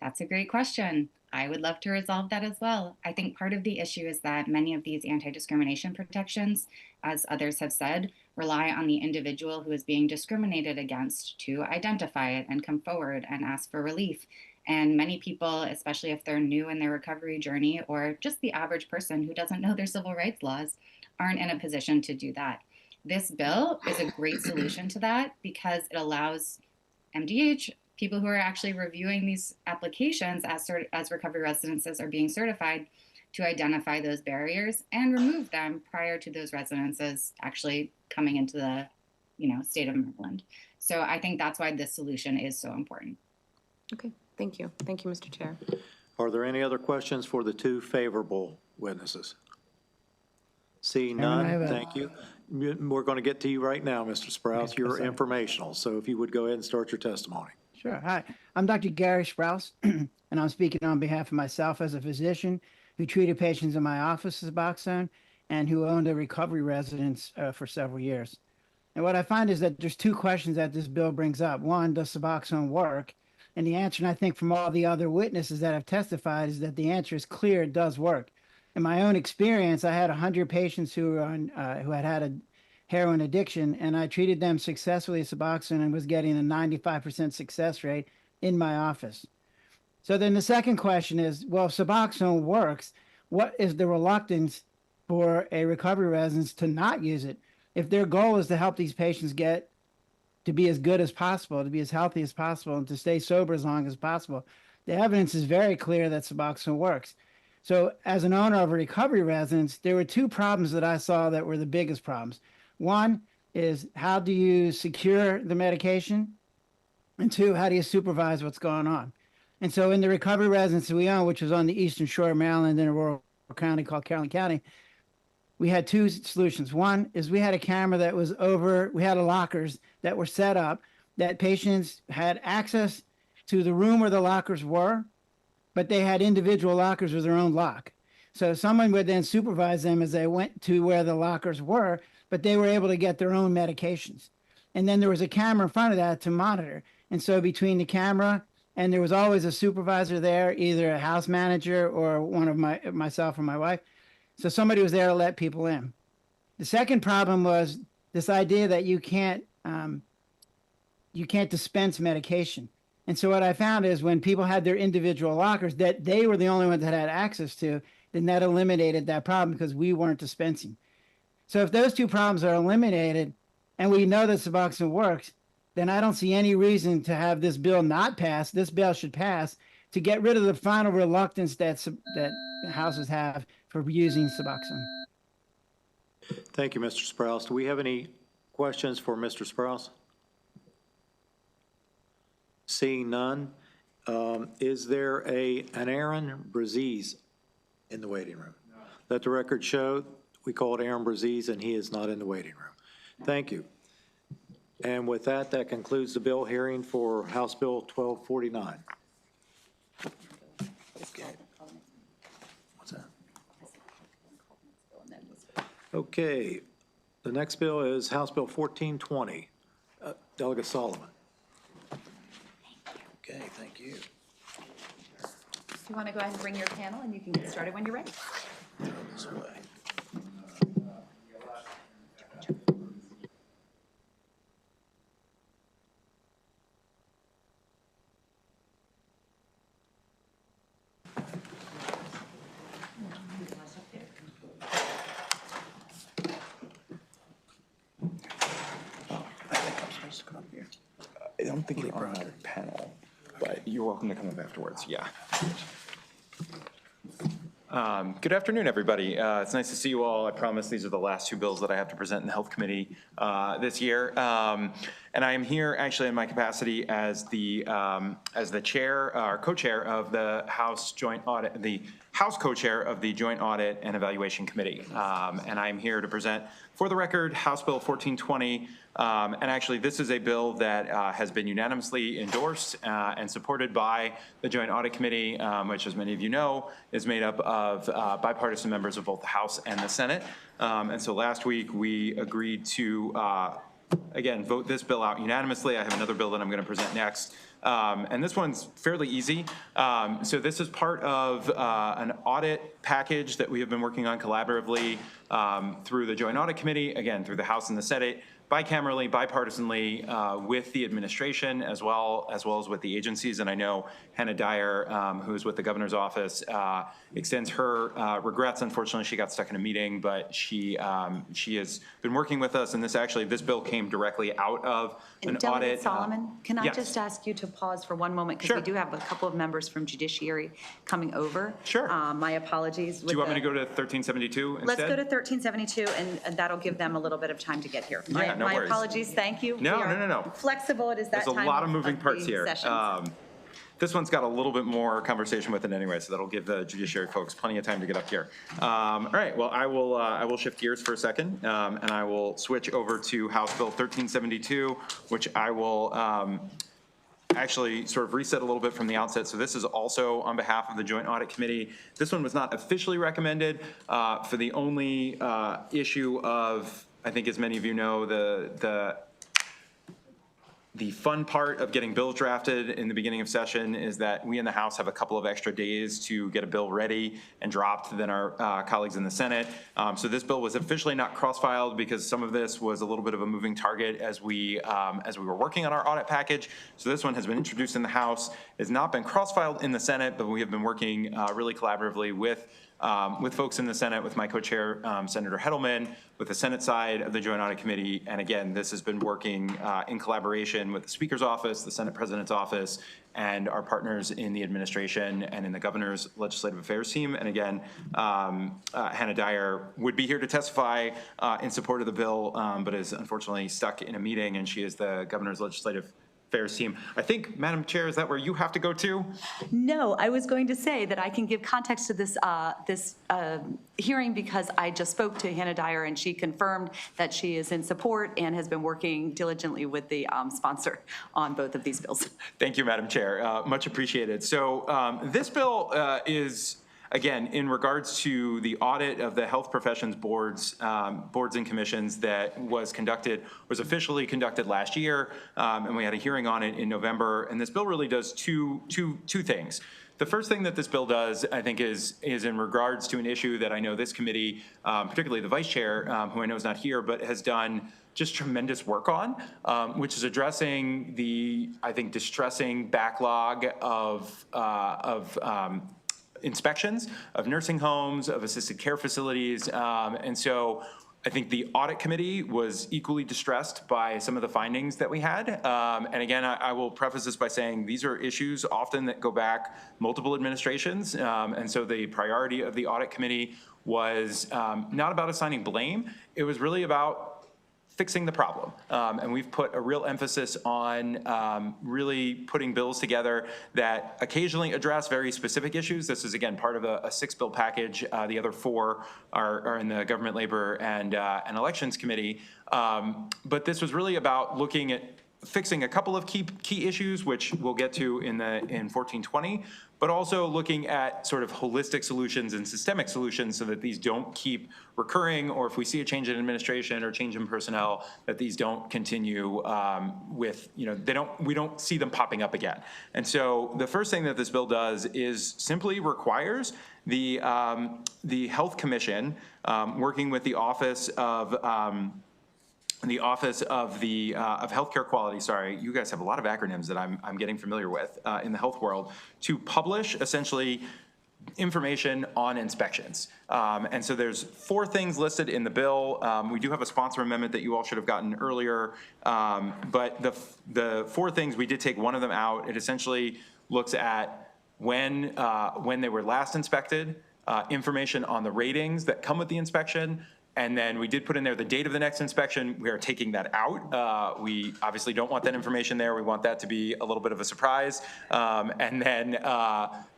That's a great question. I would love to resolve that as well. I think part of the issue is that many of these anti-discrimination protections, as others have said, rely on the individual who is being discriminated against to identify it and come forward and ask for relief. And many people, especially if they're new in their recovery journey or just the average person who doesn't know their civil rights laws, aren't in a position to do that. This bill is a great solution to that because it allows MDH, people who are actually reviewing these applications as recovery residences are being certified, to identify those barriers and remove them prior to those residences actually coming into the state of Maryland. So I think that's why this solution is so important. Okay, thank you. Thank you, Mr. Chair. Are there any other questions for the two favorable witnesses? See none, thank you. We're going to get to you right now, Mr. Sprouse. You're informational, so if you would go ahead and start your testimony. Sure. Hi, I'm Dr. Gary Sprouse, and I'm speaking on behalf of myself as a physician who treated patients in my office as Suboxone and who owned a recovery residence for several years. And what I find is that there's two questions that this bill brings up. One, does Suboxone work? And the answer, and I think from all the other witnesses that have testified, is that the answer is clear, it does work. In my own experience, I had 100 patients who had a heroin addiction, and I treated them successfully with Suboxone and was getting a 95% success rate in my office. So then the second question is, well, if Suboxone works, what is the reluctance for a recovery resident to not use it? If their goal is to help these patients get to be as good as possible, to be as healthy as possible, and to stay sober as long as possible. The evidence is very clear that Suboxone works. So as an owner of a recovery residence, there were two problems that I saw that were the biggest problems. One is, how do you secure the medication? And two, how do you supervise what's going on? And so in the recovery residence that we own, which was on the eastern shore of Maryland in a rural county called Caroline County, we had two solutions. One is we had a camera that was we had lockers that were set up that patients had access to the room where the lockers were, but they had individual lockers with their own lock. So someone would then supervise them as they went to where the lockers were, but they were able to get their own medications. And then there was a camera in front of that to monitor. And so between the camera and there was always a supervisor there, either a house manager or one of myself or my wife. So somebody was there to let people in. The second problem was this idea that you can't dispense medication. And so what I found is when people had their individual lockers that they were the only ones that had access to, then that eliminated that problem because we weren't dispensing. So if those two problems are eliminated and we know that Suboxone works, then I don't see any reason to have this bill not pass. This bill should pass to get rid of the final reluctance that houses have for using Suboxone. Thank you, Mr. Sprouse. Do we have any questions for Mr. Sprouse? Seeing none, is there an Aaron Braziz in the waiting room? No. Let the record show we called Aaron Braziz and he is not in the waiting room. Thank you. And with that, that concludes the bill hearing for House Bill 1249. Okay. What's that? Okay. The next bill is House Bill 1420. Delegate Solomon. Okay, thank you. You want to go ahead and bring your panel and you can get started when you're ready. This way. I don't think you're on our panel, but you're welcome to come up afterwards, yeah. Good afternoon, everybody. It's nice to see you all. I promise these are the last two bills that I have to present in the Health Committee this year. And I am here actually in my capacity as the chair, or co-chair of the House Joint Audit, the House co-chair of the Joint Audit and Evaluation Committee. And I'm here to present, for the record, House Bill 1420. And actually, this is a bill that has been unanimously endorsed and supported by the Joint Audit Committee, which, as many of you know, is made up of bipartisan members of both the House and the Senate. And so last week, we agreed to, again, vote this bill out unanimously. I have another bill that I'm going to present next. And this one's fairly easy. So this is part of an audit package that we have been working on collaboratively through the Joint Audit Committee, again, through the House and the Senate, bicamerally, bipartisanly, with the administration as well as with the agencies. And I know Hannah Dyer, who's with the governor's office, extends her regrets. Unfortunately, she got stuck in a meeting, but she has been working with us. And this bill came directly out of an audit. Delegate Solomon, can I yes. just ask you to pause for one moment? Because Sure. we do have a couple of members from Judiciary coming over. Sure. My apologies. Do you want me to go to 1372 instead? Let's go to 1372, and that'll give them a little bit of time to get here. Yeah, no My worries. apologies, thank you. No, We are no. Flexible, it is that There's time a lot of moving parts the here. session. This one's got a little bit more conversation with it anyway, so that'll give the judiciary folks plenty of time to get up here. All right, well, I will shift gears for a second, and I will switch over to House Bill 1372, which I will actually sort of reset a little bit from the outset. So this is also on behalf of the Joint Audit Committee. This one was not officially recommended for the only issue of, I think as many of you know, the fun part of getting bills drafted in the beginning of session is that we in the House have a couple of extra days to get a bill ready and dropped than our colleagues in the Senate. So this bill was officially not cross-filed because some of this was a little bit of a moving target as we were working on our audit package. So this one has been introduced in the House, has not been cross-filed in the Senate, but we have been working really collaboratively with with folks in the Senate, with my co-chair, Senator Heddleman, with the Senate side of the Joint Audit Committee. And again, this has been working in collaboration with the Speaker's office, the Senate President's office, and our partners in the administration and in the governor's legislative affairs team. And again, Hannah Dyer would be here to testify in support of the bill, but is unfortunately stuck in a meeting, and she is the governor's legislative affairs team. I think, Madam Chair, is that where you have to go to? No, I was going to say that I can give context to this hearing because I just spoke to Hannah Dyer and she confirmed that she is in support and has been working diligently with the sponsor on both of these bills. Thank you, Madam Chair. Much appreciated. So this bill is, again, in regards to the audit of the health professions boards and commissions that was officially conducted last year, and we had a hearing on it in November. And this bill really does two things. The first thing that this bill does, I think, is in regards to an issue that I know this committee, particularly the vice chair, who I know is not here, but has done just tremendous work on, which is addressing the, I think, distressing backlog of inspections of nursing homes, of assisted care facilities. And so I think the audit committee was equally distressed by some of the findings that we had. And again, I will preface this by saying these are issues often that go back multiple administrations. And so the priority of the audit committee was not about assigning blame. It was really about fixing the problem. And we've put a real emphasis on really putting bills together that occasionally address very specific issues. This is, again, part of a 6-bill package. The other 4 are in the Government, Labor, and Elections Committee. But this was really about looking at fixing a couple of key issues, which we'll get to in 1420, but also looking at sort of holistic solutions and systemic solutions so that these don't keep recurring, or if we see a change in administration or change in personnel, that these don't continue with, we don't see them popping up again. And so the first thing that this bill does is simply requires the Health Commission, working with the Office of Healthcare Quality, sorry, you guys have a lot of acronyms that I'm getting familiar with in the health world, to publish essentially information on inspections. And so there's 4 things listed in the bill. We do have a sponsor amendment that you all should have gotten earlier, but the 4 things, we did take one of them out. It essentially looks at when they were last inspected, information on the ratings that come with the inspection. And then we did put in there the date of the next inspection. We are taking that out. We obviously don't want that information there. We want that to be a little bit of a surprise. And then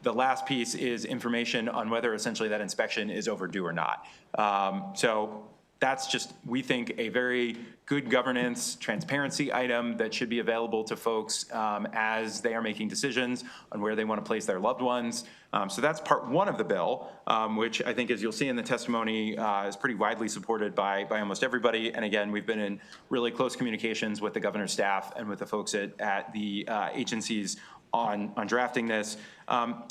the last piece is information on whether essentially that inspection is overdue or not. So that's just, we think, a very good governance, transparency item that should be available to folks as they are making decisions on where they want to place their loved ones. So that's part 1 of the bill, which I think, as you'll see in the testimony, is pretty widely supported by almost everybody. And again, we've been in really close communications with the governor's staff and with the folks at the agencies on drafting this.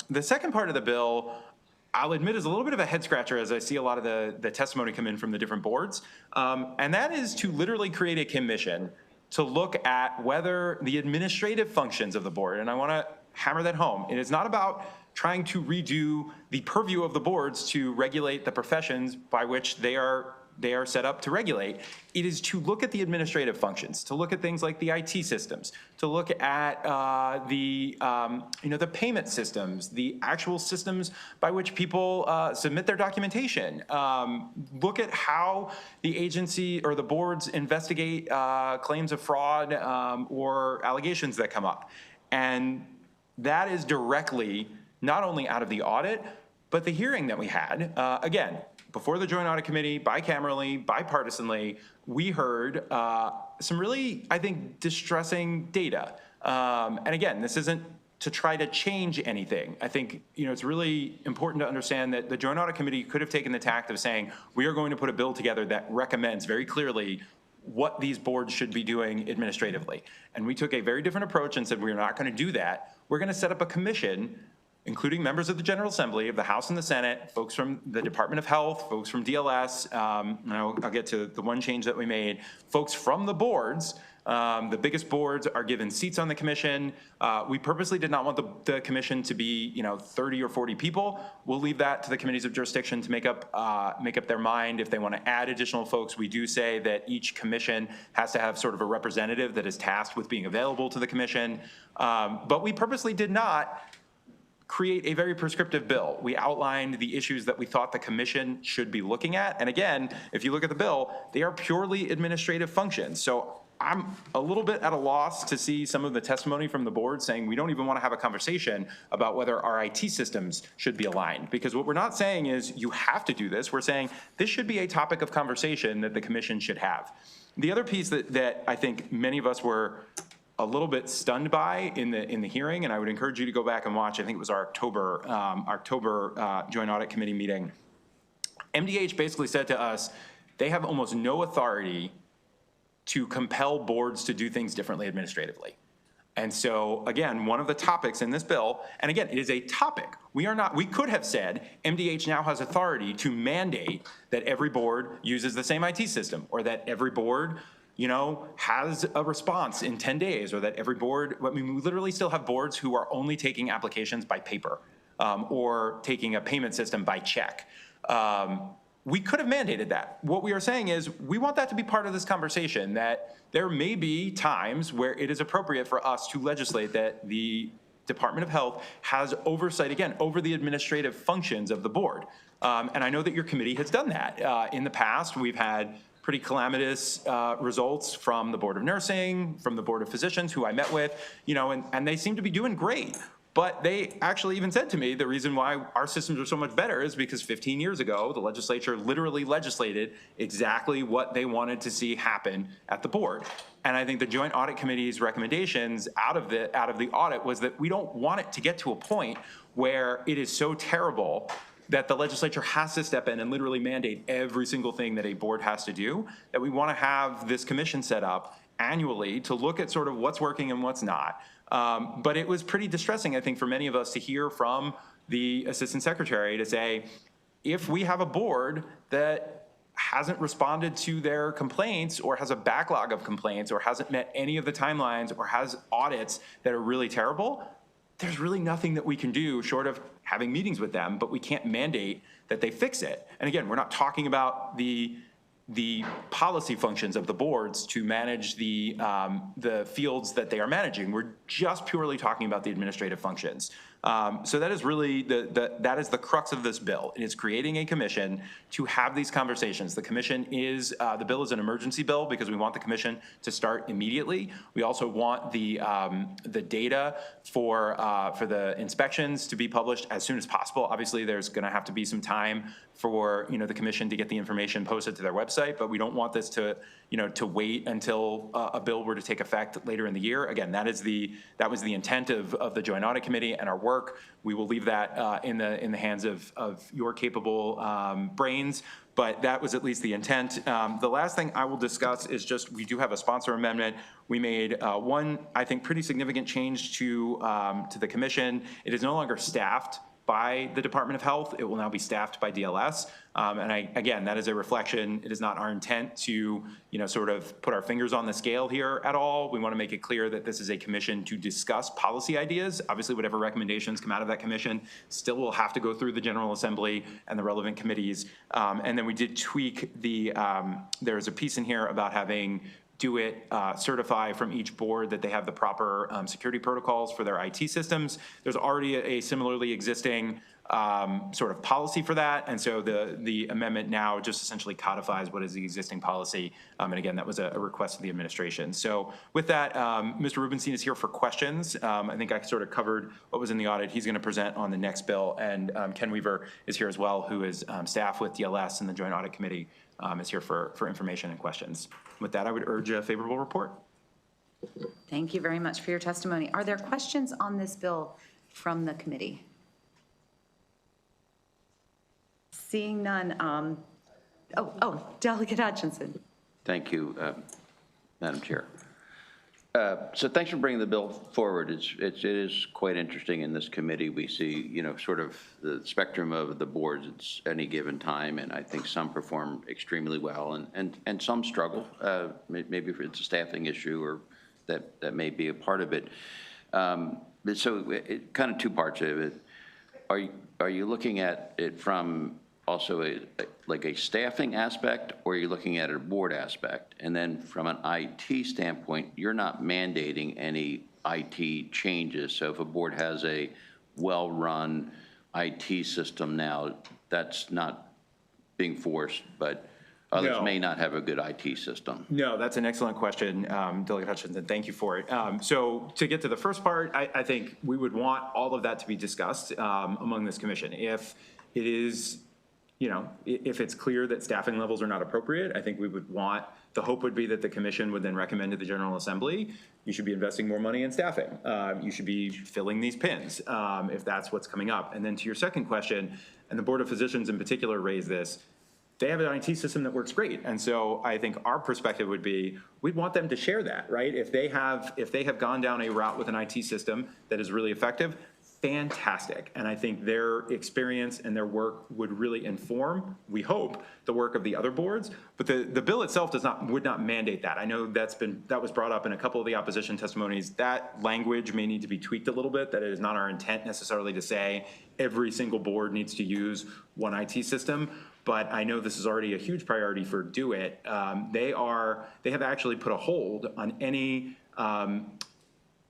The second part of the bill, I'll admit, is a little bit of a head scratcher as I see a lot of the testimony come in from the different boards. And that is to literally create a commission to look at whether the administrative functions of the board, and I want to hammer that home, it is not about trying to redo the purview of the boards to regulate the professions by which they are set up to regulate. It is to look at the administrative functions, to look at things like the IT systems, to look at the payment systems, the actual systems by which people submit their documentation. Look at how the agency or the boards investigate claims of fraud or allegations that come up. And that is directly not only out of the audit, but the hearing that we had, again, before the Joint Audit Committee, bicamerally, bipartisanly, we heard some really, I think, distressing data. And again, this isn't to try to change anything. I think it's really important to understand that the Joint Audit Committee could have taken the tact of saying, we are going to put a bill together that recommends very clearly what these boards should be doing administratively. And we took a very different approach and said, we're not going to do that. We're going to set up a commission including members of the General Assembly, of the House and the Senate, folks from the Department of Health, folks from DLS, and I'll get to the one change that we made, folks from the boards. The biggest boards are given seats on the commission. We purposely did not want the commission to be, 30 or 40 people. We'll leave that to the committees of jurisdiction to make up their mind if they want to add additional folks. We do say that each commission has to have sort of a representative that is tasked with being available to the commission. But we purposely did not create a very prescriptive bill. We outlined the issues that we thought the commission should be looking at. And again, if you look at the bill, they are purely administrative functions. So I'm a little bit at a loss to see some of the testimony from the board saying we don't even want to have a conversation about whether our IT systems should be aligned. Because what we're not saying is you have to do this. We're saying this should be a topic of conversation that the commission should have. The other piece that I think many of us were a little bit stunned by in the hearing, and I would encourage you to go back and watch, I think it was our October Joint Audit Committee meeting. MDH basically said to us, they have almost no authority to compel boards to do things differently administratively. And so, again, one of the topics in this bill, and again, it is a topic. We could have said MDH now has authority to mandate that every board uses the same IT system, or that every board has a response in 10 days, or that every board, I mean, we literally still have boards who are only taking applications by paper, or taking a payment system by check. We could have mandated that. What we are saying is we want that to be part of this conversation, that there may be times where it is appropriate for us to legislate that the Department of Health has oversight, again, over the administrative functions of the board. And I know that your committee has done that. In the past, we've had pretty calamitous results from the Board of Nursing, from the Board of Physicians, who I met with, and they seem to be doing great. But they actually even said to me, the reason why our systems are so much better is because 15 years ago, the legislature literally legislated exactly what they wanted to see happen at the board. And I think the Joint Audit Committee's recommendations out of the audit was that we don't want it to get to a point where it is so terrible that the legislature has to step in and literally mandate every single thing that a board has to do, that we want to have this commission set up annually to look at sort of what's working and what's not. But it was pretty distressing, I think, for many of us to hear from the assistant secretary to say, if we have a board that hasn't responded to their complaints, or has a backlog of complaints, or hasn't met any of the timelines, or has audits that are really terrible, there's really nothing that we can do short of having meetings with them, but we can't mandate that they fix it. And again, we're not talking about the policy functions of the boards to manage the fields that they are managing. We're just purely talking about the administrative functions. So that is really that is the crux of this bill. It is creating a commission to have these conversations. The commission is, the bill is an emergency bill because we want the commission to start immediately. We also want the data for the inspections to be published as soon as possible. Obviously, there's going to have to be some time for the commission to get the information posted to their website, but we don't want this to wait until a bill were to take effect later in the year. Again, that was the intent of the Joint Audit Committee and our work. We will leave that in the hands of your capable brains, but that was at least the intent. The last thing I will discuss is just, we do have a sponsor amendment. We made one, I think, pretty significant change to the commission. It is no longer staffed by the Department of Health. It will now be staffed by DLS. And again, that is a reflection. It is not our intent to, sort of put our fingers on the scale here at all. We want to make it clear that this is a commission to discuss policy ideas. Obviously, whatever recommendations come out of that commission still will have to go through the General Assembly and the relevant committees. And then we did tweak there's a piece in here about having certify from each board that they have the proper security protocols for their IT systems. There's already a similarly existing sort of policy for that, and so the amendment now just essentially codifies what is the existing policy, and again, that was a request of the administration. So with that, Mr. Rubenstein is here for questions. I think I sort of covered what was in the audit. He's going to present on the next bill, and Ken Weaver is here as well, who is staff with DLS and the Joint Audit Committee, is here for information and questions. With that, I would urge a favorable report. Thank you very much for your testimony. Are there questions on this bill from the committee? Seeing none, Delegate Hutchinson. Thank you, Madam Chair. So thanks for bringing the bill forward. It is quite interesting in this committee. We see, sort of the spectrum of the boards at any given time, and I think some perform extremely well and some struggle. Maybe it's a staffing issue or that may be a part of it. So kind of two parts of it. Are you looking at it from also like a staffing aspect, or are you looking at a board aspect? And then from an IT standpoint, you're not mandating any IT changes. So if a board has a well-run IT system now, that's not being forced, but others may not have a good IT system. No, that's an excellent question, Delegate Hutchinson. Thank you for it. So to get to the first part, I think we would want all of that to be discussed among this commission. If it is, if it's clear that staffing levels are not appropriate, I think we would want, the hope would be that the commission would then recommend to the General Assembly, you should be investing more money in staffing. You should be filling these pins if that's what's coming up. And then to your second question, and the Board of Physicians in particular raised this, they have an IT system that works great. And so I think our perspective would be, we'd want them to share that, right? If they have gone down a route with an IT system that is really effective, fantastic. And I think their experience and their work would really inform, we hope, the work of the other boards. But the bill itself would not mandate that. I know that was brought up in a couple of the opposition testimonies. That language may need to be tweaked a little bit, that it is not our intent necessarily to say every single board needs to use one IT system. But I know this is already a huge priority for DoIT. They have actually put a hold on any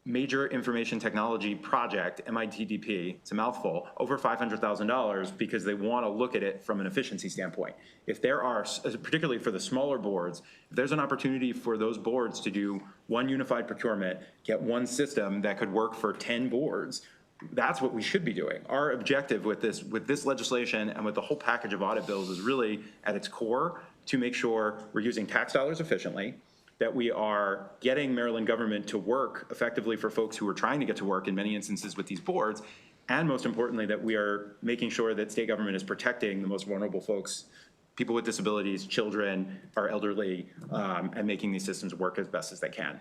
major information technology project, MITDP, it's a mouthful, over $500,000 because they want to look at it from an efficiency standpoint. If there are, particularly for the smaller boards, if there's an opportunity for those boards to do one unified procurement, get one system that could work for 10 boards, that's what we should be doing. Our objective with this legislation and with the whole package of audit bills is really at its core to make sure we're using tax dollars efficiently, that we are getting Maryland government to work effectively for folks who are trying to get to work in many instances with these boards, and most importantly, that we are making sure that state government is protecting the most vulnerable folks, people with disabilities, children, our elderly, and making these systems work as best as they can.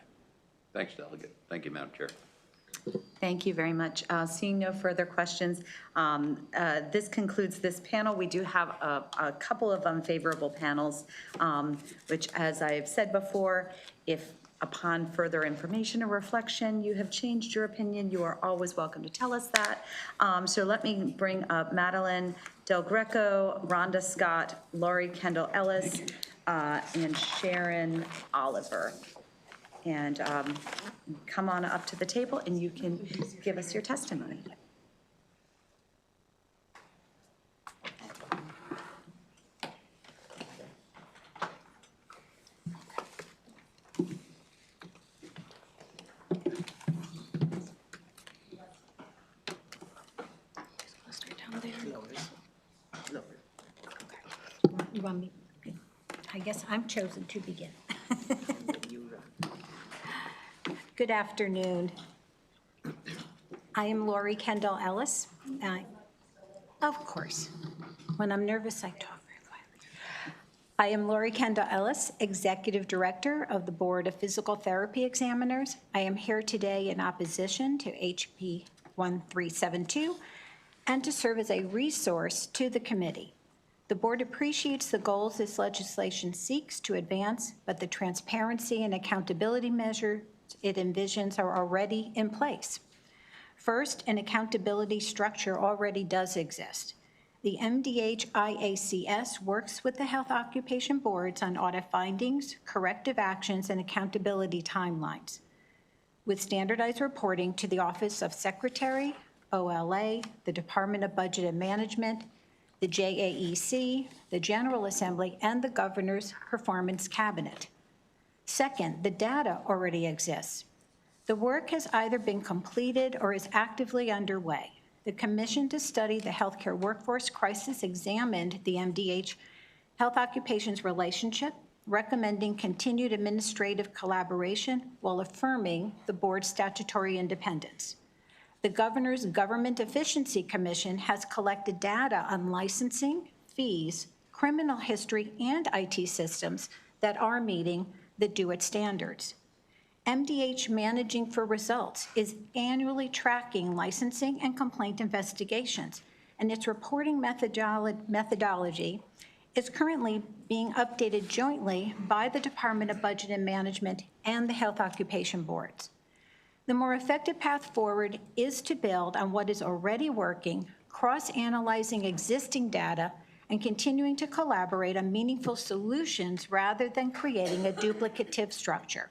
Thanks, Delegate. Thank you, Madam Chair. Thank you very much. Seeing no further questions, this concludes this panel. We do have a couple of unfavorable panels, which, as I have said before, if upon further information or reflection you have changed your opinion, you are always welcome to tell us that. So let me bring up Madeline Del Greco, Rhonda Scott, Laurie Kendall Ellis, and Sharon Oliver. And come on up to the table and you can give us your testimony. You want me? I guess I'm chosen to begin. Good afternoon. I am Laurie Kendall Ellis. Of course, when I'm nervous, I talk very quietly. I am Laurie Kendall Ellis, Executive Director of the Board of Physical Therapy Examiners. I am here today in opposition to HB 1372 and to serve as a resource to the committee. The board appreciates the goals this legislation seeks to advance, but the transparency and accountability measure it envisions are already in place. First, an accountability structure already does exist. The MDH IACS works with the health occupation boards on audit findings, corrective actions, and accountability timelines, with standardized reporting to the Office of Secretary, OLA, the Department of Budget and Management, the JAEC, the General Assembly, and the Governor's Performance Cabinet. Second, the data already exists. The work has either been completed or is actively underway. The Commission to Study the Healthcare Workforce Crisis examined the MDH Health Occupations relationship, recommending continued administrative collaboration while affirming the board's statutory independence. The Governor's Government Efficiency Commission has collected data on licensing, fees, criminal history, and IT systems that are meeting the DoIT standards. MDH Managing for Results is annually tracking licensing and complaint investigations, and its reporting methodology is currently being updated jointly by the Department of Budget and Management and the Health Occupation Boards. The more effective path forward is to build on what is already working, cross-analyzing existing data, and continuing to collaborate on meaningful solutions rather than creating a duplicative structure.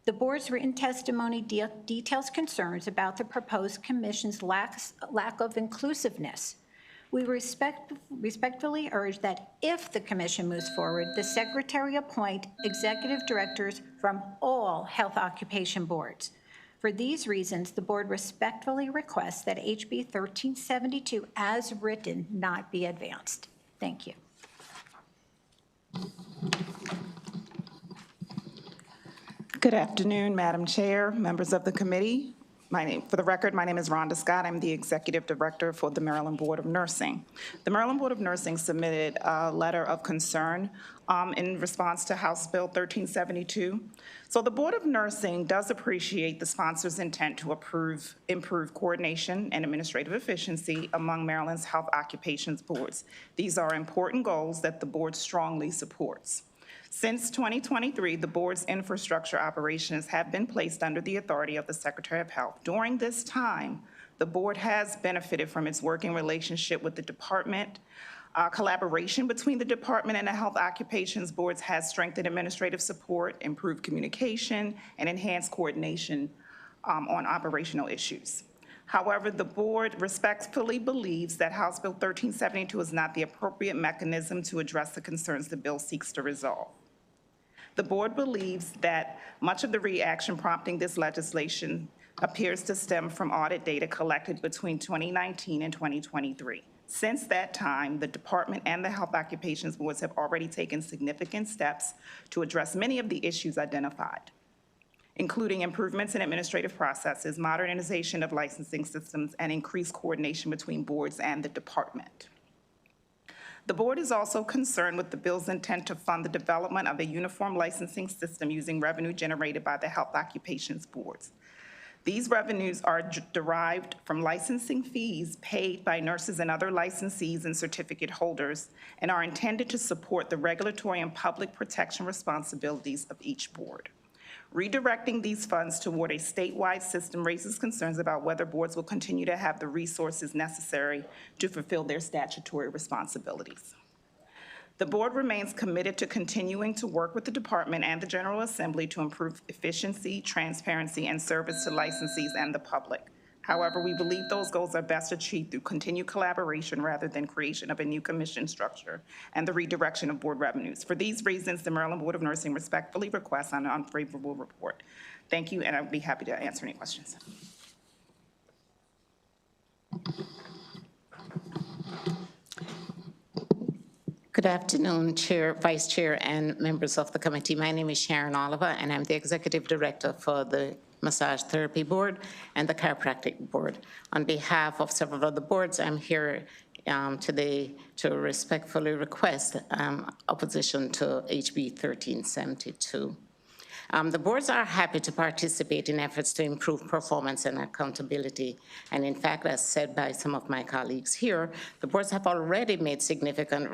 The board's written testimony details concerns about the proposed commission's lack of inclusiveness. We respectfully urge that if the commission moves forward, the secretary appoint executive directors from all health occupation boards. For these reasons, the board respectfully requests that HB 1372 as written not be advanced. Thank you. Good afternoon, Madam Chair, members of the committee. For the record, my name is Rhonda Scott. I'm the Executive Director for the Maryland Board of Nursing. The Maryland Board of Nursing submitted a letter of concern in response to House Bill 1372. So the Board of Nursing does appreciate the sponsor's intent to improve coordination and administrative efficiency among Maryland's health occupations boards. These are important goals that the board strongly supports. Since 2023, the board's infrastructure operations have been placed under the authority of the Secretary of Health. During this time, the board has benefited from its working relationship with the department. Collaboration between the department and the health occupations boards has strengthened administrative support, improved communication, and enhanced coordination on operational issues. However, the board respectfully believes that House Bill 1372 is not the appropriate mechanism to address the concerns the bill seeks to resolve. The board believes that much of the reaction prompting this legislation appears to stem from audit data collected between 2019 and 2023. Since that time, the department and the health occupations boards have already taken significant steps to address many of the issues identified, including improvements in administrative processes, modernization of licensing systems, and increased coordination between boards and the department. The board is also concerned with the bill's intent to fund the development of a uniform licensing system using revenue generated by the health occupations boards. These revenues are derived from licensing fees paid by nurses and other licensees and certificate holders and are intended to support the regulatory and public protection responsibilities of each board. Redirecting these funds toward a statewide system raises concerns about whether boards will continue to have the resources necessary to fulfill their statutory responsibilities. The board remains committed to continuing to work with the department and the General Assembly to improve efficiency, transparency, and service to licensees and the public. However, we believe those goals are best achieved through continued collaboration rather than creation of a new commission structure and the redirection of board revenues. For these reasons, the Maryland Board of Nursing respectfully requests an unfavorable report. Thank you, and I'd be happy to answer any questions. Good afternoon, Chair, Vice Chair, and members of the committee. My name is Sharon Oliver, and I'm the Executive Director for the Massage Therapy Board and the Chiropractic Board. On behalf of several other boards, I'm here today to respectfully request opposition to HB 1372. The boards are happy to participate in efforts to improve performance and accountability. And in fact, as said by some of my colleagues here, the boards have already made significant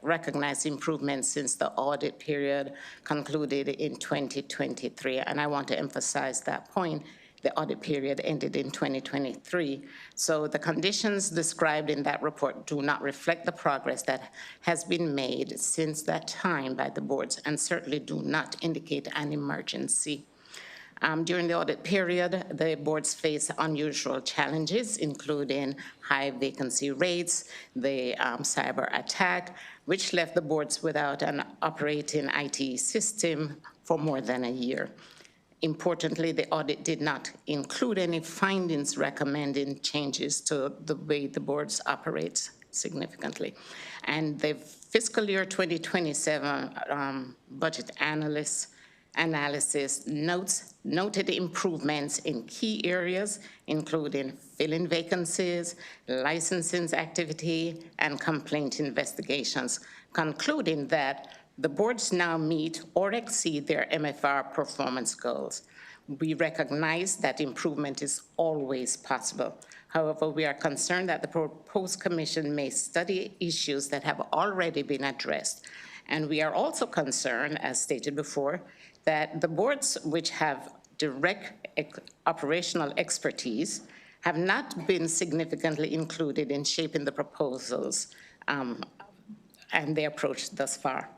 recognized improvements since the audit period concluded in 2023. And I want to emphasize that point. The audit period ended in 2023. So the conditions described in that report do not reflect the progress that has been made since that time by the boards and certainly do not indicate an emergency. During the audit period, the boards face unusual challenges, including high vacancy rates, the cyber attack, which left the boards without an operating IT system for more than a year. Importantly, the audit did not include any findings recommending changes to the way the boards operate significantly. And the fiscal year 2027 budget analysis noted improvements in key areas, including filling vacancies, licensing activity, and complaint investigations, concluding that the boards now meet or exceed their MFR performance goals. We recognize that improvement is always possible. However, we are concerned that the proposed commission may study issues that have already been addressed. And we are also concerned, as stated before, that the boards which have direct operational expertise have not been significantly included in shaping the proposals and the approach thus far.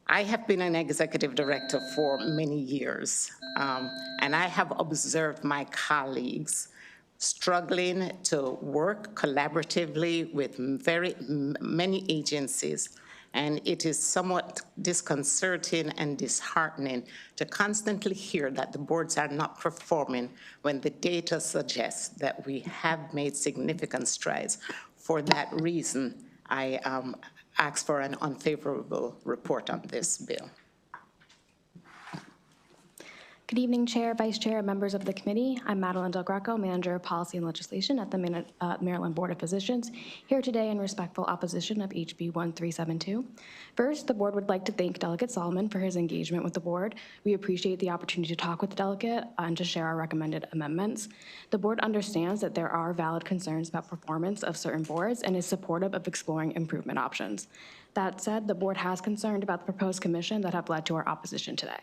I have been an executive director for many years, and I have observed my colleagues struggling to work collaboratively with many agencies. And it is somewhat disconcerting and disheartening to constantly hear that the boards are not performing when the data suggests that we have made significant strides. For that reason, I ask for an unfavorable report on this bill. Good evening, Chair, Vice Chair, and members of the committee. I'm Madeline Del Greco, Manager of Policy and Legislation at the Maryland Board of Physicians, here today in respectful opposition of HB 1372. First, the board would like to thank Delegate Solomon for his engagement with the board. We appreciate the opportunity to talk with the delegate and to share our recommended amendments. The board understands that there are valid concerns about performance of certain boards and is supportive of exploring improvement options. That said, the board has concerned about the proposed commission that have led to our opposition today.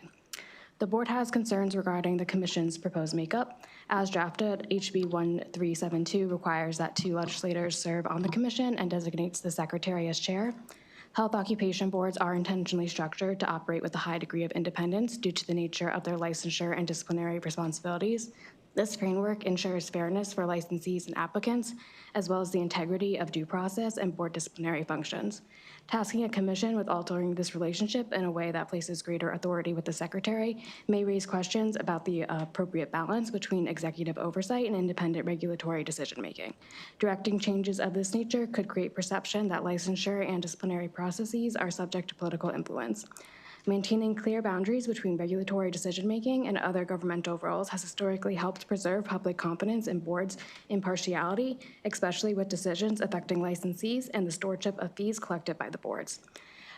The board has concerns regarding the commission's proposed makeup. As drafted, HB 1372 requires that 2 legislators serve on the commission and designates the secretary as chair. Health occupation boards are intentionally structured to operate with a high degree of independence due to the nature of their licensure and disciplinary responsibilities. This framework ensures fairness for licensees and applicants, as well as the integrity of due process and board disciplinary functions. Tasking a commission with altering this relationship in a way that places greater authority with the secretary may raise questions about the appropriate balance between executive oversight and independent regulatory decision-making. Directing changes of this nature could create perception that licensure and disciplinary processes are subject to political influence. Maintaining clear boundaries between regulatory decision-making and other governmental roles has historically helped preserve public confidence in boards' impartiality, especially with decisions affecting licensees and the stewardship of fees collected by the boards.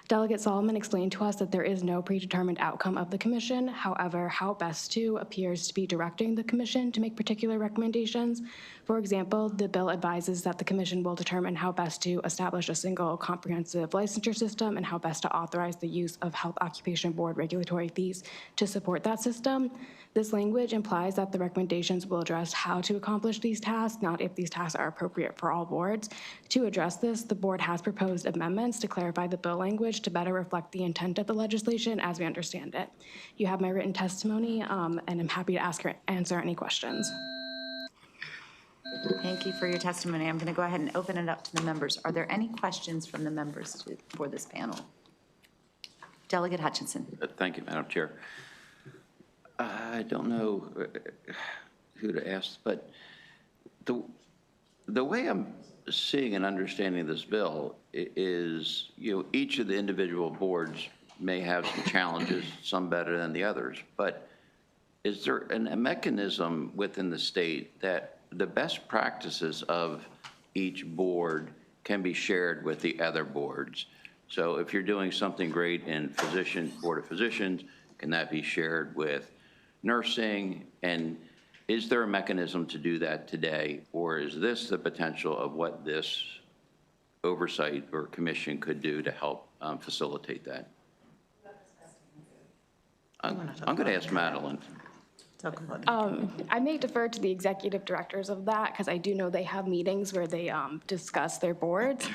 Delegate Solomon explained to us that there is no predetermined outcome of the commission. However, how best to appears to be directing the commission to make particular recommendations. For example, the bill advises that the commission will determine how best to establish a single comprehensive licensure system and how best to authorize the use of health occupation board regulatory fees to support that system. This language implies that the recommendations will address how to accomplish these tasks, not if these tasks are appropriate for all boards. To address this, the board has proposed amendments to clarify the bill language to better reflect the intent of the legislation as we understand it. You have my written testimony, and I'm happy to answer any questions. Thank you for your testimony. I'm going to go ahead and open it up to the members. Are there any questions from the members for this panel? Delegate Hutchinson. Thank you, Madam Chair. I don't know who to ask, but the way I'm seeing and understanding this bill is, each of the individual boards may have some challenges, some better than the others, but is there a mechanism within the state that the best practices of each board can be shared with the other boards? So if you're doing something great in Board of Physicians, can that be shared with nursing? And is there a mechanism to do that today, or is this the potential of what this oversight or commission could do to help facilitate that? I'm going to ask Madeline. I may defer to the executive directors of that because I do know they have meetings where they discuss their boards.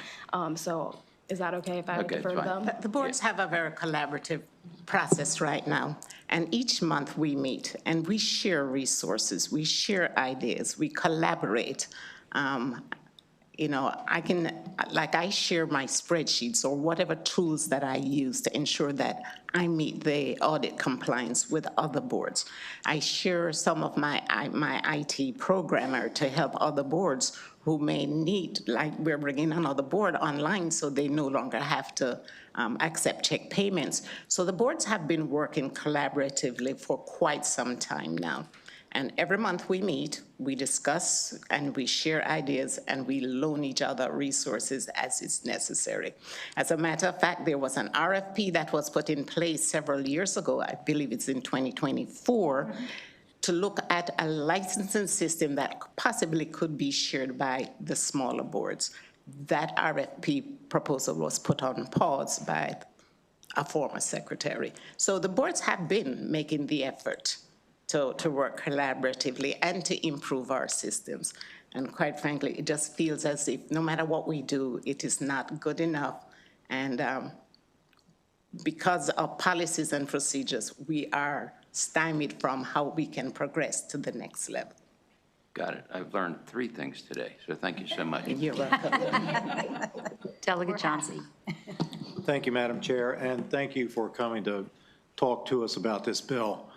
So is that okay if I defer to them? The boards have a very collaborative process right now. And each month we meet and we share resources, we share ideas, we collaborate. I share my spreadsheets or whatever tools that I use to ensure that I meet the audit compliance with other boards. I share some of my IT programmer to help other boards who may need, like we're bringing another board online so they no longer have to accept check payments. So the boards have been working collaboratively for quite some time now. And every month we meet, we discuss and we share ideas and we loan each other resources as is necessary. As a matter of fact, there was an RFP that was put in place several years ago, I believe it's in 2024, to look at a licensing system that possibly could be shared by the smaller boards. That RFP proposal was put on pause by a former secretary. So the boards have been making the effort to work collaboratively and to improve our systems. And quite frankly, it just feels as if no matter what we do, it is not good enough. And because of policies and procedures, we are stymied from how we can progress to the next level. Got it. I've learned 3 things today, so thank you so much. You're welcome. Delegate Johnson. Thank you, Madam Chair, and thank you for coming to talk to us about this bill.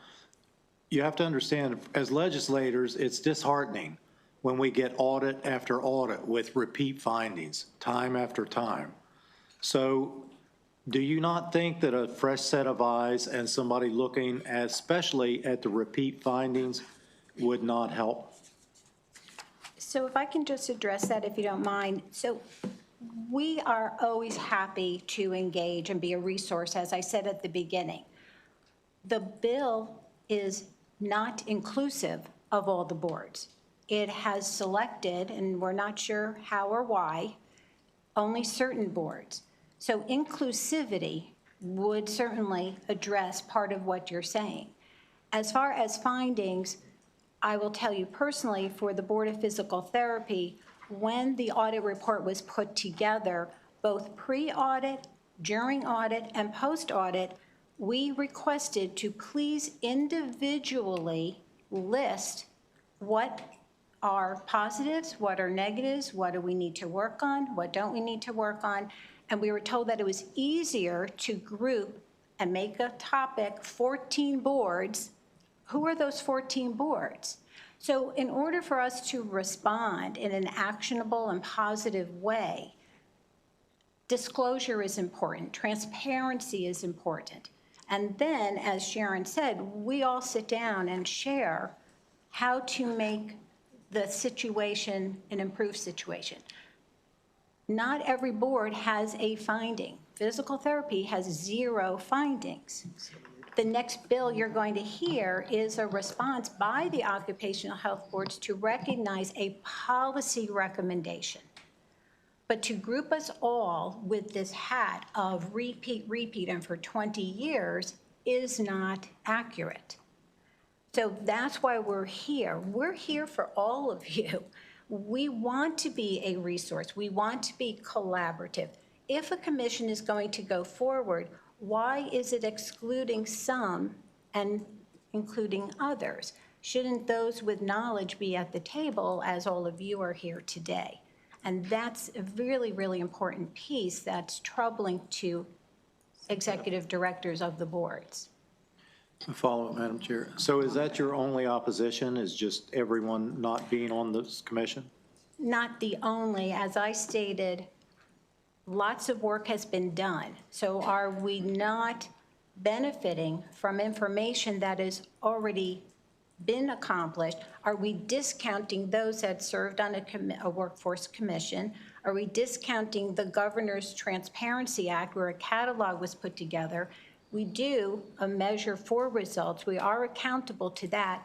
You have to understand, as legislators, it's disheartening when we get audit after audit with repeat findings, time after time. So do you not think that a fresh set of eyes and somebody looking especially at the repeat findings would not help? So if I can just address that, if you don't mind. So we are always happy to engage and be a resource, as I said at the beginning. The bill is not inclusive of all the boards. It has selected, and we're not sure how or why, only certain boards. So inclusivity would certainly address part of what you're saying. As far as findings, I will tell you personally, for the Board of Physical Therapy, when the audit report was put together, both pre-audit, during audit, and post-audit, we requested to please individually list what are positives, what are negatives, what do we need to work on, what don't we need to work on, and we were told that it was easier to group and make a topic 14 boards. Who are those 14 boards? So in order for us to respond in an actionable and positive way, disclosure is important, transparency is important. And then, as Sharon said, we all sit down and share how to make the situation an improved situation. Not every board has a finding. Physical therapy has 0 findings. The next bill you're going to hear is a response by the occupational health boards to recognize a policy recommendation. But to group us all with this hat of repeat, and for 20 years is not accurate. So that's why we're here. We're here for all of you. We want to be a resource. We want to be collaborative. If a commission is going to go forward, why is it excluding some and including others? Shouldn't those with knowledge be at the table, as all of you are here today? And that's a really, really important piece that's troubling to executive directors of the boards. A follow-up, Madam Chair. So is that your only opposition, is just everyone not being on this commission? Not the only, as I stated, lots of work has been done. So are we not benefiting from information that has already been accomplished? Are we discounting those that served on a workforce commission? Are we discounting the Governor's Transparency Act, where a catalog was put together? We do a measure for results. We are accountable to that.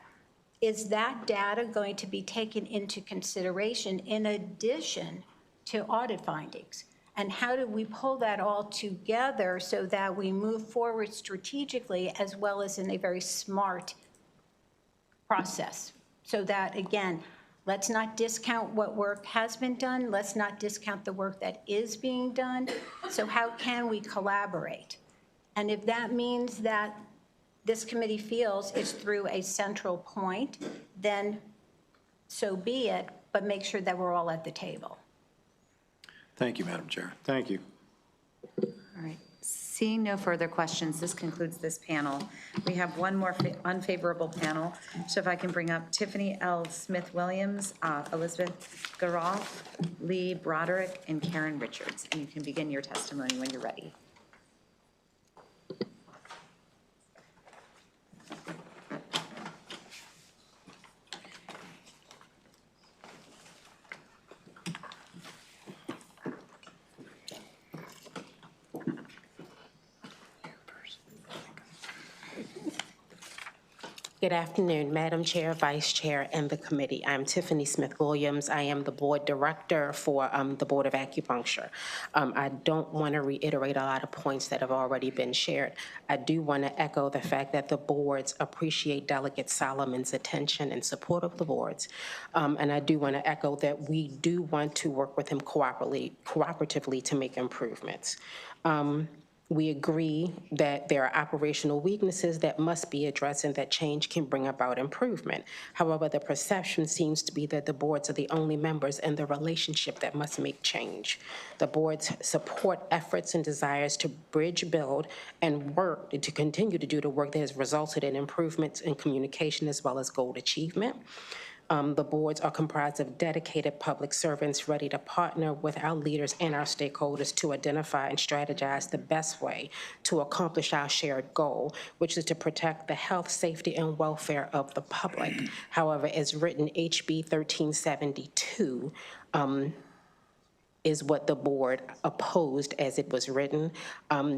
Is that data going to be taken into consideration in addition to audit findings? And how do we pull that all together so that we move forward strategically as well as in a very smart process? So that, again, let's not discount what work has been done. Let's not discount the work that is being done. So how can we collaborate? And if that means that this committee feels it's through a central point, then so be it, but make sure that we're all at the table. Thank you, Madam Chair. Thank you. All right. Seeing no further questions, this concludes this panel. We have one more unfavorable panel. So if I can bring up Tiffany L. Smith-Williams, Elizabeth Garoff, Lee Broderick, and Karen Richards. And you can begin your testimony when you're ready. Good afternoon, Madam Chair, Vice Chair, and the committee. I'm Tiffany Smith-Williams. I am the Board Director for the Board of Acupuncture. I don't want to reiterate a lot of points that have already been shared. I do want to echo the fact that the boards appreciate Delegate Solomon's attention and support of the boards. And I do want to echo that we do want to work with him cooperatively to make improvements. We agree that there are operational weaknesses that must be addressed and that change can bring about improvement. However, the perception seems to be that the boards are the only members in the relationship that must make change. The boards support efforts and desires to bridge, build, and work to continue to do the work that has resulted in improvements in communication as well as goal achievement. The boards are comprised of dedicated public servants ready to partner with our leaders and our stakeholders to identify and strategize the best way to accomplish our shared goal, which is to protect the health, safety, and welfare of the public. However, as written, HB 1372 is what the board opposed as it was written.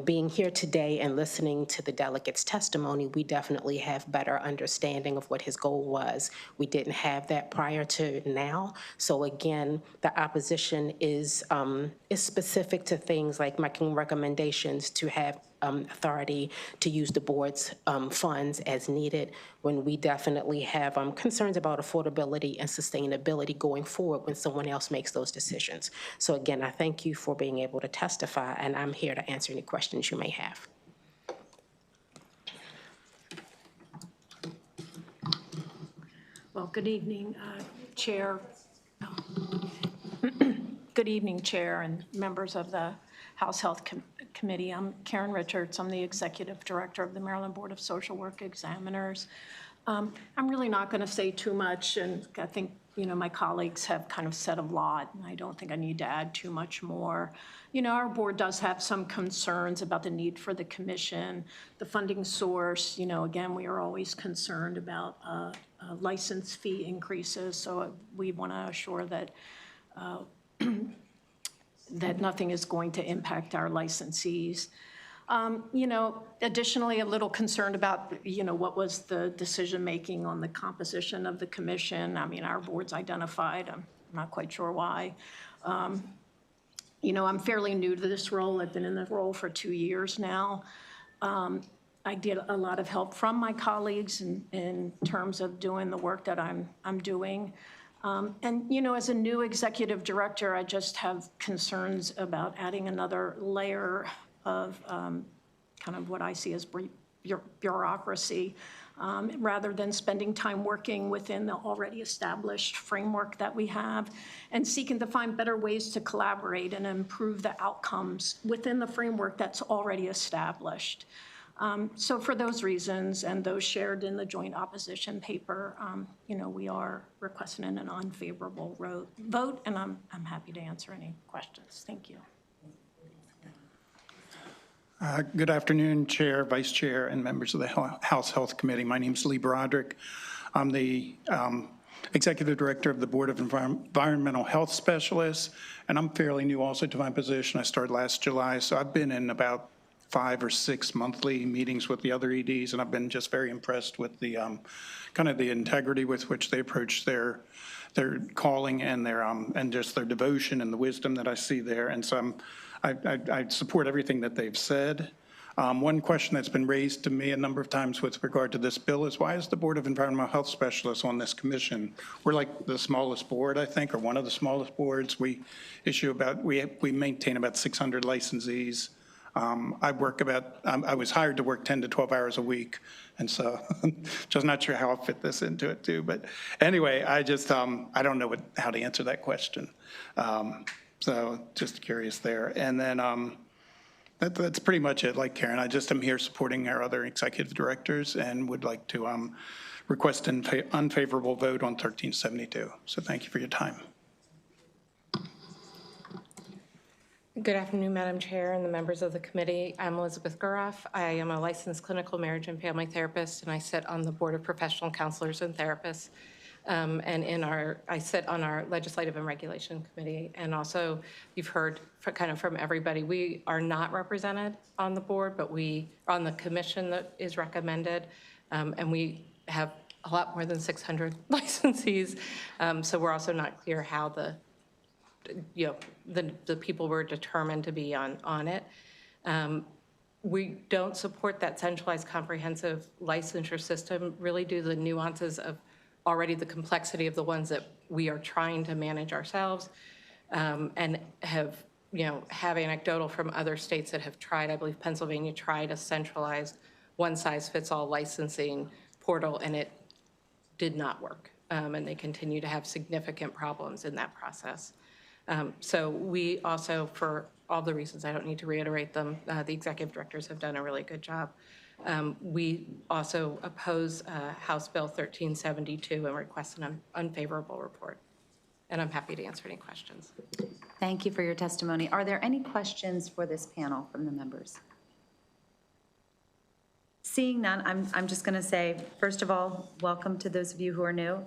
Being here today and listening to the delegate's testimony, we definitely have better understanding of what his goal was. We didn't have that prior to now. So again, the opposition is specific to things like making recommendations to have authority to use the board's funds as needed, when we definitely have concerns about affordability and sustainability going forward when someone else makes those decisions. So again, I thank you for being able to testify, and I'm here to answer any questions you may have. Well, good evening, Chair. Good evening, Chair and members of the House Health Committee. I'm Karen Richards. I'm the Executive Director of the Maryland Board of Social Work Examiners. I'm really not going to say too much, and I think my colleagues have kind of said a lot, and I don't think I need to add too much more. Our board does have some concerns about the need for the commission, the funding source. Again, we are always concerned about license fee increases, so we want to assure that that nothing is going to impact our licensees. Additionally, a little concerned about, what was the decision-making on the composition of the commission. I mean, our board's identified, I'm not quite sure why. I'm fairly new to this role. I've been in the role for 2 years now. I get a lot of help from my colleagues in terms of doing the work that I'm doing. And as a new executive director, I just have concerns about adding another layer of kind of what I see as bureaucracy, rather than spending time working within the already established framework that we have and seeking to find better ways to collaborate and improve the outcomes within the framework that's already established. So for those reasons and those shared in the joint opposition paper, we are requesting an unfavorable vote, and I'm happy to answer any questions. Thank you. Good afternoon, Chair, Vice Chair, and members of the House Health Committee. My name is Lee Broderick. I'm the Executive Director of the Board of Environmental Health Specialists, and I'm fairly new also to my position. I started last July, so I've been in about 5 or 6 monthly meetings with the other EDs, and I've been just very impressed with the kind of the integrity with which they approach their calling and their and just their devotion and the wisdom that I see there. And so I support everything that they've said. One question that's been raised to me a number of times with regard to this bill is, why is the Board of Environmental Health Specialists on this commission? We're like the smallest board, I think, or one of the smallest boards. We maintain about 600 licensees. I was hired to work 10 to 12 hours a week, and so just not sure how I'll fit this into it too. But anyway, I just, I don't know how to answer that question. So just curious there. And then that's pretty much it. Like Karen, I just am here supporting our other executive directors and would like to request an unfavorable vote on 1372. So thank you for your time. Good afternoon, Madam Chair and the members of the committee. I'm Elizabeth Guroff. I am a licensed clinical marriage and family therapist, and I sit on the Board of Professional Counselors and Therapists. I sit on our Legislative and Regulation Committee. And also, you've heard kind of from everybody, we are not represented on the board, but we are on the commission that is recommended. And we have a lot more than 600 licensees. So we're also not clear how the people were determined to be on it. We don't support that centralized comprehensive licensure system, really due to the nuances of already the complexity of the ones that we are trying to manage ourselves, and have anecdotal from other states that have tried. I believe Pennsylvania tried a centralized one-size-fits-all licensing portal, and it did not work. And they continue to have significant problems in that process. So we also, for all the reasons, I don't need to reiterate them, the executive directors have done a really good job. We also oppose House Bill 1372 and request an unfavorable report. And I'm happy to answer any questions. Thank you for your testimony. Are there any questions for this panel from the members? Seeing none, I'm just going to say, first of all, welcome to those of you who are new.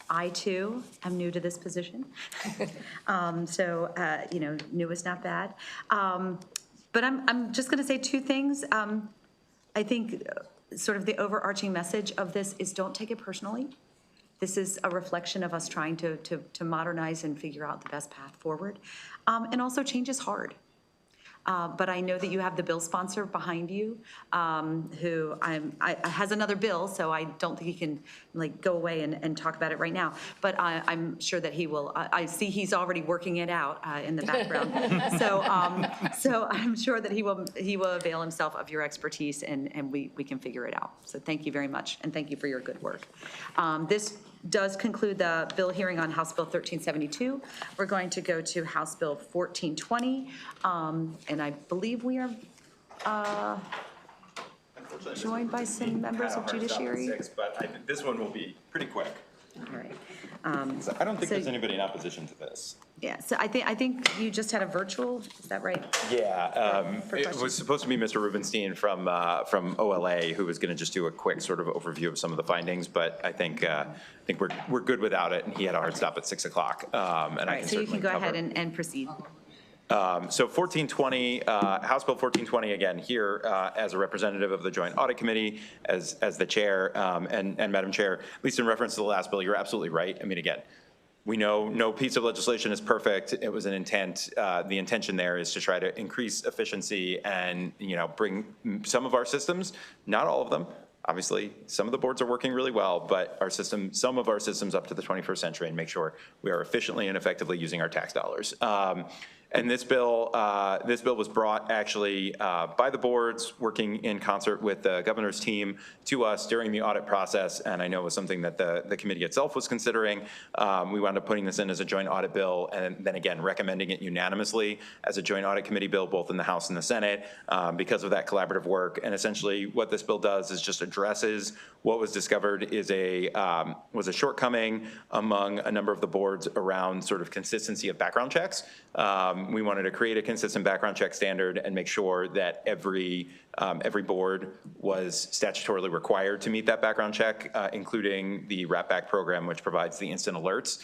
I, too, am new to this position. New is not bad. But I'm just going to say two things. I think sort of the overarching message of this is don't take it personally. This is a reflection of us trying to modernize and figure out the best path forward. And also, change is hard. But I know that you have the bill sponsor behind you, who has another bill, so I don't think he can go away and talk about it right now. But I'm sure that he will. I see he's already working it out in the background. So I'm sure that he will avail himself of your expertise, and we can figure it out. So thank you very much, and thank you for your good work. This does conclude the bill hearing on House Bill 1372. We're going to go to House Bill 1420, and I believe we are joined by some members of Judiciary. But this one will be pretty quick. All right. I don't think there's anybody in opposition to this. Yeah, so I think you just had a virtual, is that right? Yeah, it was supposed to be Mr. Rubenstein from OLA who was going to just do a quick sort of overview of some of the findings, but I think we're good without it, and he had a hard stop at 6 o'clock. All right, so you can go ahead and proceed. So 1420, House Bill 1420, again, here as a representative of the Joint Audit Committee, as the chair, and Madam Chair, at least in reference to the last bill, you're absolutely right. I mean, again, we know no piece of legislation is perfect. It was an intent. The intention there is to try to increase efficiency and, bring some of our systems, not all of them. Obviously, some of the boards are working really well, but some of our systems up to the 21st century, and make sure we are efficiently and effectively using our tax dollars. And this bill was brought actually by the boards, working in concert with the governor's team to us during the audit process, and I know it was something that the committee itself was considering. We wound up putting this in as a joint audit bill, and then again recommending it unanimously as a joint audit committee bill, both in the House and the Senate, because of that collaborative work. And essentially, what this bill does is just addresses what was discovered was a shortcoming among a number of the boards around sort of consistency of background checks. We wanted to create a consistent background check standard and make sure that every board was statutorily required to meet that background check, including the RAP Back program, which provides the instant alerts,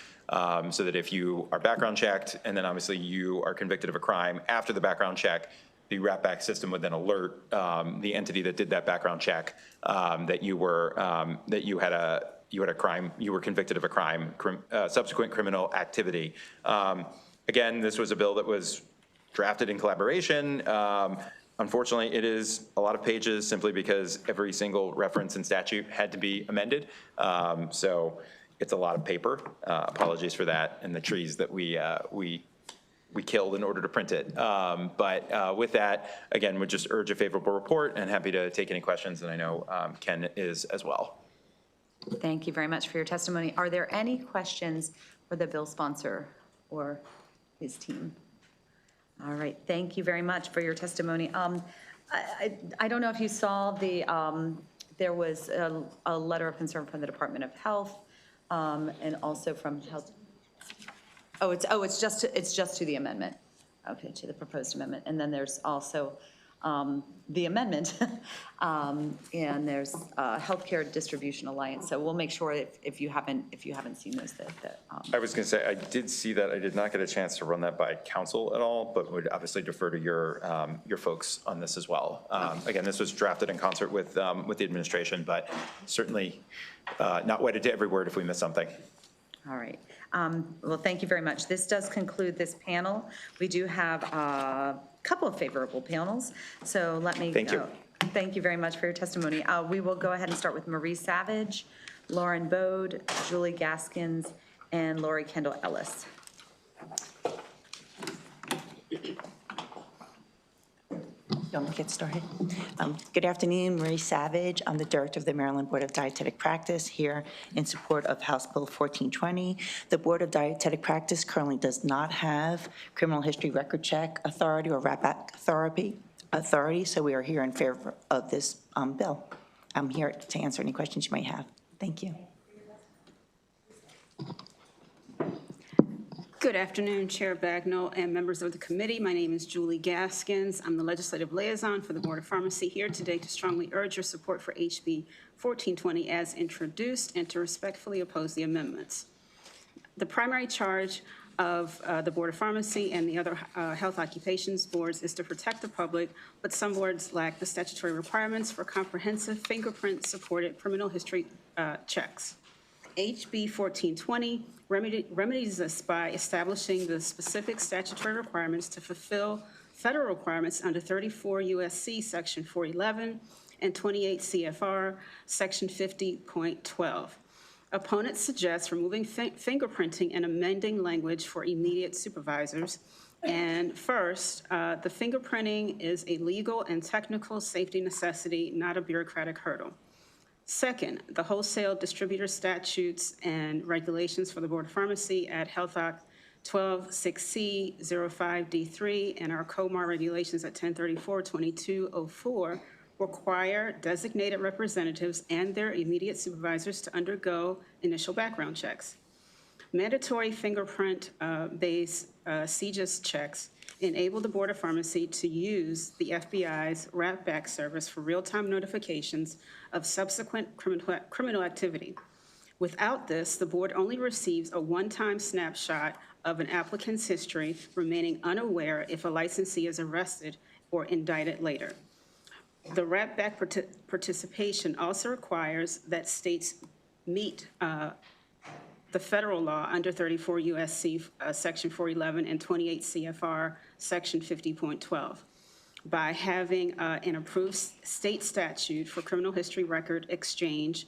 so that if you are background checked and then obviously you are convicted of a crime after the background check, the RAP Back system would then alert the entity that did that background check that you had a crime, you were convicted of a crime, subsequent criminal activity. Again, this was a bill that was drafted in collaboration. Unfortunately, it is a lot of pages simply because every single reference in statute had to be amended. So it's a lot of paper. Apologies for that and the trees that we killed in order to print it. But with that, again, would just urge a favorable report and happy to take any questions, and I know Ken is as well. Thank you very much for your testimony. Are there any questions for the bill sponsor or his team? All right, thank you very much for your testimony. I don't know if you saw there was a letter of concern from the Department of Health and also from Health. It's just to the amendment, okay, to the proposed amendment. And then there's also the amendment. And there's Healthcare Distribution Alliance. So we'll make sure if you haven't seen those that I was going to say, I did see that. I did not get a chance to run that by council at all, but would obviously defer to your folks on this as well. Again, this was drafted in concert with the administration, but certainly not wedded to every word if we miss something. All right. Well, thank you very much. This does conclude this panel. We do have a couple of favorable panels. So let me. Thank you. Thank you very much for your testimony. We will go ahead and start with Marie Savage, Lauren Bode, Julie Gaskins, and Lori Kendall Ellis. Want to get started? Good afternoon, Marie Savage. I'm the Director of the Maryland Board of Dietetic Practice here in support of House Bill 1420. The Board of Dietetic Practice currently does not have criminal history record check authority or RAP authority, so we are here in favor of this bill. I'm here to answer any questions you might have. Thank you. Good afternoon, Chair Bagnall and members of the committee. My name is Julie Gaskins. I'm the legislative liaison for the Board of Pharmacy here today to strongly urge your support for HB 1420 as introduced and to respectfully oppose the amendments. The primary charge of the Board of Pharmacy and the other health occupations boards is to protect the public, but some boards lack the statutory requirements for comprehensive fingerprint-supported criminal history checks. HB 1420 remedies this by establishing the specific statutory requirements to fulfill federal requirements under 34 U.S.C. Section 411 and 28 CFR Section 50.12. Opponents suggest removing fingerprinting and amending language for immediate supervisors. And first, the fingerprinting is a legal and technical safety necessity, not a bureaucratic hurdle. Second, the wholesale distributor statutes and regulations for the Board of Pharmacy at Health Act 12-6C-05D3 and our COMAR regulations at 1034-2204 require designated representatives and their immediate supervisors to undergo initial background checks. Mandatory fingerprint-based CGIS checks enable the Board of Pharmacy to use the FBI's RAP-back service for real-time notifications of subsequent criminal activity. Without this, the board only receives a one-time snapshot of an applicant's history, remaining unaware if a licensee is arrested or indicted later. The RAP-back participation also requires that states meet the federal law under 34 U.S.C. Section 411 and 28 CFR Section 50.12 by having an approved state statute for criminal history record exchange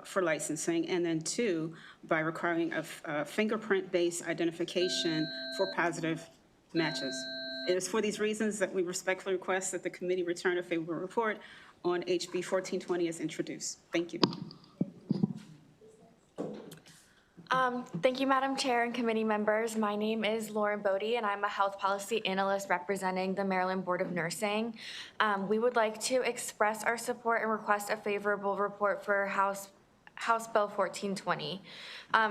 for licensing, and then two, by requiring a fingerprint-based identification for positive matches. It is for these reasons that we respectfully request that the committee return a favorable report on HB 1420 as introduced. Thank you. Thank you, Madam Chair and committee members. My name is Lauren Bode, and I'm a health policy analyst representing the Maryland Board of Nursing. We would like to express our support and request a favorable report for House Bill 1420.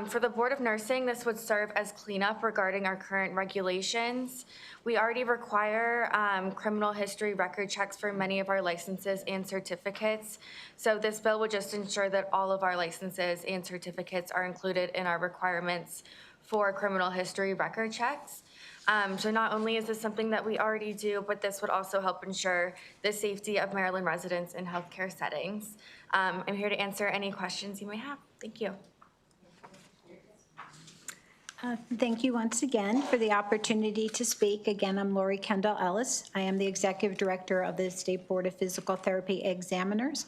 For the Board of Nursing, this would serve as cleanup regarding our current regulations. We already require criminal history record checks for many of our licenses and certificates. So this bill would just ensure that all of our licenses and certificates are included in our requirements for criminal history record checks. So not only is this something that we already do, but this would also help ensure the safety of Maryland residents in healthcare settings. I'm here to answer any questions you may have. Thank you. Thank you once again for the opportunity to speak. Again, I'm Lori Kendall Ellis. I am the Executive Director of the State Board of Physical Therapy Examiners,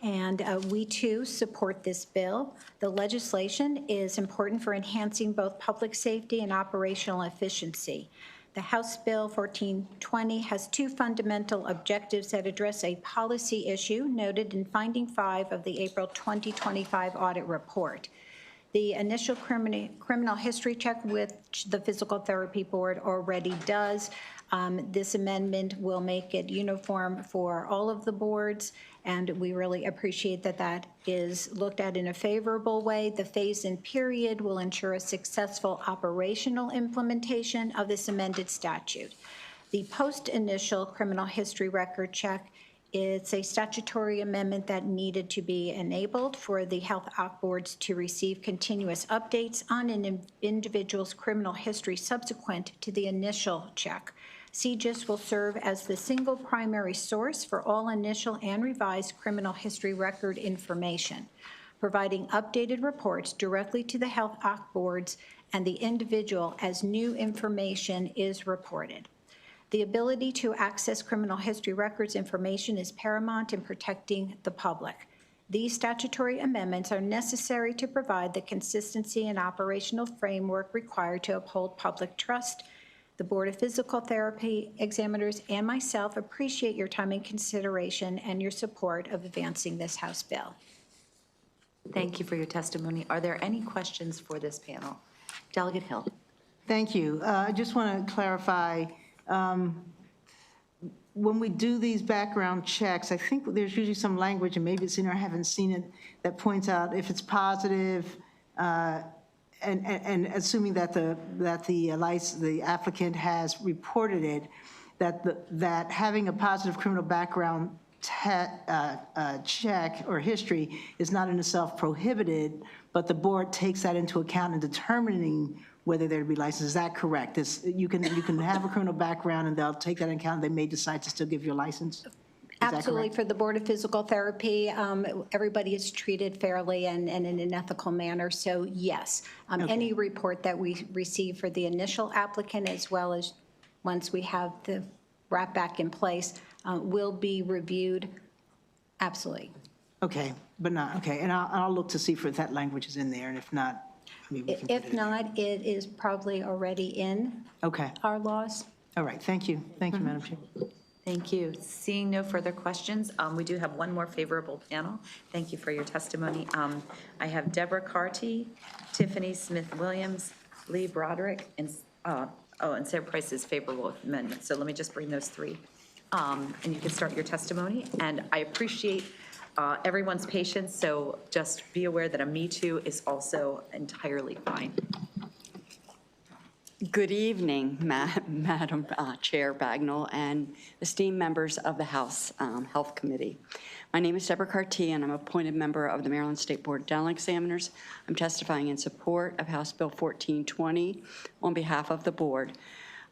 and we too support this bill. The legislation is important for enhancing both public safety and operational efficiency. The House Bill 1420 has two fundamental objectives that address a policy issue noted in Finding 5 of the April 2025 audit report. The initial criminal history check, which the Physical Therapy Board already does. This amendment will make it uniform for all of the boards, and we really appreciate that that is looked at in a favorable way. The phase-in period will ensure a successful operational implementation of this amended statute. The post-initial criminal history record check, it's a statutory amendment that needed to be enabled for the health op boards to receive continuous updates on an individual's criminal history subsequent to the initial check. CGIS will serve as the single primary source for all initial and revised criminal history record information, providing updated reports directly to the health op boards and the individual as new information is reported. The ability to access criminal history records information is paramount in protecting the public. These statutory amendments are necessary to provide the consistency and operational framework required to uphold public trust. The Board of Physical Therapy examiners and myself appreciate your time and consideration and your support of advancing this House bill. Thank you for your testimony. Are there any questions for this panel? Delegate Hill. Thank you. I just want to clarify, when we do these background checks, I think there's usually some language, and maybe it's in there, I haven't seen it, that points out if it's positive, and assuming that the applicant has reported it, that having a positive criminal background check or history is not in itself prohibited, but the board takes that into account in determining whether they're to be licensed. Is that correct? You can have a criminal background and they'll take that into account. They may decide to still give you a license? Absolutely. For the Board of Physical Therapy, everybody is treated fairly and in an ethical manner. So yes, any report that we receive for the initial applicant, as well as once we have the wrap back in place, will be reviewed. Absolutely. Okay, but not, okay. And I'll look to see if that language is in there, and if not, maybe we can put it in. If not, it is probably already in our laws. All right, thank you. Thank you, Madam Chair. Thank you. Seeing no further questions, we do have one more favorable panel. Thank you for your testimony. I have Deborah Carty, Tiffany Smith-Williams, Lee Broderick, and Sarah Price's favorable amendment. So let me just bring those three. And you can start your testimony. And I appreciate everyone's patience, so just be aware that a Me Too is also entirely fine. Good evening, Madam Chair Bagnall and esteemed members of the House Health Committee. My name is Deborah Carty, and I'm an appointed member of the Maryland State Board of Dental Examiners. I'm testifying in support of House Bill 1420 on behalf of the board.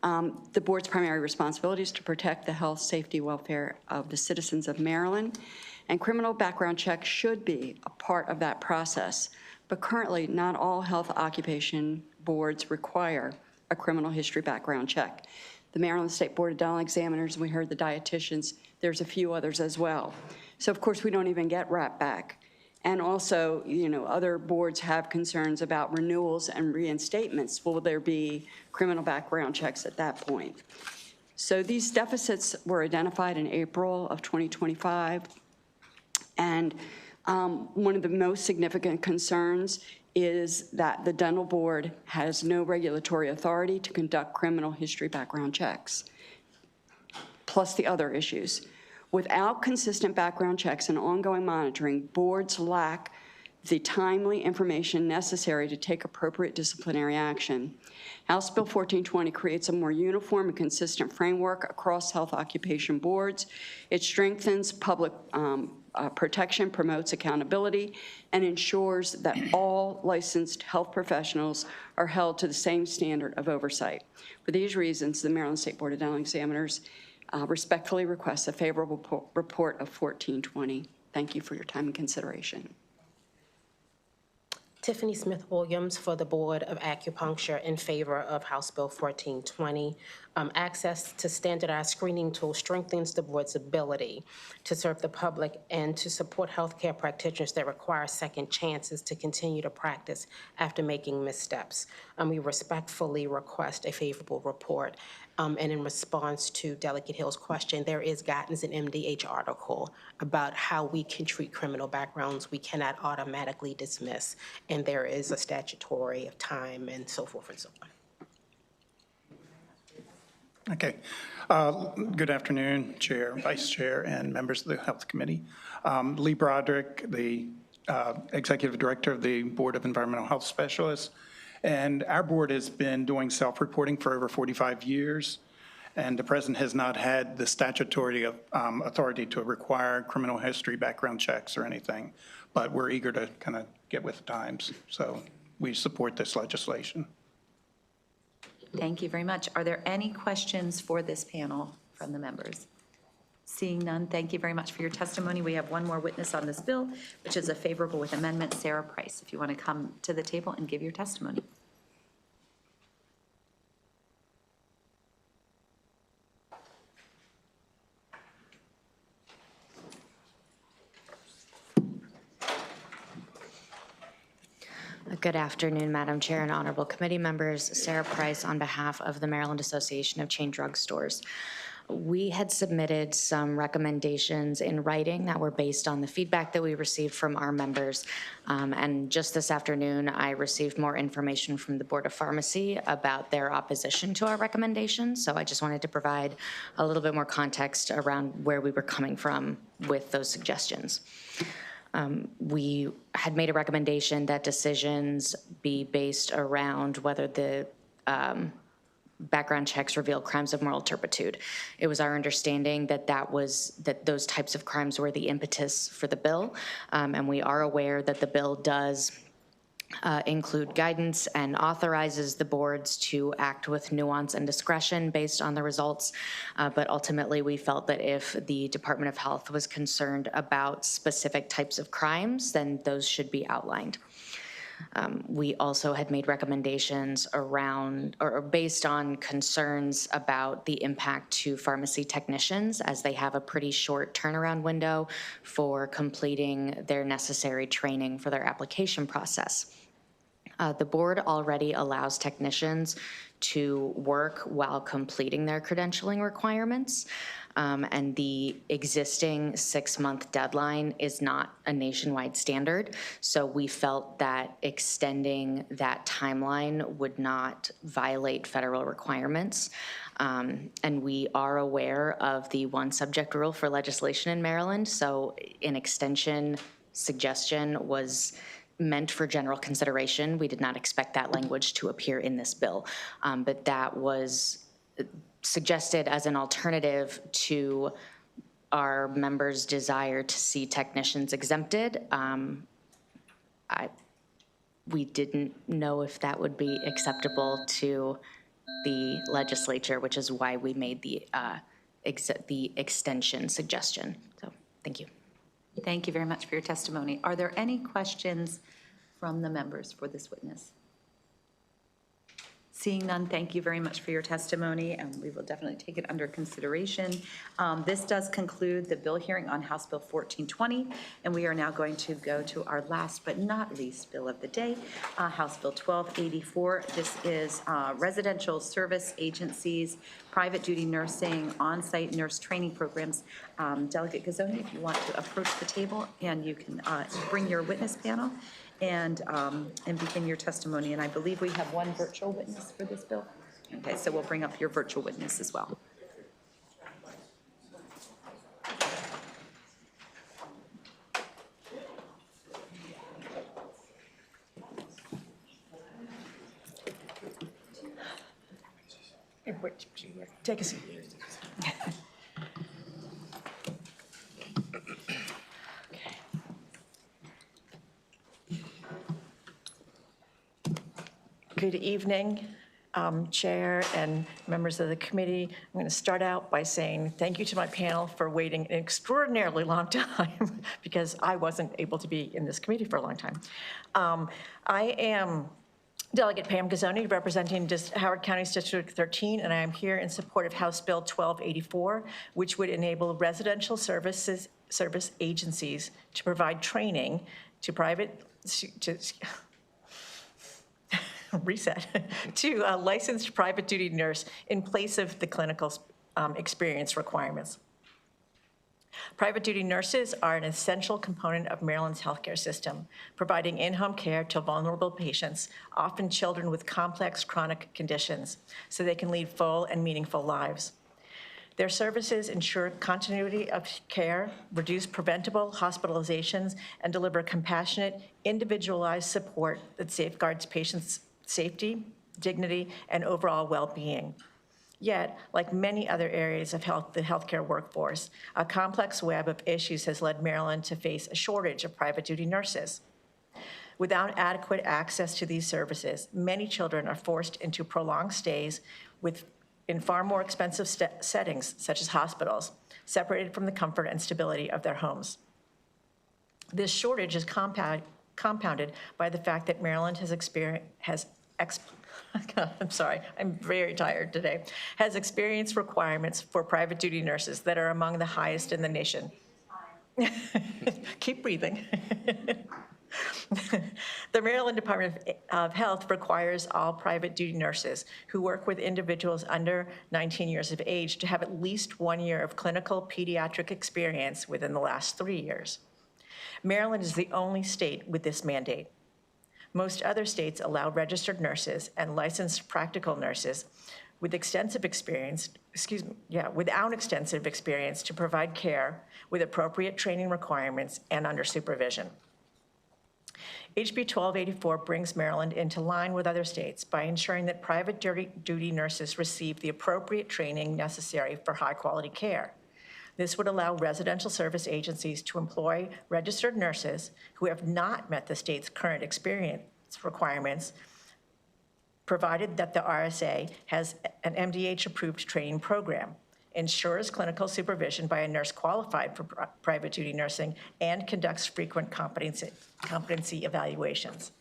The board's primary responsibility is to protect the health, safety, welfare of the citizens of Maryland, and criminal background checks should be a part of that process. But currently, not all health occupation boards require a criminal history background check. The Maryland State Board of Dental Examiners, we heard the dietitians, there's a few others as well. So of course, we don't even get wrap back. And also, other boards have concerns about renewals and reinstatements. Will there be criminal background checks at that point? So these deficits were identified in April of 2025. And one of the most significant concerns is that the dental board has no regulatory authority to conduct criminal history background checks, plus the other issues. Without consistent background checks and ongoing monitoring, boards lack the timely information necessary to take appropriate disciplinary action. House Bill 1420 creates a more uniform and consistent framework across health occupation boards. It strengthens public protection, promotes accountability, and ensures that all licensed health professionals are held to the same standard of oversight. For these reasons, the Maryland State Board of Dental Examiners respectfully requests a favorable report of 1420. Thank you for your time and consideration. Tiffany Smith-Williams for the Board of Acupuncture in favor of House Bill 1420. Access to standardized screening tools strengthens the board's ability to serve the public and to support healthcare practitioners that require second chances to continue to practice after making missteps. We respectfully request a favorable report. And in response to Delegate Hill's question, there is guidance in MDH article about how we can treat criminal backgrounds we cannot automatically dismiss. And there is a statutory of time and so forth and so on. Okay. Good afternoon, Chair, Vice Chair, and members of the Health Committee. Lee Broderick, the Executive Director of the Board of Environmental Health Specialists. And our board has been doing self-reporting for over 45 years. And the president has not had the statutory authority to require criminal history background checks or anything, but we're eager to kind of get with the times. So we support this legislation. Thank you very much. Are there any questions for this panel from the members? Seeing none, thank you very much for your testimony. We have one more witness on this bill, which is a favorable with amendment, Sarah Price, if you want to come to the table and give your testimony. Good afternoon, Madam Chair and honorable committee members. Sarah Price on behalf of the Maryland Association of Chain Drug Stores. We had submitted some recommendations in writing that were based on the feedback that we received from our members. And just this afternoon, I received more information from the Board of Pharmacy about their opposition to our recommendations. So I just wanted to provide a little bit more context around where we were coming from with those suggestions. We had made a recommendation that decisions be based around whether the background checks reveal crimes of moral turpitude. It was our understanding that those types of crimes were the impetus for the bill, and we are aware that the bill does include guidance and authorizes the boards to act with nuance and discretion based on the results. But ultimately, we felt that if the Department of Health was concerned about specific types of crimes, then those should be outlined. We also had made recommendations around or based on concerns about the impact to pharmacy technicians, as they have a pretty short turnaround window for completing their necessary training for their application process. The board already allows technicians to work while completing their credentialing requirements, and the existing 6-month deadline is not a nationwide standard. So we felt that extending that timeline would not violate federal requirements. And we are aware of the one subject rule for legislation in Maryland. So an extension suggestion was meant for general consideration. We did not expect that language to appear in this bill, but that was suggested as an alternative to our members' desire to see technicians exempted. We didn't know if that would be acceptable to the legislature, which is why we made the extension suggestion. So, thank you. Thank you very much for your testimony. Are there any questions from the members for this witness? Seeing none, thank you very much for your testimony, and we will definitely take it under consideration. This does conclude the bill hearing on House Bill 1420, and we are now going to go to our last but not least bill of the day, House Bill 1284. This is residential service agencies, private duty nursing, on-site nurse training programs. Delegate Gazzoni, if you want to approach the table, and you can bring your witness panel and begin your testimony. And I believe we have one virtual witness for this bill. Okay, so we'll bring up your virtual witness as well. Take a seat. Good evening, Chair and members of the committee. I'm going to start out by saying thank you to my panel for waiting an extraordinarily long time because I wasn't able to be in this committee for a long time. I am Delegate Pam Gazzoni, representing Howard County's District 13, and I am here in support of House Bill 1284, which would enable residential service agencies to provide training to to a licensed private duty nurse in place of the clinical experience requirements. Private duty nurses are an essential component of Maryland's healthcare system, providing in-home care to vulnerable patients, often children with complex chronic conditions, so they can lead full and meaningful lives. Their services ensure continuity of care, reduce preventable hospitalizations, and deliver compassionate, individualized support that safeguards patients' safety, dignity, and overall well-being. Yet, like many other areas of the healthcare workforce, a complex web of issues has led Maryland to face a shortage of private duty nurses. Without adequate access to these services, many children are forced into prolonged stays in far more expensive settings, such as hospitals, separated from the comfort and stability of their homes. This shortage is compounded by the fact that Maryland I'm sorry, I'm very tired today, has experienced requirements for private duty nurses that are among the highest in the nation. Keep breathing. The Maryland Department of Health requires all private duty nurses who work with individuals under 19 years of age to have at least 1 year of clinical pediatric experience within the last 3 years. Maryland is the only state with this mandate. Most other states allow registered nurses and licensed practical nurses with extensive experience, without extensive experience to provide care with appropriate training requirements and under supervision. HB 1284 brings Maryland into line with other states by ensuring that private duty nurses receive the appropriate training necessary for high-quality care. This would allow residential service agencies to employ registered nurses who have not met the state's current experience requirements, provided that the RSA has an MDH-approved training program, ensures clinical supervision by a nurse qualified for private duty nursing, and conducts frequent competency evaluations.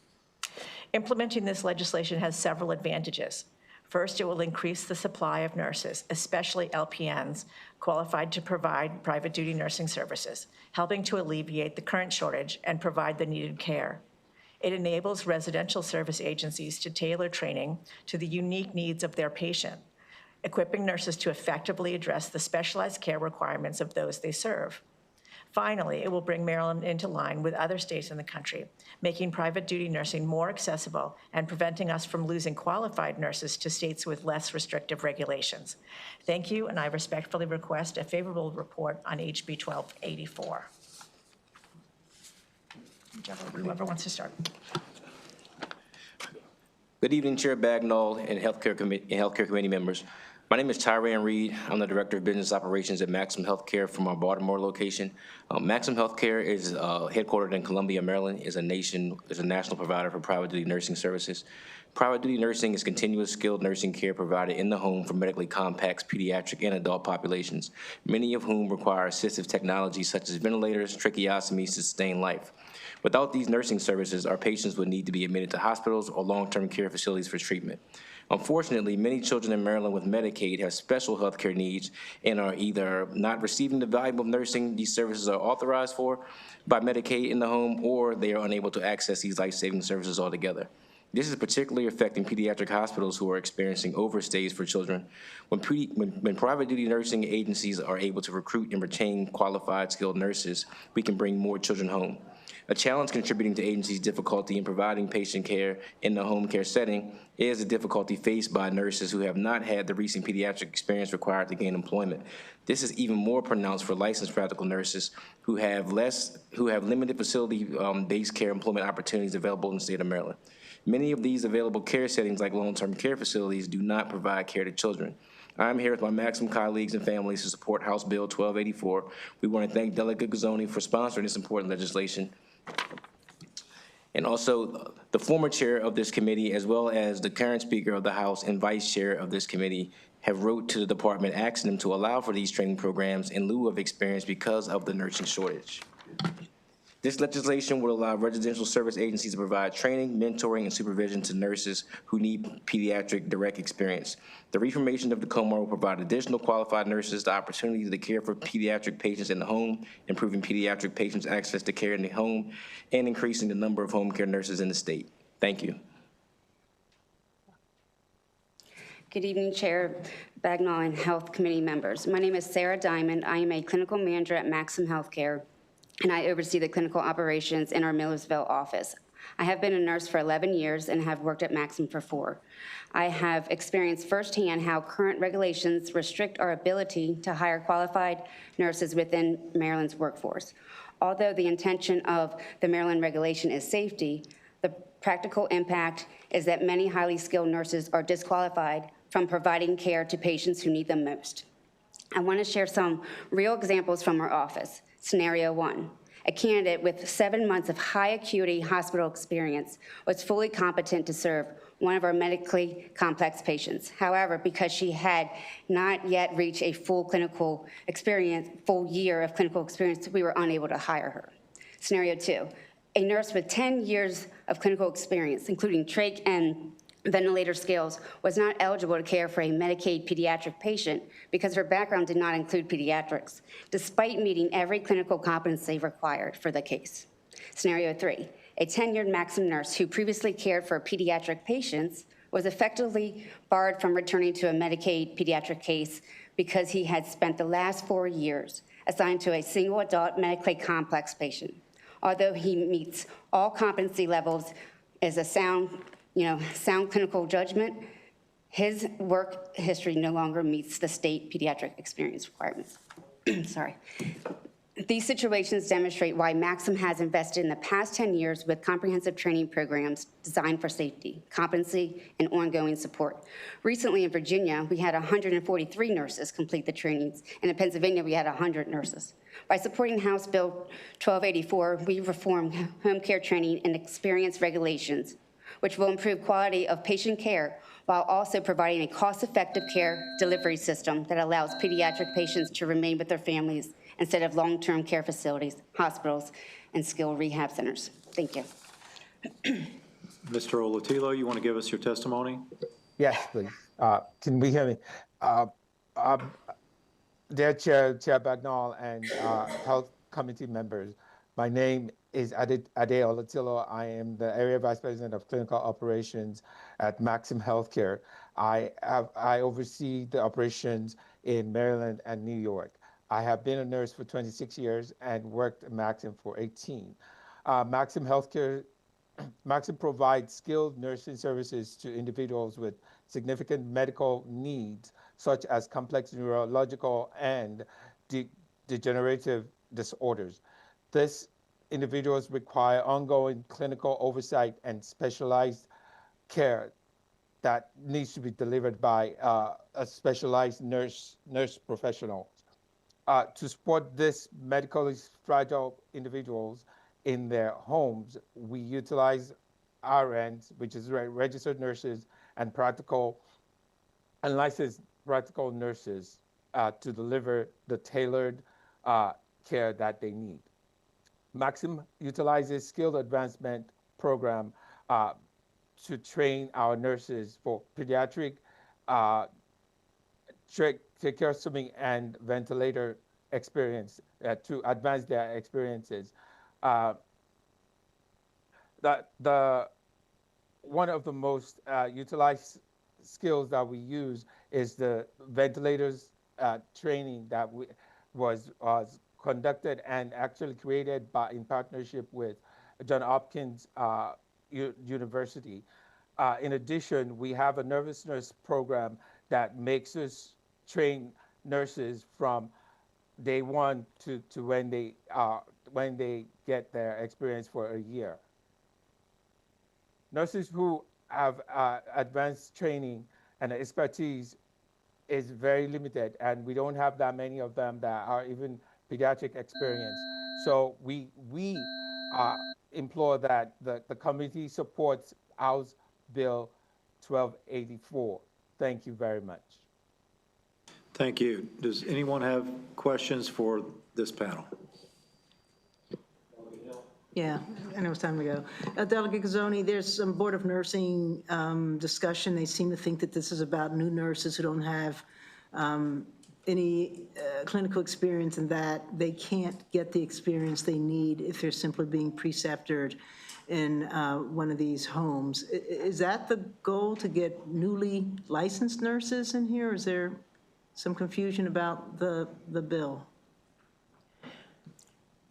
Implementing this legislation has several advantages. First, it will increase the supply of nurses, especially LPNs, qualified to provide private duty nursing services, helping to alleviate the current shortage and provide the needed care. It enables residential service agencies to tailor training to the unique needs of their patient, equipping nurses to effectively address the specialized care requirements of those they serve. Finally, it will bring Maryland into line with other states in the country, making private duty nursing more accessible and preventing us from losing qualified nurses to states with less restrictive regulations. Thank you, and I respectfully request a favorable report on HB 1284. Whoever wants to start. Good evening, Chair Bagnall and Healthcare Committee members. My name is Tyran Reed. I'm the Director of Business Operations at Maxim Healthcare from our Baltimore location. Maxim Healthcare is headquartered in Columbia, Maryland, is a national provider for private duty nursing services. Private duty nursing is continuous skilled nursing care provided in the home for medically complex pediatric and adult populations, many of whom require assistive technology such as ventilators, tracheostomies to sustain life. Without these nursing services, our patients would need to be admitted to hospitals or long-term care facilities for treatment. Unfortunately, many children in Maryland with Medicaid have special health care needs and are either not receiving the valuable nursing these services are authorized for by Medicaid in the home, or they are unable to access these life-saving services altogether. This is particularly affecting pediatric hospitals who are experiencing overstays for children. When private duty nursing agencies are able to recruit and retain qualified skilled nurses, we can bring more children home. A challenge contributing to agencies' difficulty in providing patient care in the home care setting is the difficulty faced by nurses who have not had the recent pediatric experience required to gain employment. This is even more pronounced for licensed practical nurses who have limited facility-based care employment opportunities available in the state of Maryland. Many of these available care settings, like long-term care facilities, do not provide care to children. I'm here with my Maxim colleagues and families to support House Bill 1284. We want to thank Delegate Gazzoni for sponsoring this important legislation. And also the former chair of this committee, as well as the current Speaker of the House and Vice Chair of this committee, have wrote to the department asking them to allow for these training programs in lieu of experience because of the nursing shortage. This legislation will allow residential service agencies to provide training, mentoring, and supervision to nurses who need pediatric direct experience. The reformation of the COMAR will provide additional qualified nurses the opportunity to care for pediatric patients in the home, improving pediatric patients' access to care in the home, and increasing the number of home care nurses in the state. Thank you. Good evening, Chair Bagnall and Health Committee members. My name is Sarah Diamond. I am a clinical manager at Maxim Healthcare, and I oversee the clinical operations in our Millersville office. I have been a nurse for 11 years and have worked at Maxim for 4. I have experienced firsthand how current regulations restrict our ability to hire qualified nurses within Maryland's workforce. Although the intention of the Maryland regulation is safety, the practical impact is that many highly skilled nurses are disqualified from providing care to patients who need them most. I want to share some real examples from our office. Scenario 1. A candidate with 7 months of high acuity hospital experience was fully competent to serve one of our medically complex patients. However, because she had not yet reached a full year of clinical experience, we were unable to hire her. Scenario 2, a nurse with 10 years of clinical experience, including trach and ventilator skills, was not eligible to care for a Medicaid pediatric patient because her background did not include pediatrics, despite meeting every clinical competency required for the case. Scenario 3, a tenured Maxim nurse who previously cared for pediatric patients was effectively barred from returning to a Medicaid pediatric case because he had spent the last 4 years assigned to a single adult medically complex patient. Although he meets all competency levels as a sound clinical judgment, his work history no longer meets the state pediatric experience requirements. Sorry. These situations demonstrate why Maxim has invested in the past 10 years with comprehensive training programs designed for safety, competency, and ongoing support. Recently in Virginia, we had 143 nurses complete the trainings, and in Pennsylvania, we had 100 nurses. By supporting House Bill 1284, we reformed home care training and experience regulations, which will improve quality of patient care while also providing a cost-effective care delivery system that allows pediatric patients to remain with their families instead of long-term care facilities, hospitals, and skilled rehab centers. Thank you. Mr. Olatilo, you want to give us your testimony? Yes, please. Can we hear me? Dear Chair Bagnall and Health Committee members, my name is Ade Olatilo. I am the Area Vice President of Clinical Operations at Maxim Healthcare. I oversee the operations in Maryland and New York. I have been a nurse for 26 years and worked at Maxim for 18. Maxim provides skilled nursing services to individuals with significant medical needs, such as complex neurological and degenerative disorders. These individuals require ongoing clinical oversight and specialized care that needs to be delivered by a specialized nurse professional. To support these medically fragile individuals in their homes, we utilize RNs, which is registered nurses, and licensed practical nurses to deliver the tailored care that they need. Maxim utilizes skilled advancement program to train our nurses for pediatric, tracheostomy, and ventilator experience to advance their experiences. One of the most utilized skills that we use is the ventilators training that was conducted and actually created in partnership with Johns Hopkins University. In addition, we have a nervous nurse program that makes us train nurses from day one to when they get their experience for a year. Nurses who have advanced training and expertise is very limited, and we don't have that many of them that are even pediatric experience. So we implore that the committee supports House Bill 1284. Thank you very much. Thank you. Does anyone have questions for this panel? Yeah, I know it's time to go. Delegate Gazzoni, there's some Board of Nursing discussion. They seem to think that this is about new nurses who don't have any clinical experience, and that they can't get the experience they need if they're simply being preceptored in one of these homes. Is that the goal, to get newly licensed nurses in here? Or is there some confusion about the bill?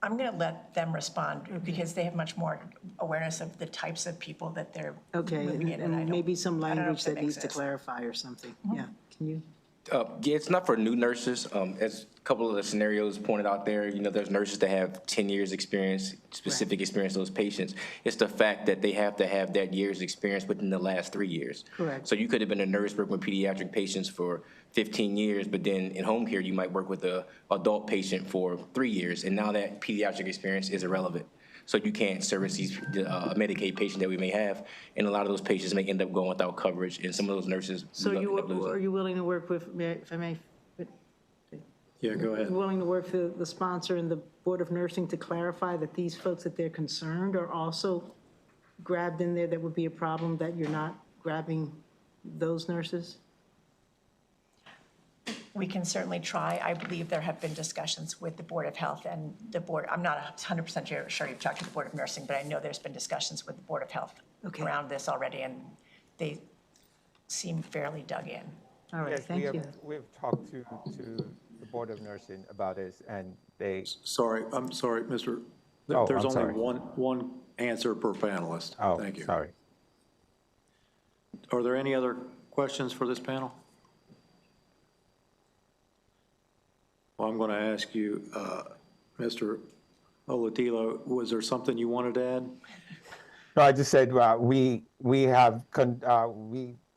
I'm going to let them respond because they have much more awareness of the types of people that they're Okay, moving in. and maybe some language that needs to exist. clarify or something. Yeah, can you? Yeah, it's not for new nurses. As a couple of the scenarios pointed out there, you know, there's nurses that have 10 years experience, specific experience those patients. It's the fact that they have to have that year's experience within the last 3 years. Correct. So you could have been a nurse working with pediatric patients for 15 years, but then in home care, you might work with a adult patient for 3 years, and now that pediatric experience is irrelevant. So you can't service these Medicaid patients that we may have, and a lot of those patients may end up going without coverage, and some of those nurses. So we end up losing. are you willing to work with, if I may? Yeah, go ahead. Willing to work with the sponsor and the Board of Nursing to clarify that these folks that they're concerned are also grabbed in there? That would be a problem, that you're not grabbing those nurses? We can certainly try. I believe there have been discussions with the Board of Health and the board. I'm not 100% sure you've talked to the Board of Nursing, but I know there's been discussions with the Board of Health around this already, and they seem fairly dug in. All right, Yes, thank you. we've talked to the Board of Nursing about this, and they. Sorry, I'm sorry, Mr. Oh, There's I'm only sorry. one answer per panelist. Oh, Thank you. sorry. Are there any other questions for this panel? Well, I'm going to ask you, Mr. Olatilo, was there something you wanted to add? No, I just said we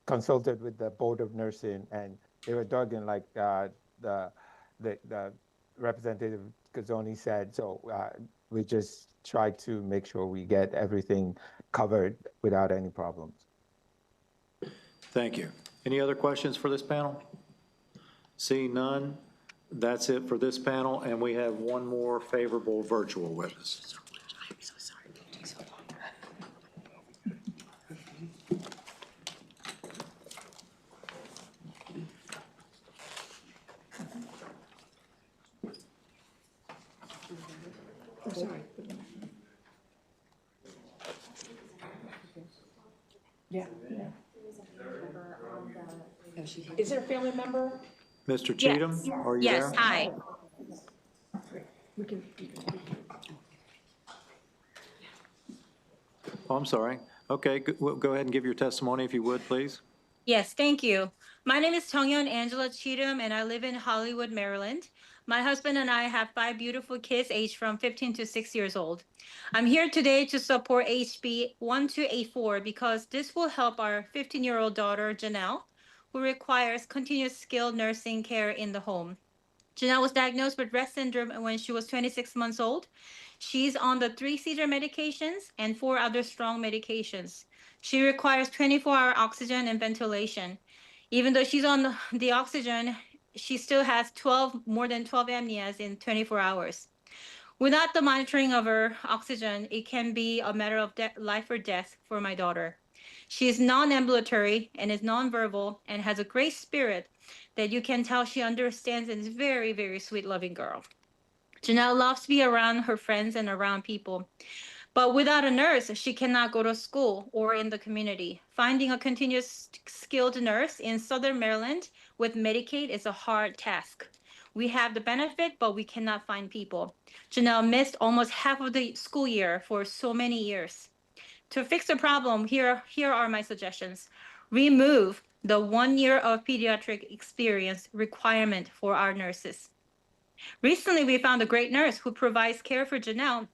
consulted with the Board of Nursing, and they were dug in, like the Representative Gazzoni said. So we just tried to make sure we get everything covered without any problems. Thank you. Any other questions for this panel? Seeing none, that's it for this panel, and we have one more favorable virtual witness. I'm so sorry. It takes so long. Oh, sorry. Yeah. Is there a family member? Mr. Cheatham, are you there? Yes, hi. Oh, I'm sorry. Okay, go ahead and give your testimony if you would, please. Yes, thank you. My name is Tongyeon Angela Cheatham, and I live in Hollywood, Maryland. My husband and I have 5 beautiful kids aged from 15 to 6 years old. I'm here today to support HB 1284 because this will help our 15-year-old daughter, Janelle, who requires continuous skilled nursing care in the home. Janelle was diagnosed with Rett syndrome when she was 26 months old. She's on the 3 seizure medications and 4 other strong medications. She requires 24-hour oxygen and ventilation. Even though she's on the oxygen, she still has more than 12 apneas in 24 hours. Without the monitoring of her oxygen, it can be a matter of life or death for my daughter. She is non-ambulatory and is nonverbal and has a great spirit that you can tell she understands and is very, very sweet, loving girl. Janelle loves to be around her friends and around people. But without a nurse, she cannot go to school or in the community. Finding a continuous skilled nurse in Southern Maryland with Medicaid is a hard task. We have the benefit, but we cannot find people. Janelle missed almost half of the school year for so many years. To fix the problem, here are my suggestions. Remove the 1 year of pediatric experience requirement for our nurses. Recently, we found a great nurse who provides care for Janelle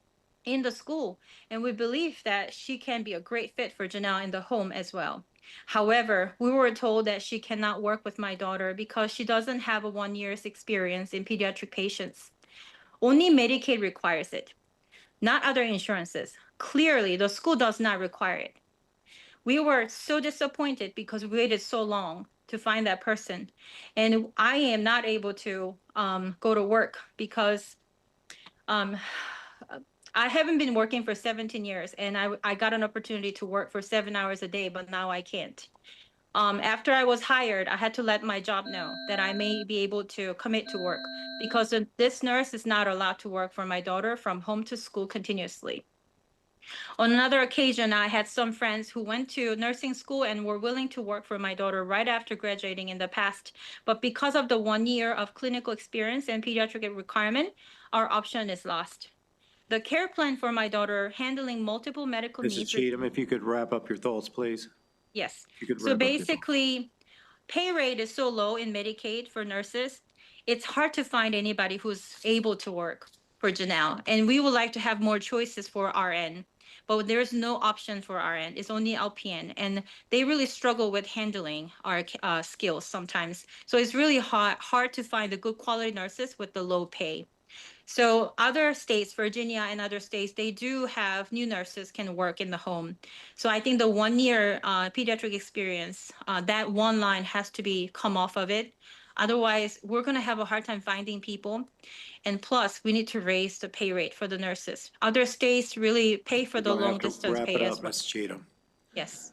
in the school, and we believe that she can be a great fit for Janelle in the home as well. However, we were told that she cannot work with my daughter because she doesn't have a 1 year's experience in pediatric patients. Only Medicaid requires it, not other insurances. Clearly, the school does not require it. We were so disappointed because we waited so long to find that person. And I am not able to go to work because I haven't been working for 17 years, and I got an opportunity to work for 7 hours a day, but now I can't. After I was hired, I had to let my job know that I may be able to commit to work because this nurse is not allowed to work for my daughter from home to school continuously. On another occasion, I had some friends who went to nursing school and were willing to work for my daughter right after graduating in the past. But because of the 1 year of clinical experience and pediatric requirement, our option is lost. The care plan for my daughter handling multiple medical needs. Mrs. Cheatham, if you could wrap up your thoughts, please. Yes. You could So wrap up your thoughts. basically, pay rate is so low in Medicaid for nurses, it's hard to find anybody who's able to work for Janelle. And we would like to have more choices for RN, but there's no option for RN. It's only LPN. And they really struggle with handling our skills sometimes. So it's really hard to find the good quality nurses with the low pay. So other states, Virginia and other states, they do have new nurses can work in the home. So I think the 1 year pediatric experience, that one line has to be come off of it. Otherwise, we're going to have a hard time finding people. And plus, we need to raise the pay rate for the nurses. Other states really pay for the We're gonna long have to distance wrap pay it as up, well. Ms. Cheatham. Yes.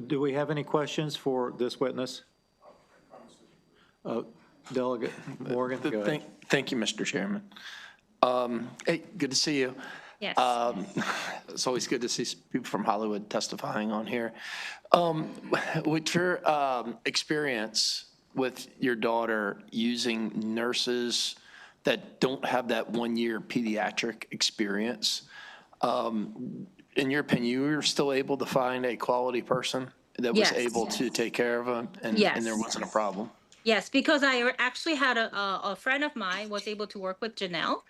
Do we have any questions for this witness? Delegate Morgan, go ahead. Thank you, Mr. Chairman. Hey, good to see you. Yes. It's always good to see people from Hollywood testifying on here. With your experience with your daughter using nurses that don't have that 1 year pediatric experience, in your opinion, you were still able to find a quality person that was Yes. able to take care of them and there wasn't a problem? Yes, because I actually had a friend of mine was able to work with Janelle,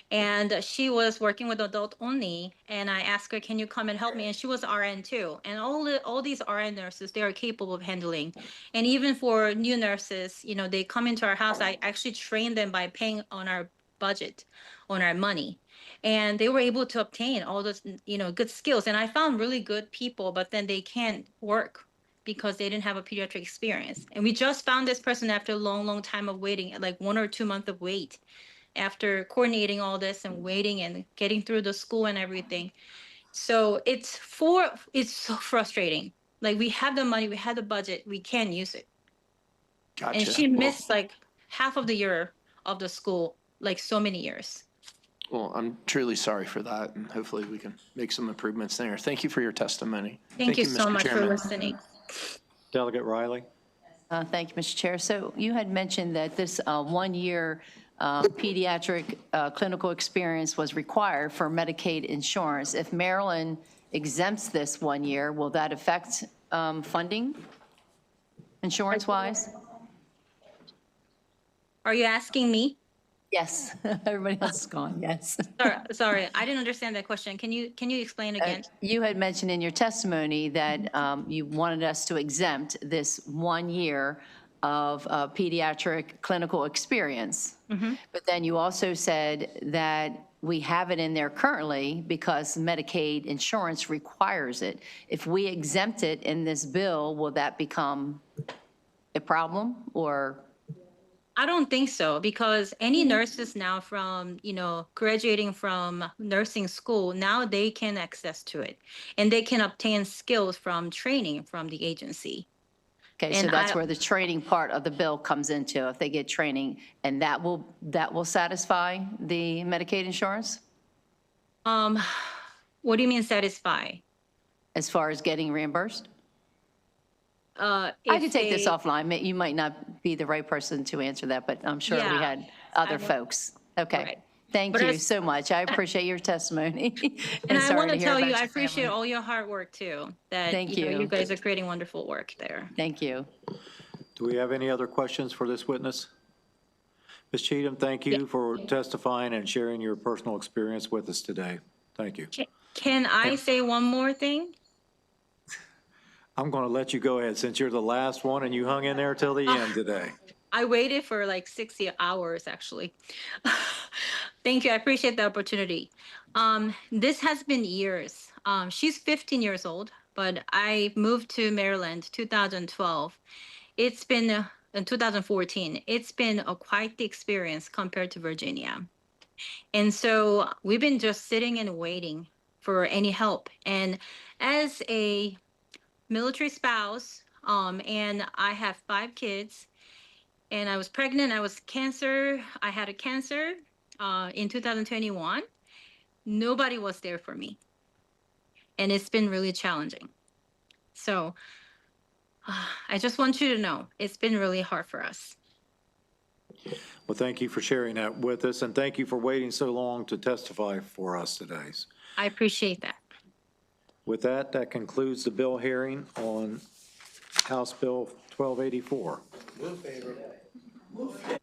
and she was working with adult only. And I asked her, "Can you come and help me?" And she was RN too. And all these RN nurses, they are capable of handling. And even for new nurses, you know, they come into our house. I actually train them by paying on our budget, on our money, and they were able to obtain all those, you know, good skills. And I found really good people, but then they can't work because they didn't have a pediatric experience. And we just found this person after a long, long time of waiting, like 1 or 2 months of wait, after coordinating all this and waiting and getting through the school and everything. So it's so frustrating. Like, we have the money, we have the budget, we can't use it. Gotcha. And she missed like half of the year of the school, like so many years. Well, I'm truly sorry for that, and hopefully we can make some improvements there. Thank you for your testimony. Thank you so Mr. much for Chairman. listening. Delegate Riley? Thank you, Mr. Chair. So you had mentioned that this 1 year pediatric clinical experience was required for Medicaid insurance. If Maryland exempts this 1 year, will that affect funding, insurance-wise? Are you asking me? Yes. Everybody else is gone, yes. Sorry, I didn't understand that question. Can you explain again? You had mentioned in your testimony that you wanted us to exempt this 1 year of pediatric clinical experience. But then you also said that we have it in there currently because Medicaid insurance requires it. If we exempt it in this bill, will that become a problem or? I don't think so, because any nurses now from, you know, graduating from nursing school, now they can access to it. And they can obtain skills from training from the agency. Okay, so that's where the training part of the bill comes into, if they get training, and that will satisfy the Medicaid insurance? What do you mean satisfy? As far as getting reimbursed? I could take this offline. You might not be the right person to answer that, but I'm sure we had other folks. Okay. Right. Thank But you as- so much. I appreciate your testimony. And I sorry want to hear tell about you, I your appreciate family. all your hard work too. That Thank you know, you. you guys are creating wonderful work there. Thank you. Do we have any other questions for this witness? Ms. Cheatham, thank you for testifying and sharing your personal experience with us today. Thank you. Can I say one more thing? I'm going to let you go ahead since you're the last one and you hung in there till the end today. I waited for like 60 hours, actually. Thank you. I appreciate the opportunity. This has been years. She's 15 years old, but I moved to Maryland 2012. It's been in 2014. It's a quite the experience compared to Virginia. And so we've been just sitting and waiting for any help. And as a military spouse, and I have 5 kids, and I was pregnant, I had a cancer in 2021. Nobody was there for me. And it's been really challenging. So I just want you to know, it's been really hard for us. Well, thank you for sharing that with us, and thank you for waiting so long to testify for us today. I appreciate that. With that, that concludes the bill hearing on House Bill 1284. Move favor.